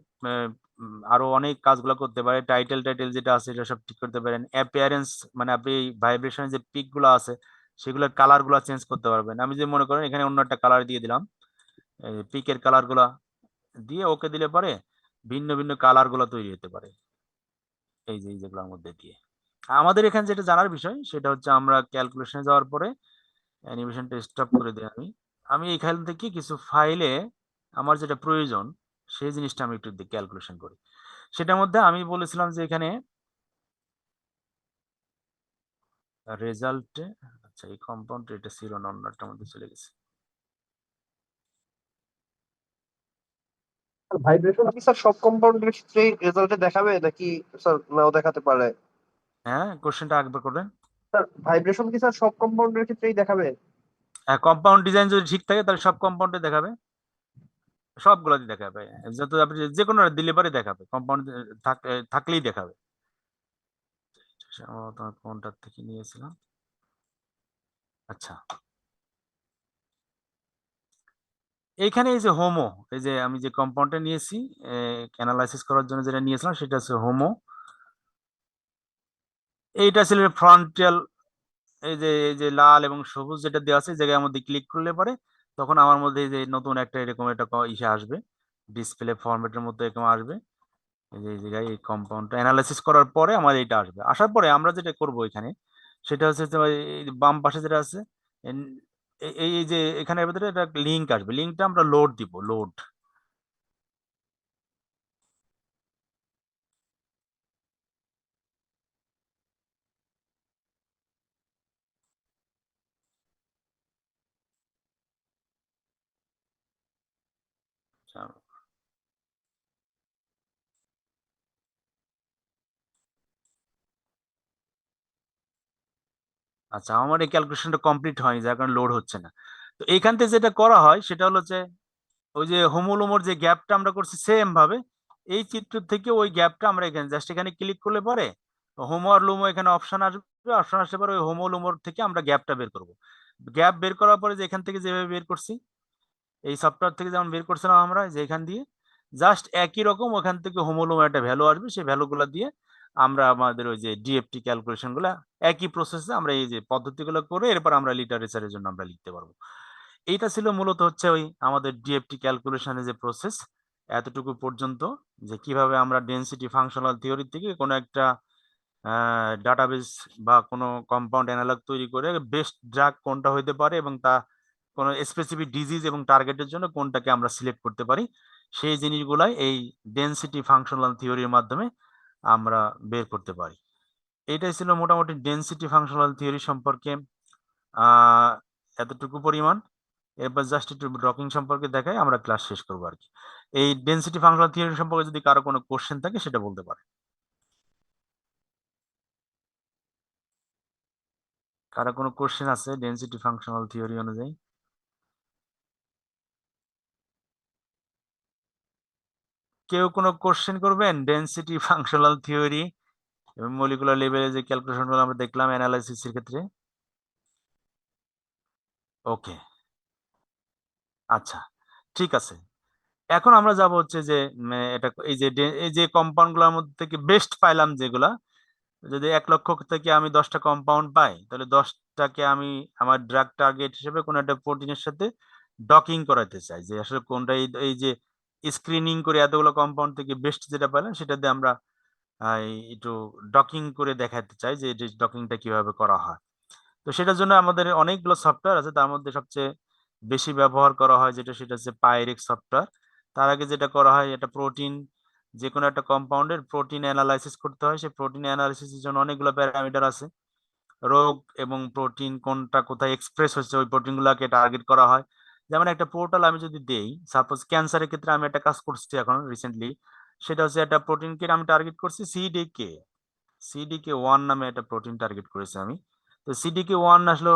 আরো অনেক কাজগুলো করতে পারেন। টাইটেল যেটা আছে এটা সব ঠিক করতে পারেন। অ্যাপিয়ারেন্স মানে আপনি ভাইব্রেশনের যে পিক গুলো আছে সেগুলোর কালার গুলো চেঞ্জ করতে পারবেন। আমি যে মনে করেন এখানে অন্য একটা কালার দিয়ে দিলাম, পিকের কালার গুলা দিয়ে ওকে দিলে পরে ভিন্ন ভিন্ন কালার গুলো তৈরি হতে পারে এই যে যেগুলোর মধ্যে দিয়ে। আমাদের এখানে যেটা জানার বিষয় সেটা হচ্ছে আমরা ক্যালকুলেশনে যাওয়ার পরে অ্যানিমেশনটা স্টপ করে দিই। আমি এখান থেকে কিছু ফাইলে আমার যেটা প্রয়োজন সেই জিনিসটা আমি একটু ক্যালকুলেশন করি। সেটার মধ্যে আমি বলেছিলাম যে এখানে রেজাল্টে, আচ্ছা এই কম্পাউন্ড এটা ছিল না, অন্যটার মধ্যে চলে গেছে। ভাইব্রেশন কি স্যার সব কম্পাউন্ডের ক্ষেত্রেই রেজাল্টে দেখাবে নাকি স্যার নাও দেখাতে পারে? হ্যাঁ, কোশ্চেনটা একবার করবেন। স্যার ভাইব্রেশন কি স্যার সব কম্পাউন্ডের ক্ষেত্রেই দেখাবে? হ্যাঁ, কম্পাউন্ড ডিজাইন যদি ঠিক থাকে তাহলে সব কম্পাউন্ডে দেখাবে, সবগুলোতে দেখাবে। যত আপনি যে কোনো দিলে পরে দেখাবে, কম্পাউন্ড থাকলেই দেখাবে। কোনটার থেকে নিয়েছিলাম, আচ্ছা এইখানে এই যে হোমো, এই যে আমি যে কম্পাউন্ডটা নিয়েছি অ্যানালাইসিস করার জন্য যেটা নিয়েছিলাম সেটা হচ্ছে হোমো। এইটা ছিল ফ্রন্টাল, এই যে লাল এবং সবুজ যেটা দেওয়া আছে এই জায়গার মধ্যে ক্লিক করলে পরে তখন আমার মধ্যে এই যে নতুন একটা এরকম একটা ইসে আসবে, ডিসপ্লে ফরম্যাটের মধ্যে এরকম আসবে। এই যে এই জায়গায় এই কম্পাউন্ডটা অ্যানালাইসিস করার পরে আমার এটা আসবে। আসার পরে আমরা যেটা করব এখানে সেটা হচ্ছে যে এই বাম পাশে যেটা আছে এই যে এখানে ভিতরে একটা লিংক আসবে, লিংকটা আমরা লোড দিব, লোড। আচ্ছা, আমার এই ক্যালকুলেশনটা কমপ্লিট হয়নি যার কারণে লোড হচ্ছে না। তো এইখান থেকে যেটা করা হয় সেটা হলো যে ওই যে হোমোলোমোর যে গ্যাপটা আমরা করছি সেম ভাবে এই চিত্র থেকে ওই গ্যাপটা আমরা এখানে জাস্ট এখানে ক্লিক করলে পরে হোমো আর লোমো এখানে অপশন আসবে, অপশন আসলে পরে ওই হোমোলোমোর থেকে আমরা গ্যাপটা বের করব। গ্যাপ বের করার পরে যে এখান থেকে যেভাবে বের করছি এই সফটওয়্যার থেকে যেমন বের করছিলাম আমরা যে এখান দিয়ে জাস্ট একই রকম ওখান থেকে হোমোলোমো একটা ভ্যালু আসবে, সেই ভ্যালুগুলো দিয়ে আমরা আমাদের ওই যে ডিএফটি ক্যালকুলেশন গুলা একই প্রসেসে আমরা এই যে পদ্ধতিগুলো করে এরপর আমরা লিটারেচারের জন্য আমরা লিখতে পারবো। এইটা ছিল মূলত হচ্ছে ওই আমাদের ডিএফটি ক্যালকুলেশনের যে প্রসেস এতটুকু পর্যন্ত, যে কিভাবে আমরা ডেনসিটি ফাংশনাল থিওরি থেকে কোনো একটা ডাটাবেস বা কোনো কম্পাউন্ড অ্যানালগ তৈরি করে বেস্ট ড্রাগ কোনটা হইতে পারে এবং তা কোনো স্পেসিফিক ডিজিজ এবং টার্গেটের জন্য কোনটাকে আমরা সিলেক্ট করতে পারি সেই জিনিসগুলাই এই ডেনসিটি ফাংশনাল থিওরির মাধ্যমে আমরা বের করতে পারি। এটাই ছিল মোটামুটি ডেনসিটি ফাংশনাল থিওরি সম্পর্কে এতটুকু পরিমাণ। এরপর জাস্ট একটু ড্রকিং সম্পর্কে দেখাই আমরা ক্লাস শেষ করবো আর কি। এই ডেনসিটি ফাংশনাল থিওরি সম্পর্কে যদি কারো কোনো কোশ্চেন থাকে সেটা বলতে পারে। কারো কোনো কোশ্চেন আছে ডেনসিটি ফাংশনাল থিওরি অনুযায়ী? কেউ কোনো কোশ্চেন করবেন ডেনসিটি ফাংশনাল থিওরি এবং মলিকুলার লেভেলে যে ক্যালকুলেশনগুলো আমরা দেখলাম অ্যানালাইসিসের ক্ষেত্রে? ওকে, আচ্ছা ঠিক আছে। এখন আমরা যাব হচ্ছে যে এটা এই যে কম্পাউন্ড গুলোর মধ্যে থেকে বেস্ট পাইলাম যেগুলা, যদি 1 লক্ষ থেকে আমি 10টা কম্পাউন্ড পাই তাহলে 10টাকে আমি আমার ড্রাগ টার্গেট হিসেবে কোন একটা প্রোটিনের সাথে ডকিং করাতে চাই, যে আসলে কোনটা এই যে স্ক্রিনিং করে এতগুলো কম্পাউন্ড থেকে বেস্ট যেটা পেলাম সেটা দিয়ে আমরা একটু ডকিং করে দেখাতে চাই যে ডকিংটা কিভাবে করা হয়। তো সেটার জন্য আমাদের অনেকগুলো সফটওয়্যার আছে, তার মধ্যে সবচেয়ে বেশি ব্যবহার করা হয় সেটা হচ্ছে পাইরেক্স সফটওয়্যার। তার আগে যেটা করা হয়, এটা প্রোটিন, যে কোনো একটা কম্পাউন্ডের প্রোটিন অ্যানালাইসিস করতে হয়। সেই প্রোটিন অ্যানালাইসিসের জন্য অনেকগুলো প্যারামিটার আছে। রোগ এবং প্রোটিন কোনটা কোথায় এক্সপ্রেস হচ্ছে ওই প্রোটিনগুলোকে টার্গেট করা হয়। যেমন একটা পোর্টাল আমি যদি দেই, সাপোজ ক্যান্সারের ক্ষেত্রে আমি একটা কাজ করছি এখন রিসেন্টলি, সেটা হচ্ছে একটা প্রোটিনকে আমি টার্গেট করছি সিডিকে 1 নামে একটা প্রোটিন টার্গেট করেছি আমি। তো সিডিকে 1 আসলে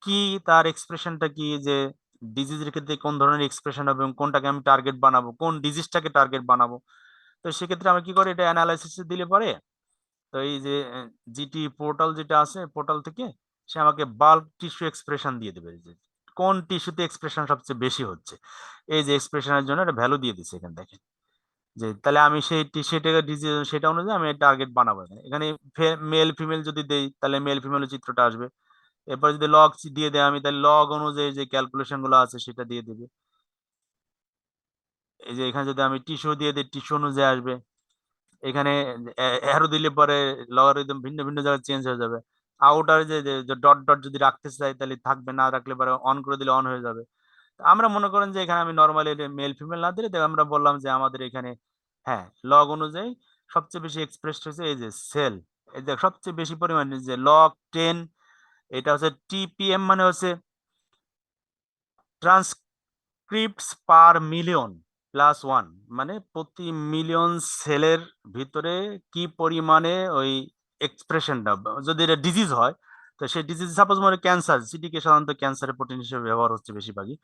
কি, তার এক্সপ্রেশনটা কি, যে ডিজিজের ক্ষেত্রে কোন ধরনের এক্সপ্রেশন হবে এবং কোনটাকে আমি টার্গেট বানাবো, কোন ডিজিজটাকে টার্গেট বানাবো। তো সেক্ষেত্রে আমি কি করি, এটা অ্যানালাইসিস দিলে পরে, তো এই যে জিটি পোর্টাল যেটা আছে, পোর্টাল থেকে সে আমাকে বাল্ক টিস্যু এক্সপ্রেশন দিয়ে দেবে, যে কোন টিস্যুতে এক্সপ্রেশন সবচেয়ে বেশি হচ্ছে। এই যে এক্সপ্রেশনের জন্য একটা ভ্যালু দিয়ে দিচ্ছে এখানে দেখেন, যে তাহলে আমি সেই সেটাকে সেটা অনুযায়ী আমি টার্গেট বানাবো। এখানে মেল ফিমেল যদি দেই তাহলে মেল ফিমেলের চিত্রটা আসবে। এরপর যদি লগ দিয়ে দেয় আমি, তাহলে লগ অনুযায়ী যে ক্যালকুলেশন গুলো আছে সেটা দিয়ে দেবে। এই যে এখানে যদি আমি টিস্যু দিয়ে দিই, টিস্যু অনুযায়ী আসবে। এখানে অ্যারো দিলে পরে লগারিদম ভিন্ন ভিন্ন জায়গায় চেঞ্জ হয়ে যাবে। আউটার যে ডট ডট যদি রাখতে চাই তাহলে থাকবে, না রাখলে পরে অন করে দিলে অন হয়ে যাবে। আমরা মনে করেন যে এখানে আমি নর্মালি মেল ফিমেল না দিলে আমরা বললাম যে আমাদের এখানে হ্যাঁ লগ অনুযায়ী সবচেয়ে বেশি এক্সপ্রেসড হয়েছে এই যে সেল, এই যে সবচেয়ে বেশি পরিমাণে যে log 10, এটা হচ্ছে টিপিএম, মানে হচ্ছে ট্রান্সক্রিপ্টস পার মিলিয়ন +1, মানে প্রতি মিলিয়ন সেলের ভিতরে কি পরিমাণে ওই এক্সপ্রেশনটা, যদি এটা ডিজিজ হয় তো সেই ডিজিজ, সাপোজ মানে ক্যান্সার, সিটিকে সাধারণত ক্যান্সারের প্রোটিন হিসেবে ব্যবহার হচ্ছে বেশিরভাগই।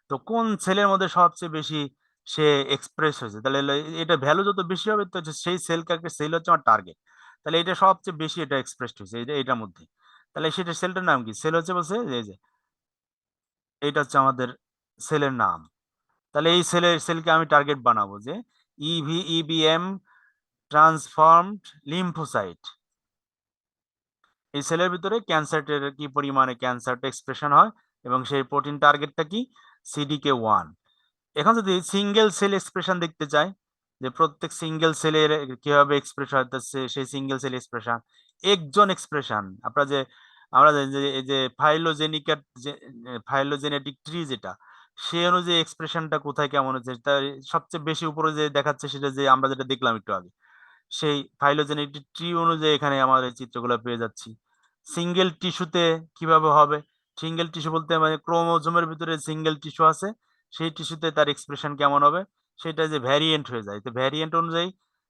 তো কোন সেলের মধ্যে সবচেয়ে বেশি সে এক্সপ্রেস হয়েছে, তাহলে এটা ভ্যালু যত বেশি হবে তো সেই সেল হচ্ছে আমার টার্গেট। তাহলে এটা সবচেয়ে বেশি এটা এক্সপ্রেসড হয়েছে এটার মধ্যে, তাহলে সেটা সেলটার নাম কি, সেল হচ্ছে বলছে যে এইটা হচ্ছে আমাদের সেলের নাম। তাহলে এই সেলকে আমি টার্গেট বানাবো যে ইবিএম ট্রান্সফর্মড লিম্ফোসাইট। এই সেলের ভিতরে ক্যান্সারের কি পরিমাণে ক্যান্সারটা এক্সপ্রেশন হয় এবং সেই প্রোটিন টার্গেটটা কি, সিডিকে 1। এখন যদি সিঙ্গেল সেল এক্সপ্রেশন দেখতে চাই, যে প্রত্যেক সিঙ্গেল সেলের কিভাবে এক্সপ্রেস হচ্ছে, সেই সিঙ্গেল সেল এক্সপ্রেশন, একজন এক্সপ্রেশন, আপনারা যে আমরা এই যে ফাইলোজেনেটিক ট্রি যেটা, সে অনুযায়ী এক্সপ্রেশনটা কোথায় কেমন হচ্ছে, তার সবচেয়ে বেশি উপরে যে দেখাচ্ছে সেটা যে আমরা যেটা দেখলাম একটু আগে, সেই ফাইলোজেনেটিক ট্রি অনুযায়ী এখানে আমাদের চিত্রগুলো পেয়ে যাচ্ছি। সিঙ্গেল টিস্যুতে কিভাবে হবে, সিঙ্গেল টিস্যু বলতে মানে ক্রোমোজোমের ভিতরে সিঙ্গেল টিস্যু আছে, সেই টিস্যুতে তার এক্সপ্রেশন কেমন হবে, সেটা যে ভ্যারিয়েন্ট হয়ে যায়। তো ভ্যারিয়েন্ট অনুযায়ী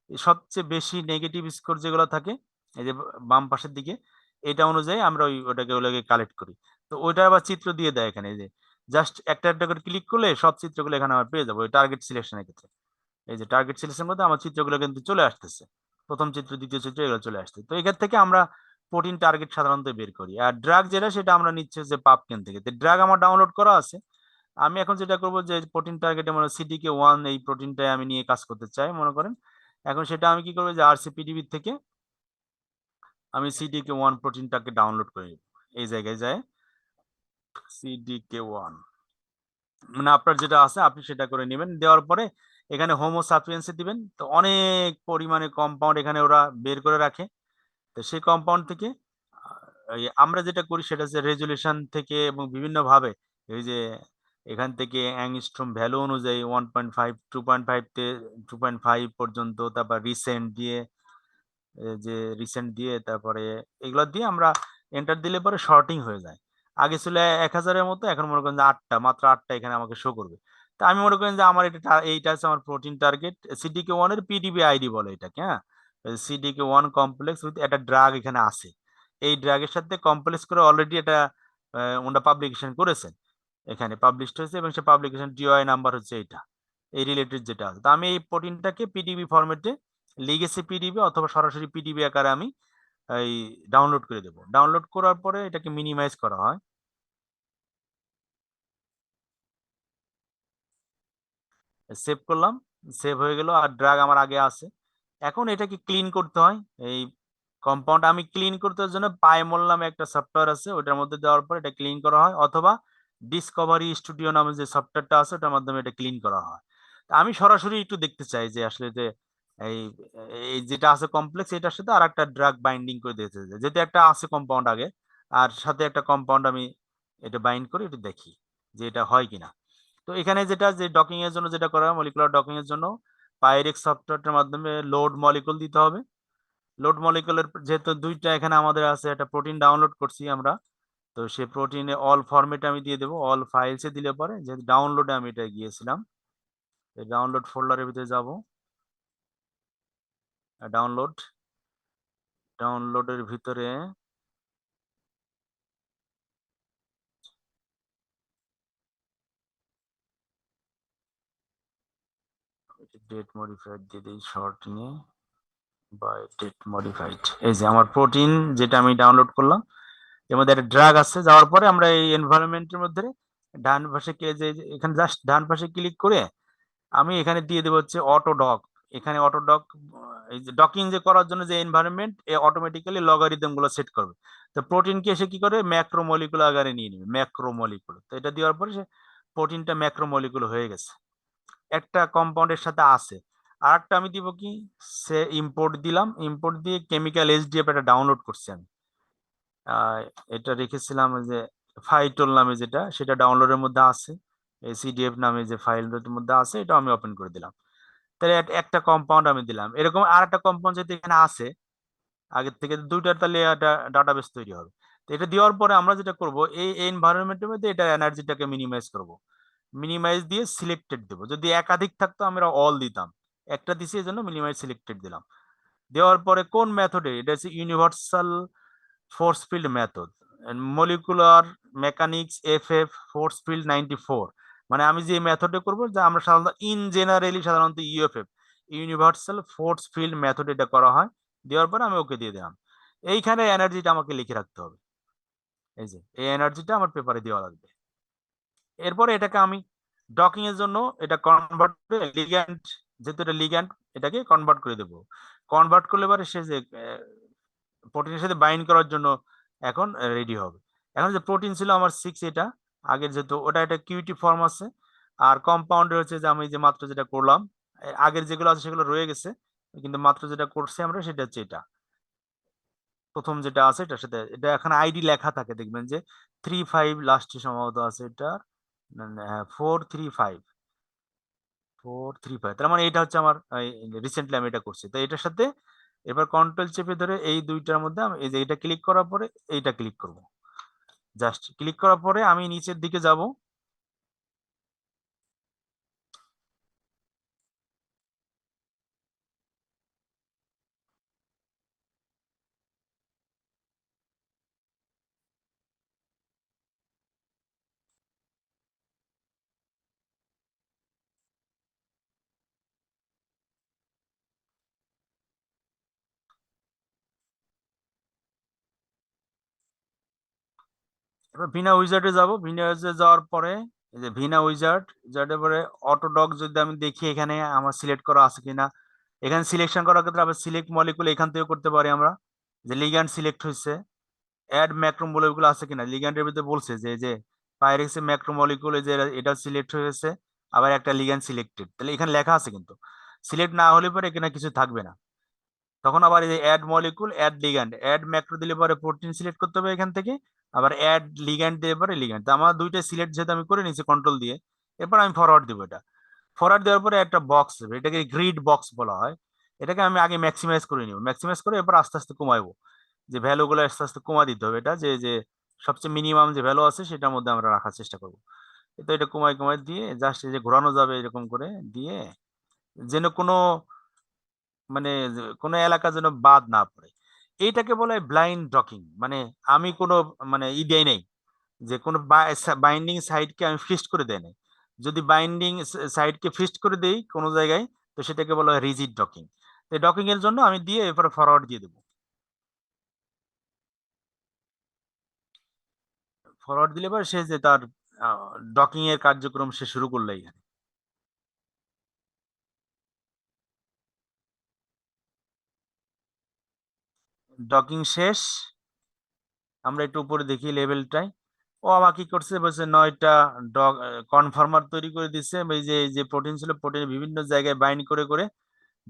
সবচেয়ে বেশি নেগেটিভ স্কোর যেগুলো থাকে এই যে বাম পাশের দিকে, এটা অনুযায়ী আমরা ওটাকে কালেক্ট করি। তো ওইটা আবার চিত্র দিয়ে দেয় এখানে, যে জাস্ট একটা একটা করে ক্লিক করলে সব চিত্রগুলো এখানে আমরা পেয়ে যাবো ওই টার্গেট সিলেকশনের ক্ষেত্রে। এই যে টার্গেট সিলেকশন মধ্যে আমার চিত্রগুলো কিন্তু চলে আসতেছে, প্রথম চিত্র দ্বিতীয় চিত্র এগুলো চলে আসছে। তো এখান থেকে আমরা প্রোটিন টার্গেট সাধারণত বের করি। আর ড্রাগ যেটা, সেটা আমরা নিচ্ছি যে পাবকেন থেকে। তো ড্রাগ আমার ডাউনলোড করা আছে। আমি এখন যেটা করবো যে প্রোটিন টার্গেটে মানে সিডিকে 1 এই প্রোটিনটাই আমি নিয়ে কাজ করতে চাই মনে করেন। এখন সেটা আমি কি করবো, যে আরসিপিডিবি থেকে আমি সিডিকে 1 প্রোটিনটাকে ডাউনলোড করে নিব। এই জায়গায় যায় সিডিকে 1, মানে আপনার যেটা আছে আপনি সেটা করে নেবেন। দেওয়ার পরে এখানে হোমো সাপিয়েন্সে দিবেন। তো অনেক পরিমাণে কম্পাউন্ড এখানে ওরা বের করে রাখে। তো সেই কম্পাউন্ড থেকে আমরা যেটা করি সেটা হচ্ছে রেজুলেশন থেকে এবং বিভিন্ন ভাবে, এই যে এখান থেকে অ্যাংস্ট্রম ভ্যালু অনুযায়ী 1.5 2.5 তে 2.5 পর্যন্ত, তারপর রিসেন্ট দিয়ে তারপরে এগুলো দিয়ে আমরা এন্টার দিলে পরে শর্টিং হয়ে যায়। আগে ছিল 1000-এর মতো, এখন মনে করেন যে মাত্র 8টা এখানে আমাকে শো করবে। তা আমি মনে করেন যে আমার এইটা হচ্ছে আমার প্রোটিন টার্গেট, সিডিকে 1 এর পিডিবি আইডি বলে এটাকে, হ্যাঁ। সিডিকে 1 কমপ্লেক্স উইথ একটা ড্রাগ এখানে আছে। এই ড্রাগের সাথে কমপ্লেক্স করে অলরেডি এটা ওনারা পাবলিকেশন করেছেন, এখানে পাবলিশড হয়েছে এবং সে পাবলিকেশন টিওআই নাম্বার হচ্ছে এটা, এই রিলেটেড যেটা আছে। তো আমি এই প্রোটিনটাকে পিডিবি ফরম্যাটে লিগেসি পিডিবি অথবা সরাসরি পিডিবি আকারে আমি এই ডাউনলোড করে দেব। ডাউনলোড করার পরে এটাকে মিনিমাইজ করা হয়, সেভ করলাম, সেভ হয়ে গেল। আর ড্রাগ আমার আগে আছে। এখন এটাকে ক্লিন করতে হয়। এই কম্পাউন্ড আমি ক্লিন করতে জন্য পাইমল নামে একটা সফটওয়্যার আছে, ওটার মধ্যে দেওয়ার পর এটা ক্লিন করা হয়, অথবা ডিসকভারি স্টুডিও নামে যে সফটওয়্যারটা আছে ওটার মাধ্যমে এটা ক্লিন করা হয়। তা আমি সরাসরি একটু দেখতে চাই যে আসলে যে এই এই যেটা আছে কমপ্লেক্স এটার সাথে আর একটা ড্রাগ বাইন্ডিং করে দিতে চাই, যেহেতু একটা আছে কম্পাউন্ড আগে আর সাথে একটা কম্পাউন্ড আমি এটা বাইন্ড করে একটু দেখি যে এটা হয় কিনা। তো এখানে যেটা যে ডকিং এর জন্য যেটা করা হয়, মলিকুলার ডকিং এর জন্য পাইরেক্স সফটওয়্যারটার মাধ্যমে লোড মলিকুল দিতে হবে। লোড মলিকুলের যেহেতু দুইটা এখানে আমাদের আছে, একটা প্রোটিন ডাউনলোড করছি আমরা, তো সেই প্রোটিনে অল ফরম্যাটে আমি দিয়ে দেবো, অল ফাইলসে দিলে পরে যেহেতু ডাউনলোডে আমি এটা গিয়েছিলাম, এই ডাউনলোড ফোল্ডারের ভিতরে যাব, ডাউনলোডের ভিতরে ডেট মডিফাইড দিয়ে দিই শর্ট নিয়ে, বাই ডেট মডিফাইড। এই যে আমার প্রোটিন যেটা আমি ডাউনলোড করলাম, এর মধ্যে একটা ড্রাগ আছে, যাওয়ার পরে আমরা এই এনভায়রনমেন্টের মধ্যে ডান পাশে যে এখানে জাস্ট ডান পাশে ক্লিক করে আমি এখানে দিয়ে দেবো হচ্ছে অটো ডক। এখানে অটো ডক, এই যে ডকিং যে করার জন্য যে এনভায়রনমেন্ট এ অটোমেটিক্যালি লগারিদম গুলো সেট করবে। তো প্রোটিনকে এসে কি করে ম্যাক্রোমলিকুল আকারে নিয়ে নেবে, ম্যাক্রোমলিকুল। তো এটা দেওয়ার পরে সে প্রোটিনটা ম্যাক্রোমলিকুল হয়ে গেছে, একটা কম্পাউন্ডের সাথে আছে। আর একটা আমি দিব কি, সে ইম্পোর্ট দিলাম, ইম্পোর্ট দিয়ে কেমিক্যাল এইচডিএফ একটা ডাউনলোড করছি আমি। এটা রেখেছিলাম যে ফাইটল নামে যেটা, সেটা ডাউনলোডের মধ্যে আছে, সিডিএফ নামে যে ফাইলের মধ্যে আছে, এটা আমি ওপেন করে দিলাম। তাহলে একটা কম্পাউন্ড আমি দিলাম, এরকম আর একটা কম্পাউন্ড যদি এখানে আছে আগের থেকে দুইটার, তাহলে ডাটাবেস তৈরি হবে। তো এটা দেওয়ার পরে আমরা যেটা করব, এই এনভায়রনমেন্টের মধ্যে এটা এনার্জিটাকে মিনিমাইজ করব, মিনিমাইজ দিয়ে সিলেক্টেড দেবো। যদি একাধিক থাকতো আমরা অল দিতাম, একটা দিছি এই জন্য মিনিমাইজ সিলেক্টেড দিলাম। দেওয়ার পরে কোন মেথডে, এটা হচ্ছে universal force field method, molecular mechanics FF force field 94। মানে আমি যে মেথডে করব, যা আমরা সাধারণত সাধারণত ইউএফএফ, ইউনিভার্সাল ফোর্স ফিল্ড মেথড এটা করা হয়। দেওয়ার পরে আমি ওকে দিয়ে দিলাম। এইখানে এনার্জিটা আমাকে লিখে রাখতে হবে, এই যে এই এনার্জিটা আমার পেপারে দেওয়া লাগবে। এরপরে এটাকে আমি ডকিং এর জন্য এটা কনভার্ট করে লিগ্যান্ড, যেহেতু এটা লিগ্যান্ড, এটাকে কনভার্ট করে দেবো। কনভার্ট করলে পরে সে যে প্রোটিনের সাথে বাইন্ড করার জন্য এখন রেডি হবে। এখন যে প্রোটিন ছিল আমার 6, এটা আগের যেহেতু ওটা একটা কিউটি ফর্ম আছে, আর কম্পাউন্ডের হচ্ছে যে আমি যে মাত্র যেটা করলাম, আগের যেগুলো আছে সেগুলো রয়ে গেছে, কিন্তু মাত্র যেটা করছি আমরা সেটা হচ্ছে এটা প্রথম যেটা আছে এটার সাথে, এটা এখানে আইডি লেখা থাকে, দেখবেন যে 35 লাস্টে সম্ভবত আছে এটা, 435, 435। তার মানে এটা হচ্ছে আমার রিসেন্টলি আমি এটা করছি। তো এটার সাথে এবার কন্ট্রোল চেপে ধরে এই দুইটার মধ্যে আমি এই যে এটা ক্লিক করার পরে এইটা ক্লিক করব, জাস্ট ক্লিক করার পরে আমি নিচের দিকে যাব, এবার ভিনা উইজার্ডে যাব। ভিনা উইজার্ডে যাওয়ার পরে এই যে ভিনা উইজার্ড, উইজার্ডের পরে অটোডক যদি আমি দেখি এখানে আমার সিলেক্ট করা আছে কিনা, এখানে সিলেকশন করার ক্ষেত্রে আবার সিলেক্ট মলিকুল এখান থেকে করতে পারি আমরা, যে লিগ্যান্ড সিলেক্ট হয়েছে, অ্যাড ম্যাক্রোমলিকুল আছে কিনা, লিগ্যান্ডের ভিতরে বলছে যে পাইরেক্সে ম্যাক্রোমলিকুল, যে এটা সিলেক্ট হয়েছে, আবার একটা লিগ্যান্ড সিলেক্টেড, তাহলে এখানে লেখা আছে, কিন্তু সিলেক্ট না হলে পরে এখানে কিছু থাকবে না। তখন আবার এই যে add molecule add ligand, add macro দিলে পরে প্রোটিন সিলেক্ট করতে হবে এখান থেকে, আবার অ্যাড লিগ্যান্ড দিলে পরে লিগ্যান্ড। তো আমার দুইটা সিলেক্ট যেহেতু আমি করে নিয়েছি কন্ট্রোল দিয়ে, এরপর আমি ফরওয়ার্ড দিব। এটা ফরওয়ার্ড দেওয়ার পরে একটা বক্স দেবে, এটাকে গ্রিড বক্স বলা হয়। এটাকে আমি আগে ম্যাক্সিমাইজ করে নিব, ম্যাক্সিমাইজ করে এরপর আস্তে আস্তে কমাইবো, যে ভ্যালু গুলো আস্তে আস্তে কমা দিতে হবে। এটা যে যে সবচেয়ে মিনিমাম যে ভ্যালু আছে সেটার মধ্যে আমরা রাখার চেষ্টা করবো। তো এটা কমাই কমাই দিয়ে জাস্ট এই যে ঘোরানো যাবে এরকম করে দিয়ে, যেন কোনো মানে কোনো এলাকা যেন বাদ না পড়ে। এইটাকে বলে ব্লাইন্ড ডকিং। মানে আমি কোনো মানে দেই নাই, যে কোনো বাইন্ডিং সাইডকে আমি ফিক্সড করে দেই নাই। যদি বাইন্ডিং সাইডকে ফিক্সড করে দেই কোনো জায়গায়, তো সেটাকে বলা হয় রিজিড ডকিং। এই ডকিং এর জন্য আমি দিয়ে এরপরে ফরওয়ার্ড দিয়ে দেবো। ফরওয়ার্ড দিলে পরে সে যে তার ডকিং এর কার্যক্রম সে শুরু করলো এখানে। ডকিং শেষ, আমরা একটু উপরে দেখি লেভেলটাই, ও আমার কি করছে বলছে 9টা কনফার্মার তৈরি করে দিচ্ছে। এই যে প্রোটিন ছিল, প্রোটিনের বিভিন্ন জায়গায় বাইন্ড করে করে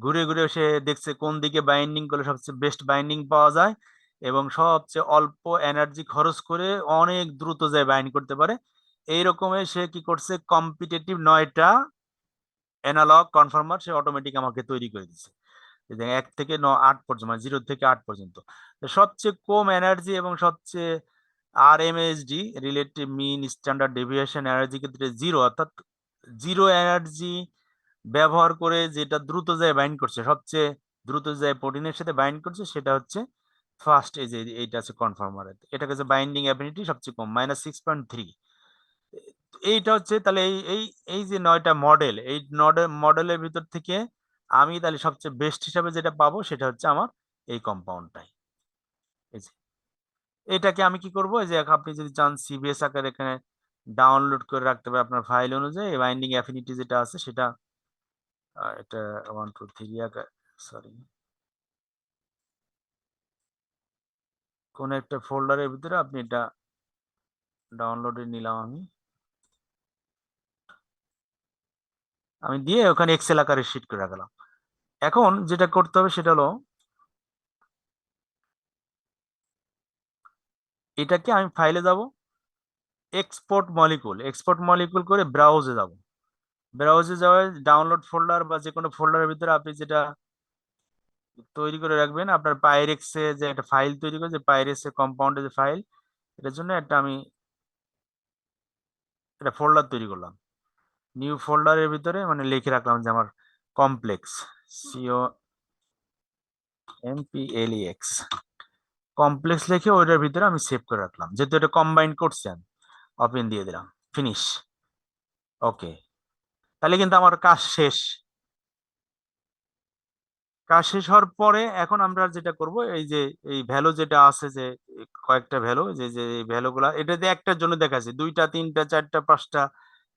ঘুরে ঘুরে সে দেখছে কোন দিকে বাইন্ডিং করলে সবচেয়ে বেস্ট বাইন্ডিং পাওয়া যায় এবং সবচেয়ে অল্প এনার্জি খরচ করে অনেক দ্রুত যায় বাইন্ড করতে পারে। এই রকমের সে কি করছে, কম্পিটিটিভ 9টা অ্যানালগ কনফার্মার সে অটোমেটিক আমাকে তৈরি করে দিচ্ছে। 1 থেকে 8 পর্যন্ত, মানে 0 থেকে 8 পর্যন্ত। তো সবচেয়ে কম এনার্জি এবং সবচেয়ে RMSD, রিলেটিভ মিন স্ট্যান্ডার্ড ডেভিয়েশন এনার্জি ক্ষেত্রে 0, অর্থাৎ 0 এনার্জি ব্যবহার করে যেটা দ্রুত যায় বাইন্ড করছে, সবচেয়ে দ্রুত যায় প্রোটিনের সাথে বাইন্ড করছে, সেটা হচ্ছে ফার্স্ট। এই যে এইটা আছে কনফার্মার, এটা হচ্ছে বাইন্ডিং অ্যাফিনিটি সবচেয়ে কম, -6.3। এইটা হচ্ছে তাহলে এই এই যে 9টা মডেল, এই মডেলের ভিতর থেকে আমি তাহলে সবচেয়ে বেস্ট হিসাবে যেটা পাবো সেটা হচ্ছে আমার এই কম্পাউন্ডটাই। এই যে এটাকে আমি কি করব, এই যে আপনি যদি চান সিবিএস আকারে এখানে ডাউনলোড করে রাখতে পারেন আপনার ফাইল অনুযায়ী। বাইন্ডিং অ্যাফিনিটি যেটা আছে সেটা এটা 1 2 3 আকার, সরি, কোন একটা ফোল্ডারের ভিতরে আপনি এটা ডাউনলোডে নিলাম আমি দিয়ে ওখানে এক্সেল আকারে শিট করে রাখলাম। এখন যেটা করতে হবে সেটা হলো এটাকে আমি ফাইলে যাব, এক্সপোর্ট মলিকুল করে ব্রাউজে যাব। ব্রাউজে যাওয়ার ডাউনলোড ফোল্ডার বা যে কোনো ফোল্ডারের ভিতরে আপনি যেটা তৈরি করে রাখবেন, আপনার পাইরেক্সে যে একটা ফাইল তৈরি করে, যে পাইরেক্সে কম্পাউন্ডের যে ফাইল, এটার জন্য আমি একটা ফোল্ডার তৈরি করলাম। নিউ ফোল্ডারের ভিতরে মানে লিখে রাখলাম যে আমার কমপ্লেক্স, COMPLEX কমপ্লেক্স লিখে ওইটার ভিতরে আমি সেভ করে রাখলাম। যেহেতু এটা কম্বাইন করছি আমি, ওপেন দিয়ে দিলাম, ফিনিশ। ওকে, তাহলে কিন্তু আমার কাজ শেষ। কাজ শেষ হওয়ার পরে এখন আমরা যেটা করব, এই যে এই ভ্যালু যেটা আছে, যে কয়েকটা ভ্যালু, যে যে ভ্যালু গুলা এটাতে একটার জন্য দেখাচ্ছে, 2টা 3টা 4টা 5টা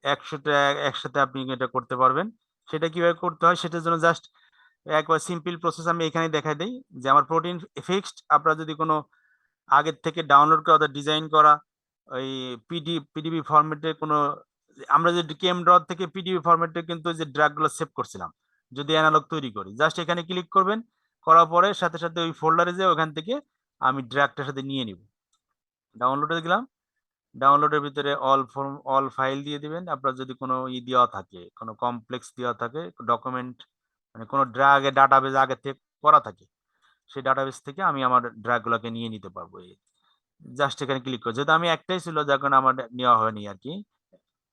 100টা একসাথে আপনি এটা করতে পারবেন। সেটা কিভাবে করতে হয় সেটার জন্য জাস্ট একবার সিম্পল প্রসেস আমি এখানে দেখাই দিই। যে আমার প্রোটিন ফিক্সড, আপনারা যদি কোনো আগের থেকে ডাউনলোড করা অথবা ডিজাইন করা ওই পিডিবি ফরম্যাটে কোনো, আমরা যে কেম ডট থেকে পিডিবি ফরম্যাটে কিন্তু যে ড্রাগগুলো সেভ করছিলাম, যদি অ্যানালগ তৈরি করি, জাস্ট এখানে ক্লিক করবেন, করার পরে সাথে সাথে ওই ফোল্ডারে যে ওখান থেকে আমি ড্রাগটার সাথে নিয়ে নিব। ডাউনলোডে গেলাম, ডাউনলোডের ভিতরে অল ফাইল দিয়ে দিবেন। আপনার যদি কোনো দেওয়া থাকে, কোনো কমপ্লেক্স দেওয়া থাকে ডকুমেন্ট, মানে কোনো ড্রাগে ডাটাবেজ আগে থেকে করা থাকে, সেই ডাটাবেস থেকে আমি আমার ড্রাগগুলোকে নিয়ে নিতে পারবো। জাস্ট এখানে ক্লিক করে, যেহেতু আমি একটাই ছিল যখন আমার নেওয়া হয়নি আর কি,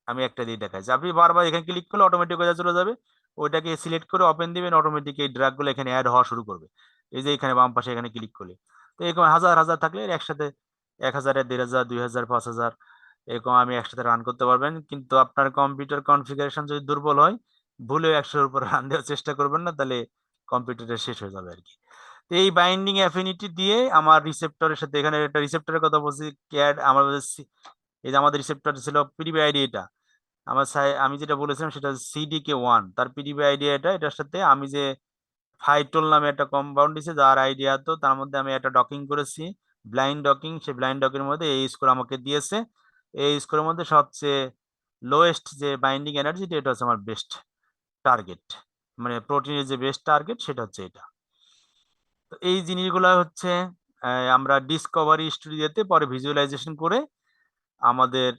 আমি একটা দিয়ে দেখাচ্ছি। আপনি বারবার এখানে ক্লিক করলে অটোমেটিক হয়ে চলে যাবে, ওইটাকে সিলেক্ট করে ওপেন দিবেন, অটোমেটিক এই ড্রাগগুলো এখানে অ্যাড হওয়া শুরু করবে। এই যে এখানে বাম পাশে এখানে ক্লিক করলে, তো এরকম হাজার হাজার থাকলে একসাথে 1000 1500 2000 5000 এরকম আমি একসাথে রান করতে পারবেন। কিন্তু আপনার কম্পিউটার কনফিগারেশন যদি দুর্বল হয়, ভুলেও 100-এর উপর রান দেওয়ার চেষ্টা করবেন না, তাহলে কম্পিউটারটা শেষ হয়ে যাবে আর কি। তো এই বাইন্ডিং অ্যাফিনিটি দিয়ে আমার রিসেপ্টরের সাথে, এখানে একটা রিসেপ্টরের কথা বলছি, ক্যাড আমার, এই যে আমাদের রিসেপ্টর ছিল পিডিবি আইডি, এটা আমার আমি যেটা বলেছিলাম সেটা CDK1, তার পিডিবি আইডি এটা, এটার সাথে আমি যে ফাইটোল নামে একটা কম্পাউন্ড দিছে যার আইডিয়া, তো তার মধ্যে আমি একটা ডকিং করেছি, ব্লাইন্ড ডকিং। সেই ব্লাইন্ড ডকিং এর মধ্যে এই স্কোর আমাকে দিয়েছে। এই স্কোরের মধ্যে সবচেয়ে লোয়েস্ট যে বাইন্ডিং এনার্জি, এটা হচ্ছে আমার বেস্ট টার্গেট, মানে প্রোটিনের যে বেস্ট টার্গেট সেটা হচ্ছে এটা। তো এই জিনিসগুলো হচ্ছে আমরা ডিসকভারি স্টুডিওতে পরে ভিজুয়ালাইজেশন করে আমাদের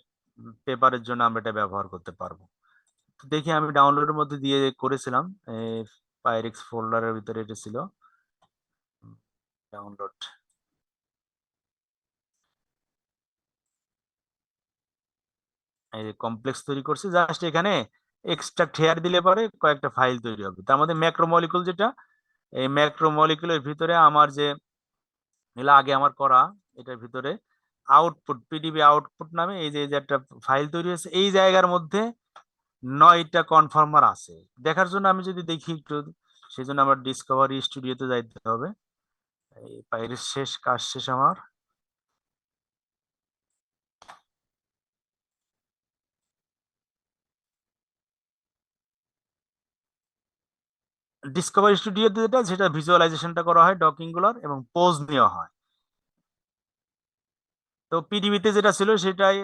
পেপারের জন্য আমরা এটা ব্যবহার করতে পারবো। দেখি আমি ডাউনলোডের মধ্যে দিয়ে করেছিলাম, পাইরেক্স ফোল্ডারের ভিতরে এটা ছিল ডাউনলোড। এই যে কমপ্লেক্স তৈরি করছে, জাস্ট এখানে এক্সট্রাক্ট হেয়ার দিলে পরে কয়েকটা ফাইল তৈরি হবে। তার মধ্যে ম্যাক্রোমলিকুল, যেটা এই ম্যাক্রোমলিকুলের ভিতরে আমার যে এগুলো আগে আমার করা, এটার ভিতরে আউটপুট, পিডিবি আউটপুট নামে এই যে একটা ফাইল তৈরি হয়েছে, এই জায়গার মধ্যে 9টা কনফার্মার আছে। দেখার জন্য আমি যদি দেখি একটু, সেই জন্য আমার ডিসকভারি স্টুডিওতে যাইতে হবে। এই পাইরের শেষ কাজ শেষ আমার। ডিসকভারি স্টুডিওতে যেটা, সেটা ভিজুয়ালাইজেশনটা করা হয় ডকিং গুলার এবং পোজ নেওয়া হয়। তো পিডিবিতে যেটা ছিল সেটাই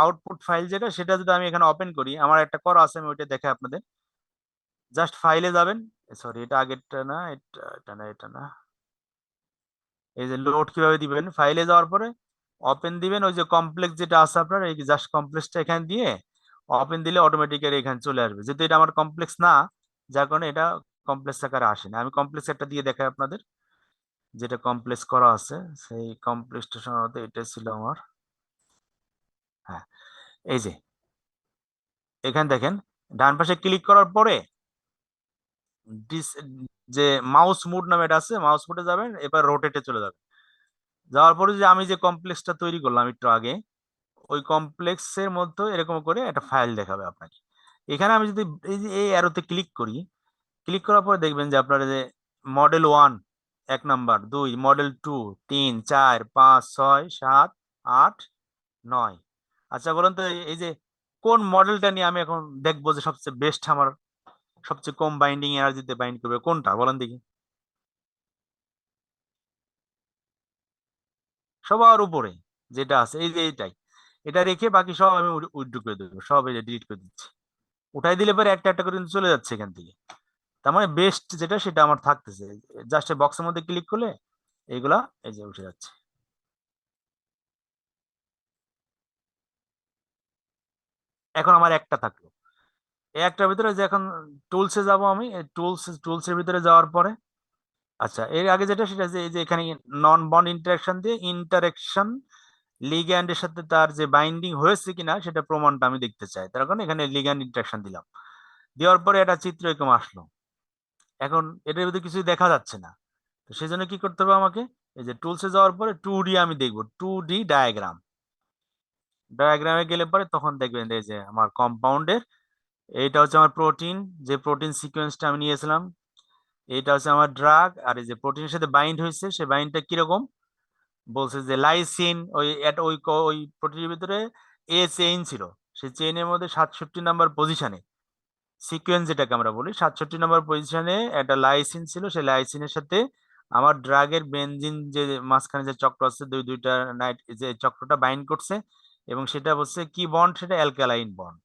আউটপুট ফাইল যেটা, সেটা যদি আমি এখানে ওপেন করি, আমার একটা করা আছে, আমি ওইটা দেখে আপনাদের। জাস্ট ফাইলে যাবেন, সরি এটা আগেরটা না, এটা না, এটা না। এই যে লোড কিভাবে দিবেন, ফাইলে যাওয়ার পরে ওপেন দিবেন, ওই যে কমপ্লেক্স যেটা আছে আপনার, এই জাস্ট কমপ্লেক্সটা এখানে দিয়ে ওপেন দিলে অটোমেটিক্যালি এখানে চলে আসবে। যেহেতু এটা আমার কমপ্লেক্স না, যার কারণে এটা কমপ্লেক্স আকারে আসে না। আমি কমপ্লেক্স একটা দিয়ে দেখাই আপনাদের, যেটা কমপ্লেক্স করা আছে, সেই কমপ্লেক্সটা সম্ভবত এটা ছিল আমার। হ্যাঁ, এই যে এখানে দেখেন, ডান পাশে ক্লিক করার পরে যে মাউস মুড নামে এটা আছে, মাউস মুডে যাবেন, এবার রোটেটে চলে যাবেন। যাওয়ার পরে যে আমি যে কমপ্লেক্সটা তৈরি করলাম একটু আগে, ওই কমপ্লেক্সের মধ্যে এরকম করে একটা ফাইল দেখাবে আপনাকে। এখানে আমি যদি এই যে এই অ্যারোতে ক্লিক করি, ক্লিক করার পরে দেখবেন যে আপনার যে মডেল 1 1 নাম্বার, 2 মডেল 2 3 4 5 6 7 8 9। আচ্ছা বলুন তো, এই যে কোন মডেলটা নিয়ে আমি এখন দেখবো যে সবচেয়ে বেস্ট, আমার সবচেয়ে কম বাইন্ডিং এনার্জিতে বাইন্ড করবে, কোনটা বলেন দেখি? সবার উপরে যেটা আছে এই যে এইটাই, এটা রেখে বাকি সব আমি উইথড্র করে দেবো, সব এই যে ডিলিট করে দিচ্ছি। উঠাই দিলে পরে একটা একটা করে কিন্তু চলে যাচ্ছে এখান থেকে। তার মানে বেস্ট যেটা সেটা আমার থাকতেছে, জাস্ট বক্সের মধ্যে ক্লিক করলে এইগুলা এই যে উঠে যাচ্ছে। এখন আমার একটা থাকলো, এই একটার ভিতরে যে এখন টুলসে যাব আমি, টুলসের ভিতরে যাওয়ার পরে, আচ্ছা এর আগে যেটা সেটা যে এই যে এখানে নন বন্ড ইন্টারাকশন দিয়ে ইন্টারাকশন লিগ্যান্ডের সাথে তার যে বাইন্ডিং হয়েছে কিনা সেটা প্রমাণটা আমি দেখতে চাই, তার কারণে এখানে লিগ্যান্ড ইন্টারাকশন দিলাম। দেওয়ার পরে একটা চিত্র এরকম আসলো। এখন এটার ভিতরে কিছু দেখা যাচ্ছে না, তো সেই জন্য কি করতে হবে আমাকে, এই যে টুলসে যাওয়ার পরে 2D আমি দেখবো, 2D ডায়াগ্রামে গেলে পরে তখন দেখবেন এই যে আমার কম্পাউন্ডের, এইটা হচ্ছে আমার প্রোটিন, যে প্রোটিন সিকোয়েন্সটা আমি নিয়েছিলাম, এইটা হচ্ছে আমার ড্রাগ, আর এই যে প্রোটিনের সাথে বাইন্ড হয়েছে সে বাইন্ডটা কিরকম, বলছে যে লাইসিন, ওই প্রোটিনের ভিতরে চেইন ছিল, সেই চেইনের মধ্যে 67 নাম্বার পজিশনে, সিকোয়েন্স যেটাকে আমরা বলি 67 নম্বর পজিশনে একটা লাইসিন ছিল, সেই লাইসিনের সাথে আমার ড্রাগের বেনজিন যে মাঝখানে যে চক্র আছে, দুইটা নাইট যে চক্রটা বাইন্ড করছে, এবং সেটা বলছে কি বন্ড, সেটা অ্যালকালাইন বন্ড।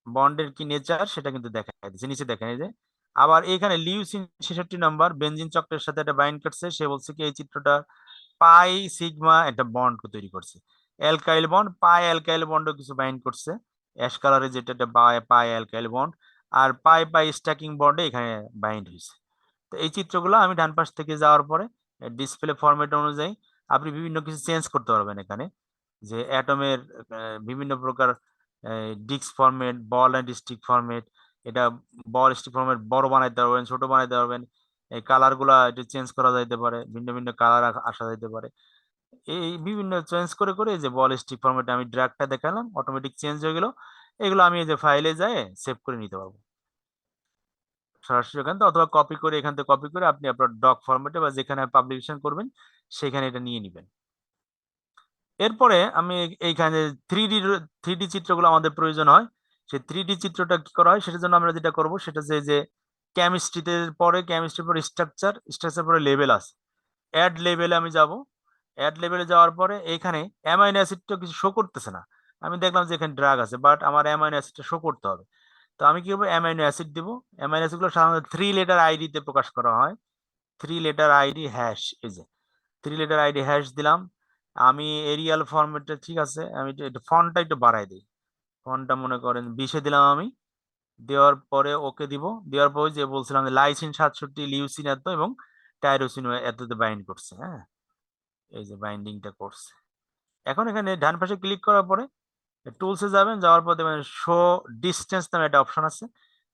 বন্ডের কি নেচার সেটা কিন্তু দেখা যাচ্ছে নিচে, দেখেন এই যে। আবার এখানে লিউসিন 66 নাম্বার বেনজিন চক্রের সাথে একটা বাইন্ড করছে, সে বলছে কি এই চিত্রটা পাই সিগমা একটা বন্ড তৈরি করছে, অ্যালকাইল বন্ড, পাই অ্যালকাইল বন্ডও কিছু বাইন্ড করছে, অ্যাশ কালারে যেটা একটা পাই অ্যালকাইল বন্ড, আর পাই পাই স্ট্যাকিং বন্ডে এখানে বাইন্ড হয়েছে। তো এই চিত্রগুলো আমি ডান পাশ থেকে যাওয়ার পরে ডিসপ্লে ফরম্যাট অনুযায়ী আপনি বিভিন্ন কিছু চেঞ্জ করতে পারবেন এখানে, যে অ্যাটমের বিভিন্ন প্রকার disk format, ball and stick format, এটা বল স্টিক ফরম্যাট বড় বানাইতে পারবেন, ছোট বানাইতে পারবেন, এই কালার গুলা একটু চেঞ্জ করা যাইতে পারে, ভিন্ন ভিন্ন কালার আসা যাইতে পারে, এই বিভিন্ন চেঞ্জ করে করে এই যে বল স্টিক ফরম্যাটে আমি ড্র্যাগটা দেখালাম, অটোমেটিক চেঞ্জ হয়ে গেল। এগুলো আমি এই যে ফাইলে যায় সেভ করে নিতে পারবো সরাসরি এখান থেকে, অথবা কপি করে এখান থেকে কপি করে আপনি আপনার ডক ফরম্যাটে বা যেখানে পাবলিকেশন করবেন সেখানে এটা নিয়ে নেবেন। এরপরে আমি এইখানে থ্রি ডি চিত্রগুলো আমাদের প্রয়োজন হয়, সেই 3D চিত্রটা কি করা হয় সেটার জন্য আমরা যেটা করব সেটা যে কেমিস্ট্রিতে পরে, কেমিস্ট্রি পরে স্ট্রাকচার পরে লেভেল আছে, অ্যাড লেভেলে আমি যাব। অ্যাড লেভেলে যাওয়ার পরে এখানে অ্যামাইনো অ্যাসিডটা কিছু শো করতেছে না, আমি দেখলাম যে এখানে ড্রাগ আছে, বাট আমার অ্যামাইনো অ্যাসিডটা শো করতে হবে। তো আমি কি করবো, অ্যামাইনো অ্যাসিড দিব। অ্যামাইনো অ্যাসিড গুলো সাধারণত 3 লেটার আইডি তে প্রকাশ করা হয়, 3 লেটার আইডি হ্যাশ, এই যে 3 লেটার আইডি হ্যাশ দিলাম। আমি এরিয়াল ফরম্যাটে, ঠিক আছে, আমি একটু ফন্টটা একটু বাড়াই দিই, ফন্টটা মনে করেন 20-এ দিলাম আমি। দেওয়ার পরে ওকে দিব, দেওয়ার পরে যে বলছিলাম যে লাইসিন 67, লিউসিন এত এবং টাইরোসিন এততে বাইন্ড করছে, হ্যাঁ এই যে বাইন্ডিংটা করছে। এখন এখানে ডান পাশে ক্লিক করার পরে টুলসে যাবেন, যাওয়ার পর দেখবেন শো ডিস্টেন্স নামে একটা অপশন আছে,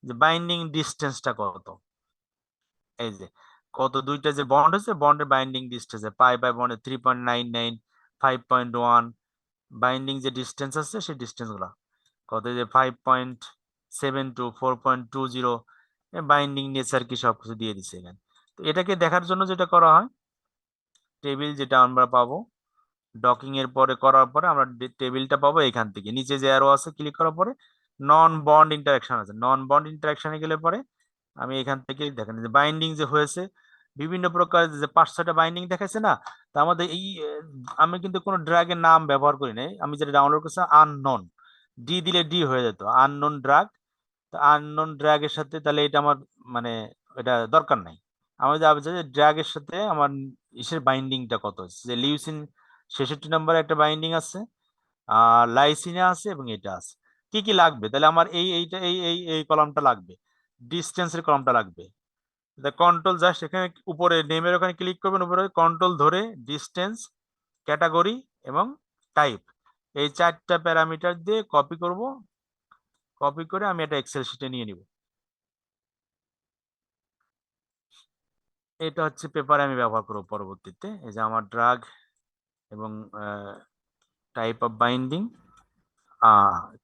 যে বাইন্ডিং ডিস্টেন্সটা কত, এই যে কত দুইটা যে বন্ড হচ্ছে বন্ডের বাইন্ডিং ডিস্টেন্স, পাই বাই বন্ডের 3.99 5.1 বাইন্ডিং যে ডিস্টেন্স আছে সেই ডিস্টেন্স গুলা কত, যে 5.72 4.20 বাইন্ডিং নেচার কি সবকিছু দিয়ে দিচ্ছে এখানে। তো এটাকে দেখার জন্য যেটা করা হয়, টেবিল যেটা আমরা পাবো ডকিং এর পরে করার পরে আমরা টেবিলটা পাবো এখান থেকে, নিচে যে অ্যারো আছে ক্লিক করার পরে নন বন্ড ইন্টারাকশন আছে, নন বন্ড ইন্টারাকশনে গেলে পরে আমি এখান থেকে দেখেন যে বাইন্ডিং যে হয়েছে বিভিন্ন প্রকার যে 5-6টা বাইন্ডিং দেখাচ্ছে না, তা আমাদের এই আমি কিন্তু কোনো ড্রাগের নাম ব্যবহার করি নাই, আমি যেটা ডাউনলোড করছি আননোন, ডি দিলে ডি হয়ে যেত, আননোন ড্রাগ। আননোন ড্রাগের সাথে তাহলে এটা আমার মানে এটা দরকার নাই। আমি যা যে ড্রাগের সাথে আমার ইসের বাইন্ডিংটা কত হচ্ছে, যে লিউসিন 66 নম্বরে একটা বাইন্ডিং আছে, আর লাইসিনে আছে, এবং এটা আছে। কি কি লাগবে তাহলে আমার এইটা এই কলামটা লাগবে, ডিস্টেন্সের কলামটা লাগবে। কন্ট্রোল জাস্ট এখানে উপরে নেমের ওখানে ক্লিক করবেন, উপরে কন্ট্রোল ধরে ডিস্টেন্স, ক্যাটাগরি এবং টাইপ, এই 4টা প্যারামিটার দিয়ে কপি করব, কপি করে আমি এটা এক্সেল শিটে নিয়ে নিব। এটা হচ্ছে পেপারে আমি ব্যবহার করব পরবর্তীতে। এই যে আমার ড্রাগ এবং টাইপ অফ বাইন্ডিং।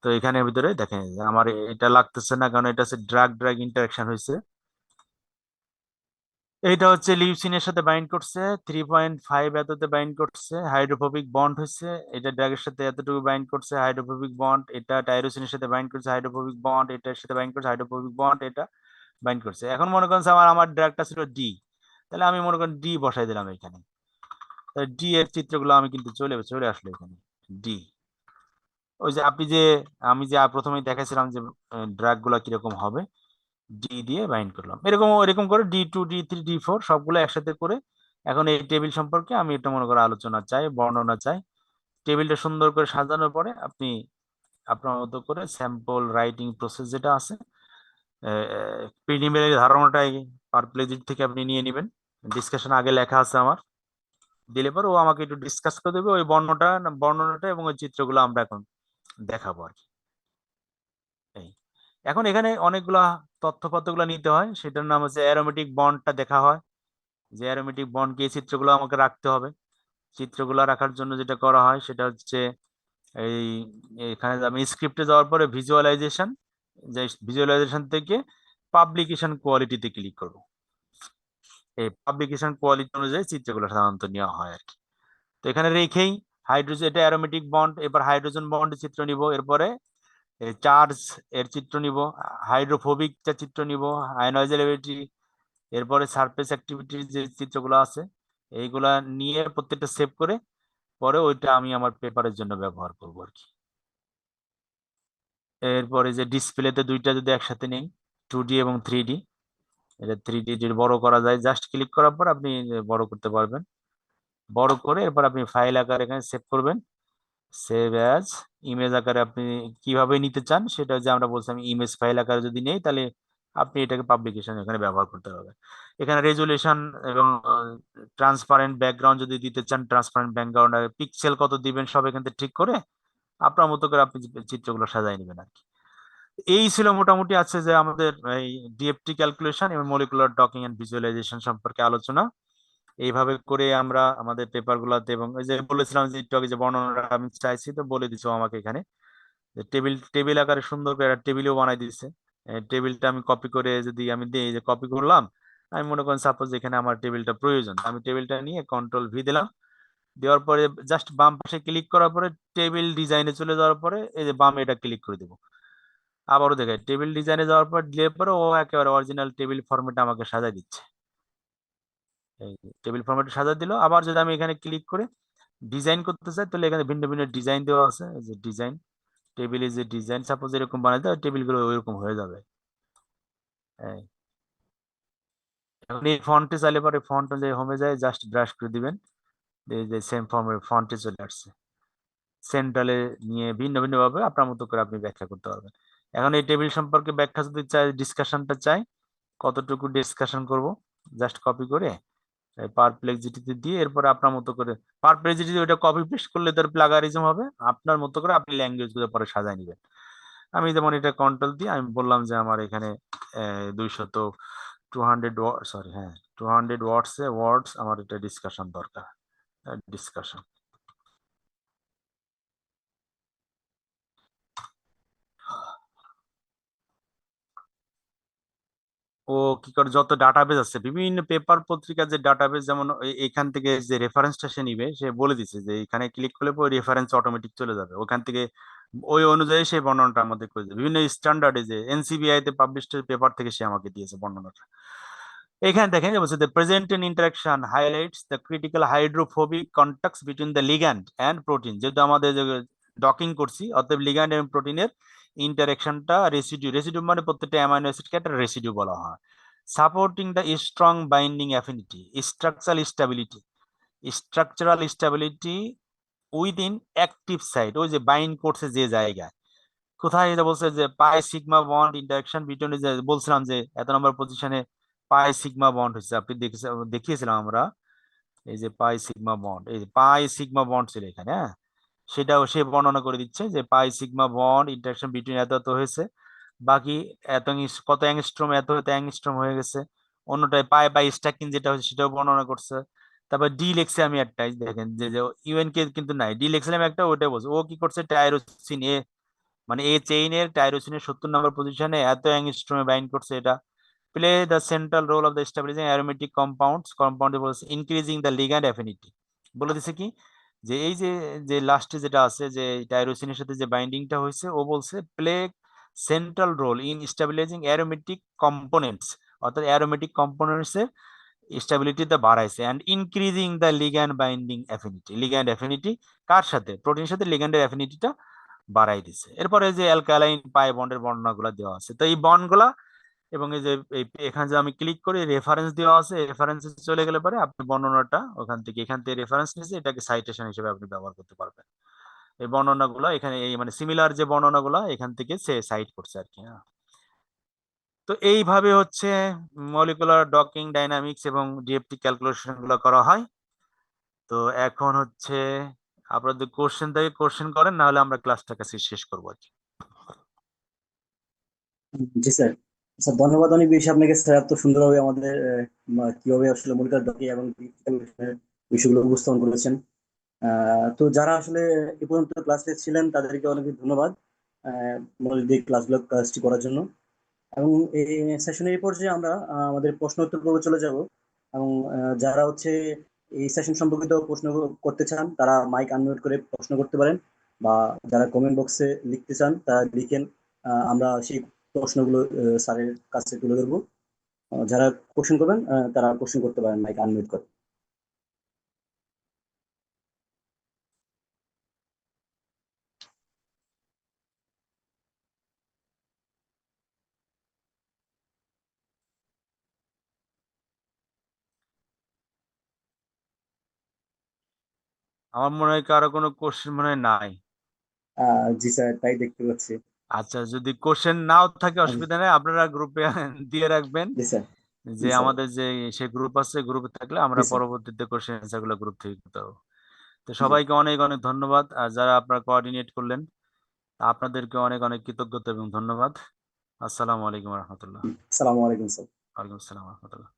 তো এখানের ভিতরে দেখেন আমার এটা লাগতেছে না, কারণ এটা হচ্ছে ড্রাগ ড্রাগ ইন্টারাকশন হয়েছে। এইটা হচ্ছে লিউসিনের সাথে বাইন্ড করছে, 3.5 এততে বাইন্ড করছে, হাইড্রোফোবিক বন্ড হয়েছে, এটা ড্রাগের সাথে এতটুকু বাইন্ড করছে, হাইড্রোফোবিক বন্ড, এটা টাইরোসিনের সাথে বাইন্ড করছে, হাইড্রোফোবিক বন্ড, এটার সাথে বাইন্ড করছে, হাইড্রোফোবিক বন্ড, এটা বাইন্ড করছে। এখন মনে করেন আমার ড্রাগটা ছিল ডি, তাহলে আমি মনে করেন ডি বসাই দিলাম এখানে। ডি এর চিত্রগুলো আমি কিন্তু চলে আসলো এখানে ডি। ওই যে আমি যে প্রথমেই দেখাছিলাম যে ড্রাগ গুলা কিরকম হবে, ডি দিয়ে বাইন্ড করলাম, এরকম করে D2 D3 D4 সবগুলো একসাথে করে। এখন এই টেবিল সম্পর্কে আমি এটা মনে করে আলোচনা চাই, বর্ণনা চাই। টেবিলটা সুন্দর করে সাজানোর পরে আপনি আপনার মতো করে স্যাম্পল রাইটিং প্রসেস যেটা আছে, প্রিলিমিনারি ধারণাটাই পারপ্লেজিট থেকে আপনি নিয়ে নেবেন, ডিসকাশন আগে লেখা আছে আমার, দিলে পর ও আমাকে একটু ডিসকাস করে দেবে ওই বর্ণনাটা এবং ওই চিত্রগুলো আমরা এখন দেখাবো আর কি। এখন এখানে অনেকগুলা তথ্যপত্রগুলো নিতে হয়, সেটার নাম হচ্ছে অ্যারোমেটিক বন্ডটা দেখা হয়, যে অ্যারোমেটিক বন্ড কি, চিত্রগুলো আমাকে রাখতে হবে। চিত্রগুলো রাখার জন্য যেটা করা হয় সেটা হচ্ছে এই এখানে আমি স্ক্রিপ্টে যাওয়ার পরে ভিজুয়ালাইজেশন, যে ভিজুয়ালাইজেশন থেকে পাবলিকেশন কোয়ালিটিতে ক্লিক করব। এই পাবলিকেশন কোয়ালিটি অনুযায়ী চিত্রগুলো সাধারণত নেওয়া হয় আর কি। তো এখানে রেখেই হাইড্রোজেন, এটা অ্যারোমেটিক বন্ড, এবার হাইড্রোজেন বন্ডের চিত্র নিব, এরপরে চার্জ এর চিত্র নিব, হাইড্রোফোবিক চিত্র নিব, আয়নাইজেবিলিটি, এরপরে সারফেস অ্যাক্টিভিটির যে চিত্রগুলো আছে এইগুলা নিয়ে প্রত্যেকটা সেভ করে পরে ওইটা আমি আমার পেপারের জন্য ব্যবহার করব আর কি। এরপরে যে ডিসপ্লেতে দুইটা যদি একসাথে নেই, 2D এবং 3D, এটা 3D যদি বড় করা যায় জাস্ট ক্লিক করার পর আপনি বড় করতে পারবেন। বড় করে এরপর আপনি ফাইল আকারে এখানে সেভ করবেন, সেভ অ্যাজ ইমেজ আকারে আপনি কিভাবে নিতে চান সেটা যে আমরা বলছি, আমি ইমেজ ফাইল আকারে যদি নেই তাহলে আপনি এটাকে পাবলিকেশন এখানে ব্যবহার করতে হবে। এখানে রেজুলেশন এবং ট্রান্সপারেন্ট ব্যাকগ্রাউন্ড যদি দিতে চান, ট্রান্সপারেন্ট ব্যাকগ্রাউন্ড আর পিক্সেল কত দিবেন সব এখান থেকে ঠিক করে আপনার মতো করে আপনি চিত্রগুলো সাজাই নেবেন আর কি। এই ছিল মোটামুটি আছে যে আমাদের এই ডিএফটি ক্যালকুলেশন এবং মলিকুলার ডকিং এন্ড ভিজুয়ালাইজেশন সম্পর্কে আলোচনা। এইভাবে করে আমরা আমাদের পেপার গুলাতে, এবং এই যে বলেছিলাম যে একটু আগে যে বর্ণনাটা আমি চাইছি তো বলে দিছো আমাকে এখানে, যে টেবিল আকারে সুন্দর করে একটা টেবিলও বানাই দিচ্ছে। টেবিলটা আমি কপি করে যদি আমি দিই, যে কপি করলাম, আমি মনে করেন সাপোজ এখানে আমার টেবিলটা প্রয়োজন, আমি টেবিলটা নিয়ে কন্ট্রোল V দিলাম, দেওয়ার পরে জাস্ট বাম পাশে ক্লিক করার পরে টেবিল ডিজাইনে চলে যাওয়ার পরে এই যে বামে এটা ক্লিক করে দেবো। আবারও দেখে টেবিল ডিজাইনে যাওয়ার পর দিলে পরে ও একেবারে অরিজিনাল টেবিল ফরম্যাটে আমাকে সাজাই দিচ্ছে। এই টেবিল ফরম্যাটে সাজা দিল। আবার যদি আমি এখানে ক্লিক করে ডিজাইন করতে চাই তাহলে এখানে ভিন্ন ভিন্ন ডিজাইন দেওয়া আছে, এই যে ডিজাইন টেবিলে যে ডিজাইন সাপোজ এরকম বানাই দেয় টেবিল গুলো ওইরকম হয়ে যাবে। এখন এই ফন্টে চাইলে পরে ফন্ট অনুযায়ী হোমে যায় জাস্ট ব্রাশ করে দিবেন, এই যে সেম ফর্মের ফন্টে চলে আসছে। সেন্ট্রালে নিয়ে ভিন্ন ভিন্ন ভাবে আপনার মতো করে আপনি ব্যাখ্যা করতে পারবেন। এখন এই টেবিল সম্পর্কে ব্যাখ্যা যদি চাই, ডিসকাশনটা চাই, কতটুকু ডিসকাশন করব, জাস্ট কপি করে পারপ্লেক্সিটিতে দিয়ে এরপরে আপনার মতো করে পারপ্লেক্সিটি ওটা কপি পেস্ট করলে তার প্লাগারিজম হবে, আপনার মতো করে আপনি ল্যাঙ্গুয়েজ গুলো পরে সাজায় নেবেন। আমি যেমন এটা কন্ট্রোল দিয়ে আমি বললাম যে আমার এখানে 200 ওয়ার্ডস আমার এটা ডিসকাশন দরকার, ডিসকাশন। ও কি করে যত ডাটাবেজ আছে বিভিন্ন পেপার পত্রিকার যে ডাটাবেজ, যেমন এখান থেকে যে রেফারেন্সটা সে নিবে সে বলে দিছে যে এখানে ক্লিক করলে ওই রেফারেন্স অটোমেটিক চলে যাবে ওখান থেকে, ওই অনুযায়ী সেই বর্ণনাটা আমাদের করে দেবে। বিভিন্ন স্ট্যান্ডার্ডে যে NCBI তে পাবলিশড পেপার থেকে সে আমাকে দিয়েছে বর্ণনাটা। এখানে দেখেন বলছে the present interaction highlights the critical hydrophobic contacts between the ligand and protein, যেহেতু আমাদের ডকিং করছি অতএব লিগ্যান্ড এবং প্রোটিনের ইন্টারেকশনটা রেসিডিউ মানে প্রত্যেকটা অ্যামাইনো অ্যাসিডকে একটা রেসিডিউ বলা হয়। Supporting the strong binding affinity, structural stability within active site, ওই যে বাইন্ড করছে যে জায়গায় কোথায়, এটা বলছে যে পাই সিগমা বন্ড ইন্টারাকশন বিটুইন, বলছিলাম যে এত নম্বর পজিশনে পাই সিগমা বন্ড হচ্ছে, আপনি দেখিয়েছিলাম আমরা এই যে পাই সিগমা বন্ড, এই যে পাই সিগমা বন্ড ছিল এখানে, হ্যাঁ সেটাও সে বর্ণনা করে দিচ্ছে যে পাই সিগমা বন্ড ইন্টারাকশন বিটুইন এত এত হয়েছে, বাকি এত কত অ্যাংস্ট্রম এত এত অ্যাংস্ট্রম হয়ে গেছে, অন্যটায় পাই বাই স্ট্যাকিং যেটা হচ্ছে সেটাও বর্ণনা করছে। তারপর ডি লেখছে আমি একটাই, দেখেন যে ইউএন কে কিন্তু নাই, ডি লেখছিলাম একটা, ওটাই বলছে ও কি করছে টাইরোসিন এ, মানে এই চেইনের টাইরোসিনের 70 নম্বর পজিশনে এত অ্যাংস্ট্রমে বাইন্ড করছে, এটা play the central role of the stabilizing aromatic কম্পাউন্ডে বলছে ইনক্রিজিং দ্য লিগ্যান্ড অ্যাফিনিটি, বলে দিছে কি যে এই যে যে লাস্টে যেটা আছে যে টাইরোসিনের সাথে যে বাইন্ডিংটা হয়েছে, ও বলছে play central role in stabilizing aromatic components, অর্থাৎ অ্যারোমেটিক কম্পোনেন্টস এর স্টেবিলিটিতে বাড়াইছে and increasing the ligand binding affinity, ligand affinity কার সাথে, প্রোটিনের সাথে লিগ্যান্ডের অ্যাফিনিটিটা বাড়াই দিছে। এরপরে যে অ্যালকালাইন পাই বন্ডের বর্ণনাগুলো দেওয়া আছে, তো এই বন্ডগুলা এবং এই যে এখানে যে আমি ক্লিক করি রেফারেন্স দেওয়া আছে, রেফারেন্সে চলে গেলে পরে আপনি বর্ণনাটা ওখান থেকে এখান থেকে রেফারেন্স নিয়েছে, এটাকে সাইটেশন হিসেবে আপনি ব্যবহার করতে পারবেন। এই বর্ণনাগুলো এখানে এই মানে সিমিলার যে বর্ণনাগুলো এখান থেকে সে সাইট করছে আর কি। হ্যাঁ, তো এইভাবে হচ্ছে মলিকুলার ডকিং ডাইনামিক্স এবং ডিএফটি ক্যালকুলেশন গুলো করা হয়। তো এখন হচ্ছে আপনাদের কোশ্চেন থেকে কোশ্চেন করেন, না হলে আমরা ক্লাসটা কাছে শেষ করবো আর কি। জি স্যার। স্যার ধন্যবাদ অনেক বেশি আপনাকে স্যার, এত সুন্দরভাবে আমাদের কিভাবে আসলে মনিটর ডকিং এবং বিষয়গুলো উপস্থাপন করেছেন। তো যারা আসলে এ পর্যন্ত ক্লাসে ছিলেন তাদেরকে অনেক ধন্যবাদ মনোযোগ দিয়ে ক্লাসটি করার জন্য। এবং এই সেশনের এই পর্যায়ে আমরা আমাদের প্রশ্ন উত্তর পর্বে চলে যাব। এবং যারা হচ্ছে এই সেশন সম্পর্কিত প্রশ্ন করতে চান তারা মাইক আনমিউট করে প্রশ্ন করতে পারেন, বা যারা কমেন্ট বক্সে লিখতে চান তারা লিখেন, আমরা সেই প্রশ্নগুলো স্যারের কাছে তুলে ধরবো। যারা কোশ্চেন করবেন তারা কোশ্চেন করতে পারেন মাইক আনমিউট করে। আমার মনে হয় কারো কোনো কোশ্চেন মনে হয় নাই। জি স্যার, তাই দেখতে পাচ্ছি। আচ্ছা, যদি কোশ্চেন নাও থাকে অসুবিধা নেই, আপনারা গ্রুপে দিয়ে রাখবেন, জি স্যার। যে জি স্যার। আমাদের যে সে গ্রুপ আছে, গ্রুপে থাকলে আমরা জি স্যার। পরবর্তীতে কোশ্চেন অ্যান্সার গুলো গ্রুপ থেকে করতে পারবো। তো জি। সবাইকে অনেক অনেক ধন্যবাদ, আর যারা আপনারা কোঅর্ডিনেট করলেন আপনাদেরকে অনেক অনেক কৃতজ্ঞতা এবং ধন্যবাদ। আসসালামু আলাইকুম রহমতুল্লাহ। আসসালামু আলাইকুম স্যার। ওয়ালাইকুম আসসালাম রহমতুল্লাহ।